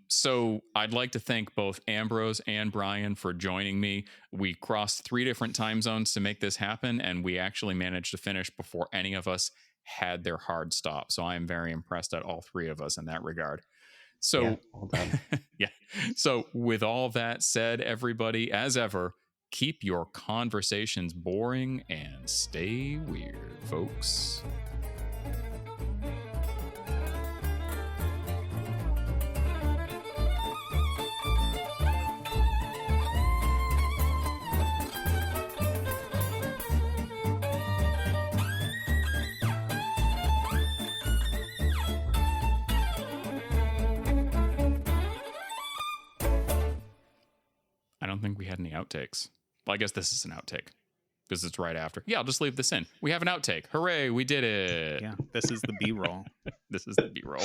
So I'd like to thank both Ambrose and Brian for joining me. We crossed 3 different time zones to make this happen, and we actually managed to finish before any of us had their hard stop. So I am very impressed at all 3 of us in that regard. So, well done. Yeah. So with all that said, everybody, as ever, keep your conversations boring and stay weird, folks. I don't think we had any outtakes. Well, I guess this is an outtake because it's right after. Yeah, I'll just leave this in. We have an outtake. Hooray, we did it. Yeah, this is the B-roll. This is the B-roll.